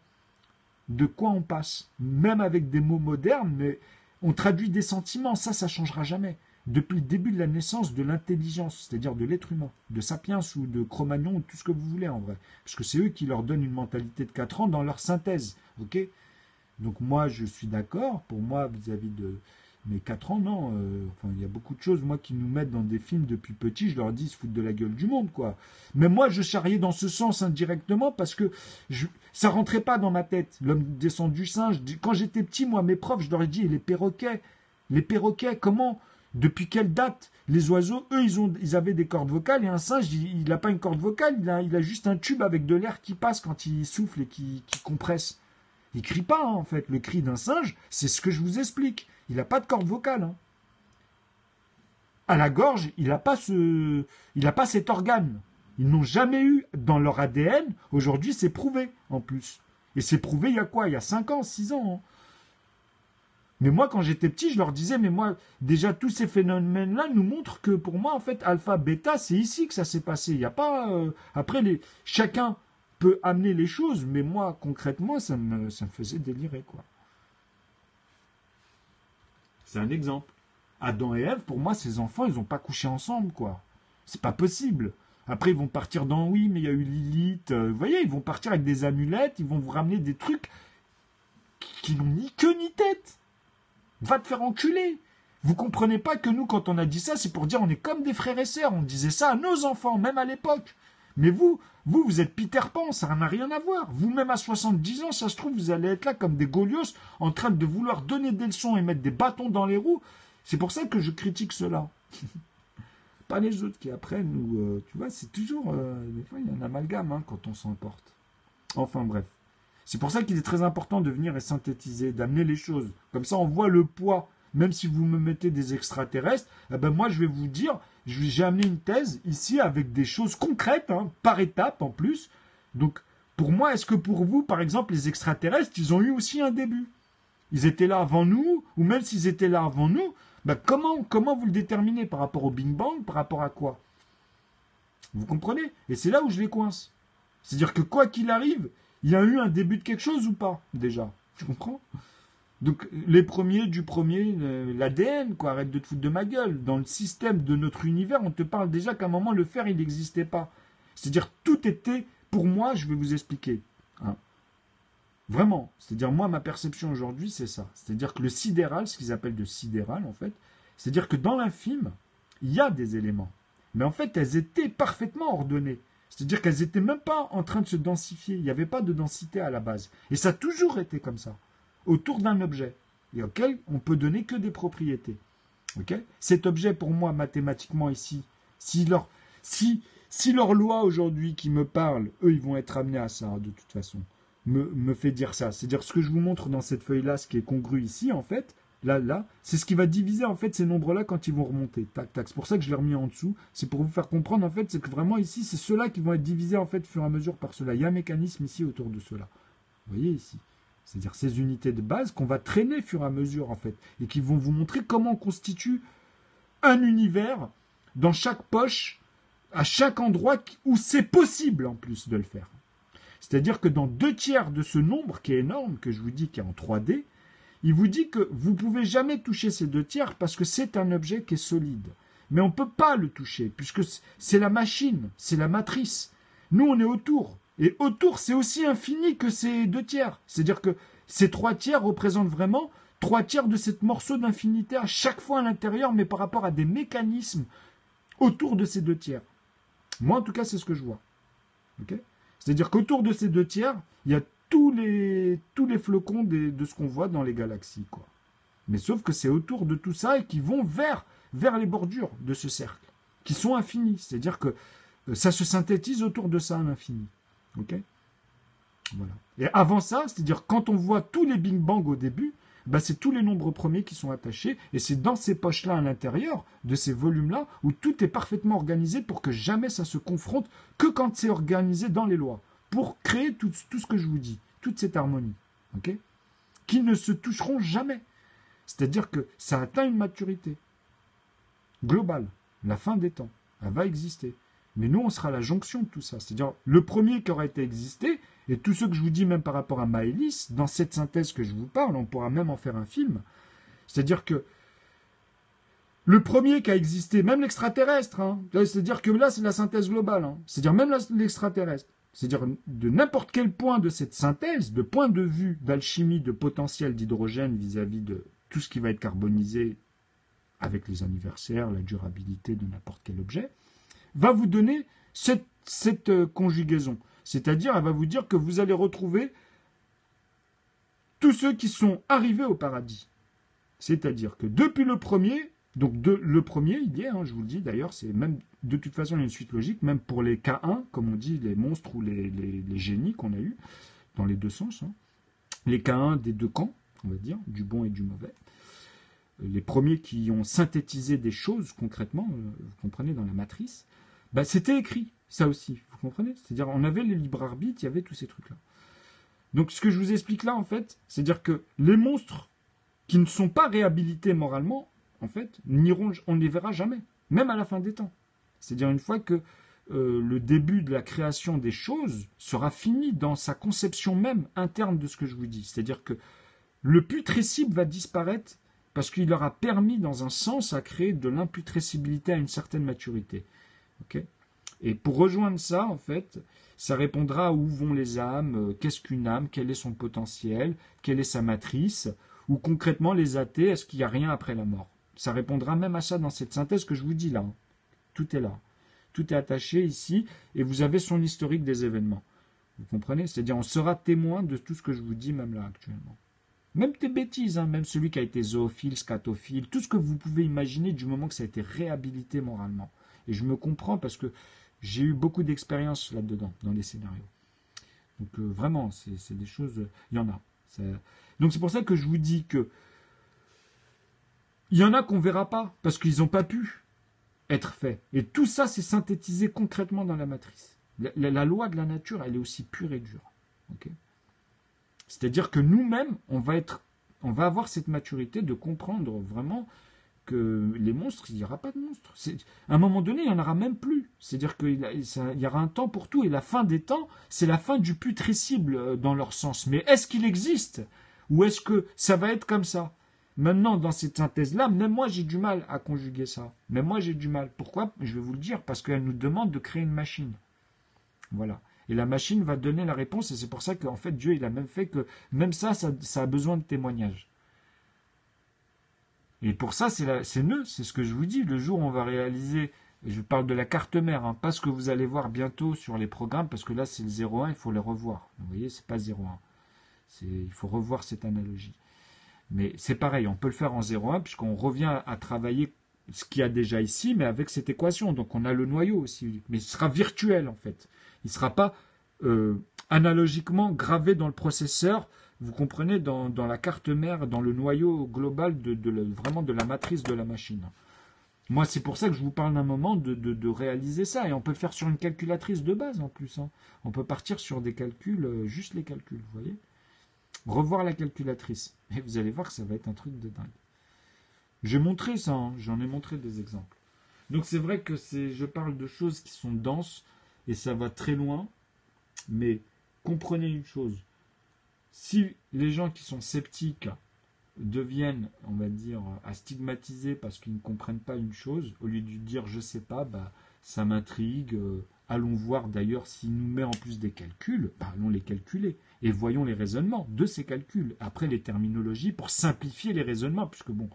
de quoi on passe, même avec des mots modernes, mais on traduit des sentiments, ça ne changera jamais. Depuis le début de la naissance de l'intelligence, c'est-à-dire de l'être humain, de Sapiens ou de Cro-Magnon, ou tout ce que vous voulez en vrai. Parce que c'est eux qui leur donnent une mentalité de 4 ans dans leur synthèse. Ok ? Donc moi, je suis d'accord. Pour moi, vis-à-vis de mes 4 ans, non. Enfin, il y a beaucoup de choses, moi, qui nous mettent dans des films depuis petit. Je leur dis, ils se foutent de la gueule du monde, quoi. Mais moi, je charriais dans ce sens indirectement parce que ça rentrait pas dans ma tête. L'homme descend du singe. Quand j'étais petit, moi, mes profs, je leur ai dit, les perroquets, comment, depuis quelle date les oiseaux, eux, ils avaient des cordes vocales et un singe, il n'a pas une corde vocale, il a juste un tube avec de l'air qui passe quand il souffle et qui compresse. Il crie pas, hein, en fait. Le cri d'un singe, c'est ce que je vous explique. Il n'a pas de corde vocale. Hein. À la gorge, il n'a pas cet organe. Ils n'ont jamais eu dans leur ADN. Aujourd'hui, c'est prouvé, en plus. Et c'est prouvé il y a quoi ? Il y a 5 ans, 6 ans. Hein. Mais moi, quand j'étais petit, je leur disais, mais moi, déjà, tous ces phénomènes-là nous montrent que, pour moi, en fait, alpha, bêta, c'est ici que ça s'est passé. Il n'y a pas... Après, chacun peut amener les choses, mais moi, concrètement, ça me faisait délirer, quoi. C'est un exemple. Adam et Ève, pour moi, ces enfants, ils n'ont pas couché ensemble, quoi. C'est pas possible. Après, ils vont partir dans oui, mais il y a eu Lilith. Vous voyez, ils vont partir avec des amulettes, ils vont vous ramener des trucs qui n'ont ni queue ni tête. Va te faire enculer. Vous comprenez pas que nous, quand on a dit ça, c'est pour dire on est comme des frères et sœurs. On disait ça à nos enfants, même à l'époque. Mais vous êtes Peter Pan, ça n'a rien à voir. Vous-même à 70 ans, ça se trouve, vous allez être là comme des golios en train de vouloir donner des leçons et mettre des bâtons dans les roues. C'est pour ça que je critique cela. Pas les autres qui après nous... tu vois, c'est toujours... des fois, il y a un amalgame hein, quand on s'emporte. Enfin bref. C'est pour ça qu'il est très important de venir et synthétiser, d'amener les choses. Comme ça, on voit le poids. Même si vous me mettez des extraterrestres, eh ben moi, je vais vous dire, j'ai amené une thèse ici avec des choses concrètes, hein, par étapes en plus. Donc, pour moi, est-ce que pour vous, par exemple, les extraterrestres, ils ont eu aussi un début ? Ils étaient là avant nous, ou même s'ils étaient là avant nous, ben comment vous le déterminez par rapport au Big Bang, par rapport à quoi ? Vous comprenez ? Et c'est là où je les coince. C'est-à-dire que quoi qu'il arrive, il y a eu un début de quelque chose ou pas, déjà ? Tu comprends ? Donc, les premiers du premier, l'ADN, quoi, arrête de te foutre de ma gueule. Dans le système de notre univers, on te parle déjà qu'à un moment, le fer, il n'existait pas. C'est-à-dire, tout était, pour moi, je vais vous expliquer. Hein. Vraiment. C'est-à-dire, moi, ma perception aujourd'hui, c'est ça. C'est-à-dire que le sidéral, ce qu'ils appellent de sidéral, en fait, c'est-à-dire que dans l'infime, il y a des éléments. Mais en fait, elles étaient parfaitement ordonnées. C'est-à-dire qu'elles n'étaient même pas en train de se densifier. Il n'y avait pas de densité à la base. Et ça a toujours été comme ça. Autour d'un objet, et auquel on peut donner que des propriétés. Okay ? Cet objet, pour moi, mathématiquement ici, si leur loi aujourd'hui qui me parle, eux, ils vont être amenés à ça, de toute façon, me fait dire ça. C'est-à-dire, ce que je vous montre dans cette feuille-là, ce qui est congru ici, en fait, là, c'est ce qui va diviser, en fait, ces nombres-là quand ils vont remonter. Tac, tac. C'est pour ça que je l'ai remis en dessous. C'est pour vous faire comprendre, en fait, c'est que vraiment, ici, c'est ceux-là qui vont être divisés, en fait, au fur et à mesure par ceux-là. Il y a un mécanisme ici autour de ceux-là. Vous voyez ici ? C'est-à-dire ces unités de base qu'on va traîner au fur et à mesure, en fait, et qui vont vous montrer comment on constitue un univers dans chaque poche, à chaque endroit où c'est possible, en plus, de le faire. C'est-à-dire que dans 2 tiers de ce nombre, qui est énorme, que je vous dis, qui est en 3D, il vous dit que vous pouvez jamais toucher ces 2/3 parce que c'est un objet qui est solide. Mais on ne peut pas le toucher, puisque c'est la machine, c'est la matrice. Nous, on est autour. Et autour, c'est aussi infini que ces 2/3. C'est-à-dire que ces 3/3 représentent vraiment 3/3 de cette morceau d'infinité à chaque fois à l'intérieur, mais par rapport à des mécanismes autour de ces 2/3. Moi, en tout cas, c'est ce que je vois. Okay, c'est-à-dire qu'autour de ces 2/3, il y a tous les flocons de ce qu'on voit dans les galaxies, quoi. Mais sauf que c'est autour de tout ça et qui vont vers les bordures de ce cercle, qui sont infinis. C'est-à-dire que ça se synthétise autour de ça à l'infini. Ok ? Voilà. Et avant ça, c'est-à-dire quand on voit tous les Big Bang au début, bah c'est tous les nombres premiers qui sont attachés, et c'est dans ces poches-là à l'intérieur, de ces volumes-là, où tout est parfaitement organisé pour que jamais ça se confronte que quand c'est organisé dans les lois, pour créer tout ce que je vous dis, toute cette harmonie, ok, qui ne se toucheront jamais. C'est-à-dire que ça atteint une maturité globale, la fin des temps, elle va exister. Mais nous, on sera la jonction de tout ça. C'est-à-dire, le premier qui aura été existé, et tout ce que je vous dis même par rapport à Maëlys, dans cette synthèse que je vous parle, on pourra même en faire un film. C'est-à-dire que le premier qui a existé, même l'extraterrestre, hein, c'est-à-dire que là, c'est la synthèse globale, hein, c'est-à-dire même l'extraterrestre, c'est-à-dire de n'importe quel point de cette synthèse, de point de vue d'alchimie, de potentiel d'hydrogène vis-à-vis de tout ce qui va être carbonisé avec les anniversaires, la durabilité de n'importe quel objet, va vous donner cette conjugaison. C'est-à-dire, elle va vous dire que vous allez retrouver tous ceux qui sont arrivés au paradis. C'est-à-dire que depuis le premier, donc le premier, il y est, hein, je vous le dis d'ailleurs, c'est même de toute façon il y a une suite logique, même pour les K1, comme on dit, les monstres ou les génies qu'on a eus, dans les deux sens, hein. Les K1 des deux camps, on va dire, du bon et du mauvais. Les premiers qui ont synthétisé des choses concrètement, vous comprenez, dans la matrice, bah, c'était écrit, ça aussi, vous comprenez? C'est-à-dire, on avait les libres arbitres, il y avait tous ces trucs-là. Donc, ce que je vous explique là, en fait, c'est-à-dire que les monstres qui ne sont pas réhabilités moralement, en fait, on ne les verra jamais, même à la fin des temps. C'est-à-dire, une fois que le début de la création des choses sera fini dans sa conception même interne de ce que je vous dis. C'est-à-dire que le putrescible va disparaître parce qu'il leur a permis, dans un sens, à créer de l'imputrescibilité à une certaine maturité. Okay, et pour rejoindre ça, en fait, ça répondra à où vont les âmes, qu'est-ce qu'une âme, quel est son potentiel, quelle est sa matrice, ou concrètement les athées, est-ce qu'il n'y a rien après la mort? Ça répondra même à ça dans cette synthèse que je vous dis là. Hein. Tout est là. Tout est attaché ici, et vous avez son historique des événements. Vous comprenez? C'est-à-dire, on sera témoin de tout ce que je vous dis même là actuellement. Même tes bêtises, hein, même celui qui a été zoophile, scatophile, tout ce que vous pouvez imaginer du moment que ça a été réhabilité moralement. Et je me comprends parce que j'ai eu beaucoup d'expérience là-dedans, dans les scénarios. Donc vraiment, c'est des choses... Il y en a. Donc c'est pour ça que je vous dis que il y en a qu'on ne verra pas, parce qu'ils n'ont pas pu être faits. Et tout ça, c'est synthétisé concrètement dans la matrice. La loi de la nature, elle est aussi pure et dure. Okay, c'est-à-dire que nous-mêmes, on va avoir cette maturité de comprendre vraiment que les monstres, il n'y aura pas de monstres. À un moment donné, il n'y en aura même plus. C'est-à-dire qu'il y aura un temps pour tout. Et la fin des temps, c'est la fin du putrescible dans leur sens. Mais est-ce qu'il existe? Ou est-ce que ça va être comme ça? Maintenant, dans cette synthèse-là, même moi, j'ai du mal à conjuguer ça. Même moi, j'ai du mal. Pourquoi? Je vais vous le dire. Parce qu'elle nous demande de créer une machine. Voilà. Et la machine va donner la réponse. Et c'est pour ça qu'en fait, Dieu, il a même fait que même ça a besoin de témoignages. Et pour ça, c'est ce que je vous dis. Le jour où on va réaliser, et je parle de la carte mère, hein, pas ce que vous allez voir bientôt sur les programmes, parce que là, c'est le 0,1, il faut les revoir. Vous voyez, c'est pas 0,1. Il faut revoir cette analogie. Mais c'est pareil, on peut le faire en 0,1, puisqu'on revient à travailler ce qu'il y a déjà ici, mais avec cette équation. Donc on a le noyau aussi. Mais il sera virtuel, en fait. Il ne sera pas analogiquement gravé dans le processeur, vous comprenez, dans la carte mère, dans le noyau global vraiment de la matrice de la machine. Moi, c'est pour ça que je vous parle d'un moment de réaliser ça. Et on peut le faire sur une calculatrice de base en plus. Hein. On peut partir sur des calculs, juste les calculs, vous voyez. Revoir la calculatrice. Et vous allez voir que ça va être un truc de dingue. J'ai montré ça, hein. J'en ai montré des exemples. Donc c'est vrai que je parle de choses qui sont denses et ça va très loin. Mais comprenez une chose. Si les gens qui sont sceptiques deviennent, on va dire, à stigmatiser parce qu'ils ne comprennent pas une chose, au lieu de dire je sais pas, bah, ça m'intrigue, allons voir d'ailleurs s'il nous met en plus des calculs, bah, allons les calculer et voyons les raisonnements de ces calculs, après les terminologies pour simplifier les raisonnements, puisque bon,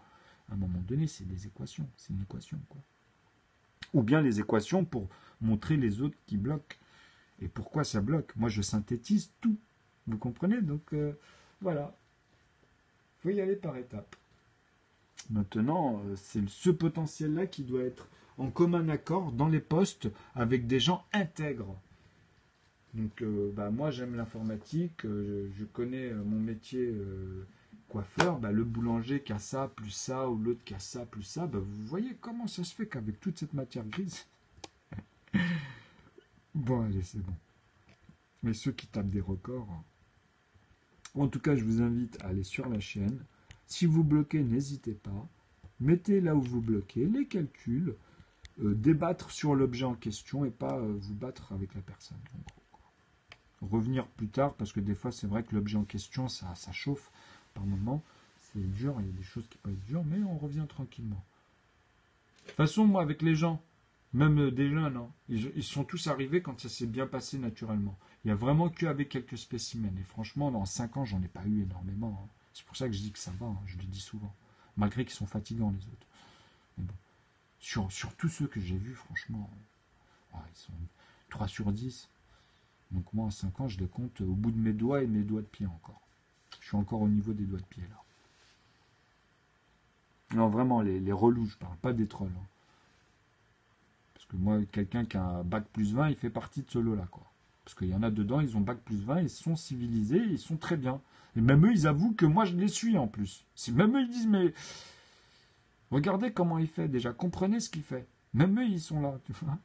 à un moment donné c'est des équations, c'est une équation quoi. Ou bien les équations pour montrer les autres qui bloquent. Et pourquoi ça bloque? Moi je synthétise tout, vous comprenez? Donc voilà. Il faut y aller par étapes. Maintenant, c'est ce potentiel-là qui doit être en commun accord dans les postes avec des gens intègres. Donc, bah, moi, j'aime l'informatique, je connais mon métier coiffeur, bah, le boulanger qui a ça, plus ça, ou l'autre qui a ça, plus ça. Bah, vous voyez comment ça se fait qu'avec toute cette matière grise... Bon, allez, c'est bon. Mais ceux qui tapent des records... En tout cas, je vous invite à aller sur la chaîne. Si vous bloquez, n'hésitez pas. Mettez là où vous bloquez, les calculs, débattre sur l'objet en question et pas vous battre avec la personne. Donc, revenir plus tard, parce que des fois, c'est vrai que l'objet en question, ça chauffe par moment. C'est dur, il y a des choses qui peuvent être dures, mais on revient tranquillement. De toute façon, moi, avec les gens, même des jeunes, hein, ils sont tous arrivés quand ça s'est bien passé naturellement. Il n'y a vraiment qu'avec quelques spécimens. Et franchement, dans 5 ans, j'en ai pas eu énormément. Hein. C'est pour ça que je dis que ça va, hein, je le dis souvent. Malgré qu'ils sont fatigants, les autres. Mais bon. Sur tous ceux que j'ai vus, franchement, ils sont 3 sur 10. Donc moi, en 5 ans, je les compte au bout de mes doigts et mes doigts de pied encore. Je suis encore au niveau des doigts de pied, là. Non, vraiment, les relous, je parle pas des trolls. Hein. Parce que moi, quelqu'un qui a un bac plus 20, il fait partie de ce lot-là, quoi. Parce qu'il y en a dedans, ils ont bac plus 20, ils sont civilisés, ils sont très bien. Et même eux, ils avouent que moi, je les suis en plus. Même eux, ils disent, mais regardez comment il fait déjà, comprenez ce qu'il fait. Même eux, ils sont là, tu vois.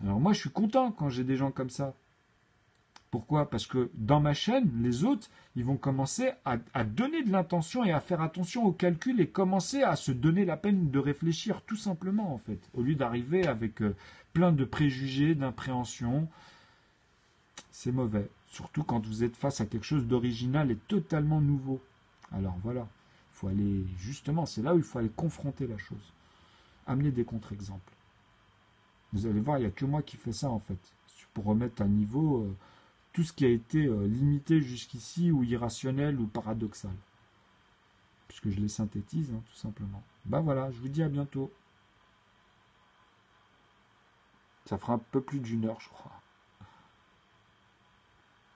Alors moi, je suis content quand j'ai des gens comme ça. Pourquoi? Parce que dans ma chaîne, les autres, ils vont commencer à donner de l'intention et à faire attention aux calculs et commencer à se donner la peine de réfléchir tout simplement, en fait. Au lieu d'arriver avec plein de préjugés, d'impréhensions. C'est mauvais. Surtout quand vous êtes face à quelque chose d'original et totalement nouveau. Alors voilà. Il faut aller, justement, c'est là où il faut aller confronter la chose. Amener des contre-exemples. Vous allez voir, il n'y a que moi qui fais ça, en fait. Pour remettre à niveau tout ce qui a été limité jusqu'ici, ou irrationnel, ou paradoxal. Puisque je les synthétise, hein, tout simplement. Ben voilà, je vous dis à bientôt. Ça fera un peu plus d'1 heure, je crois.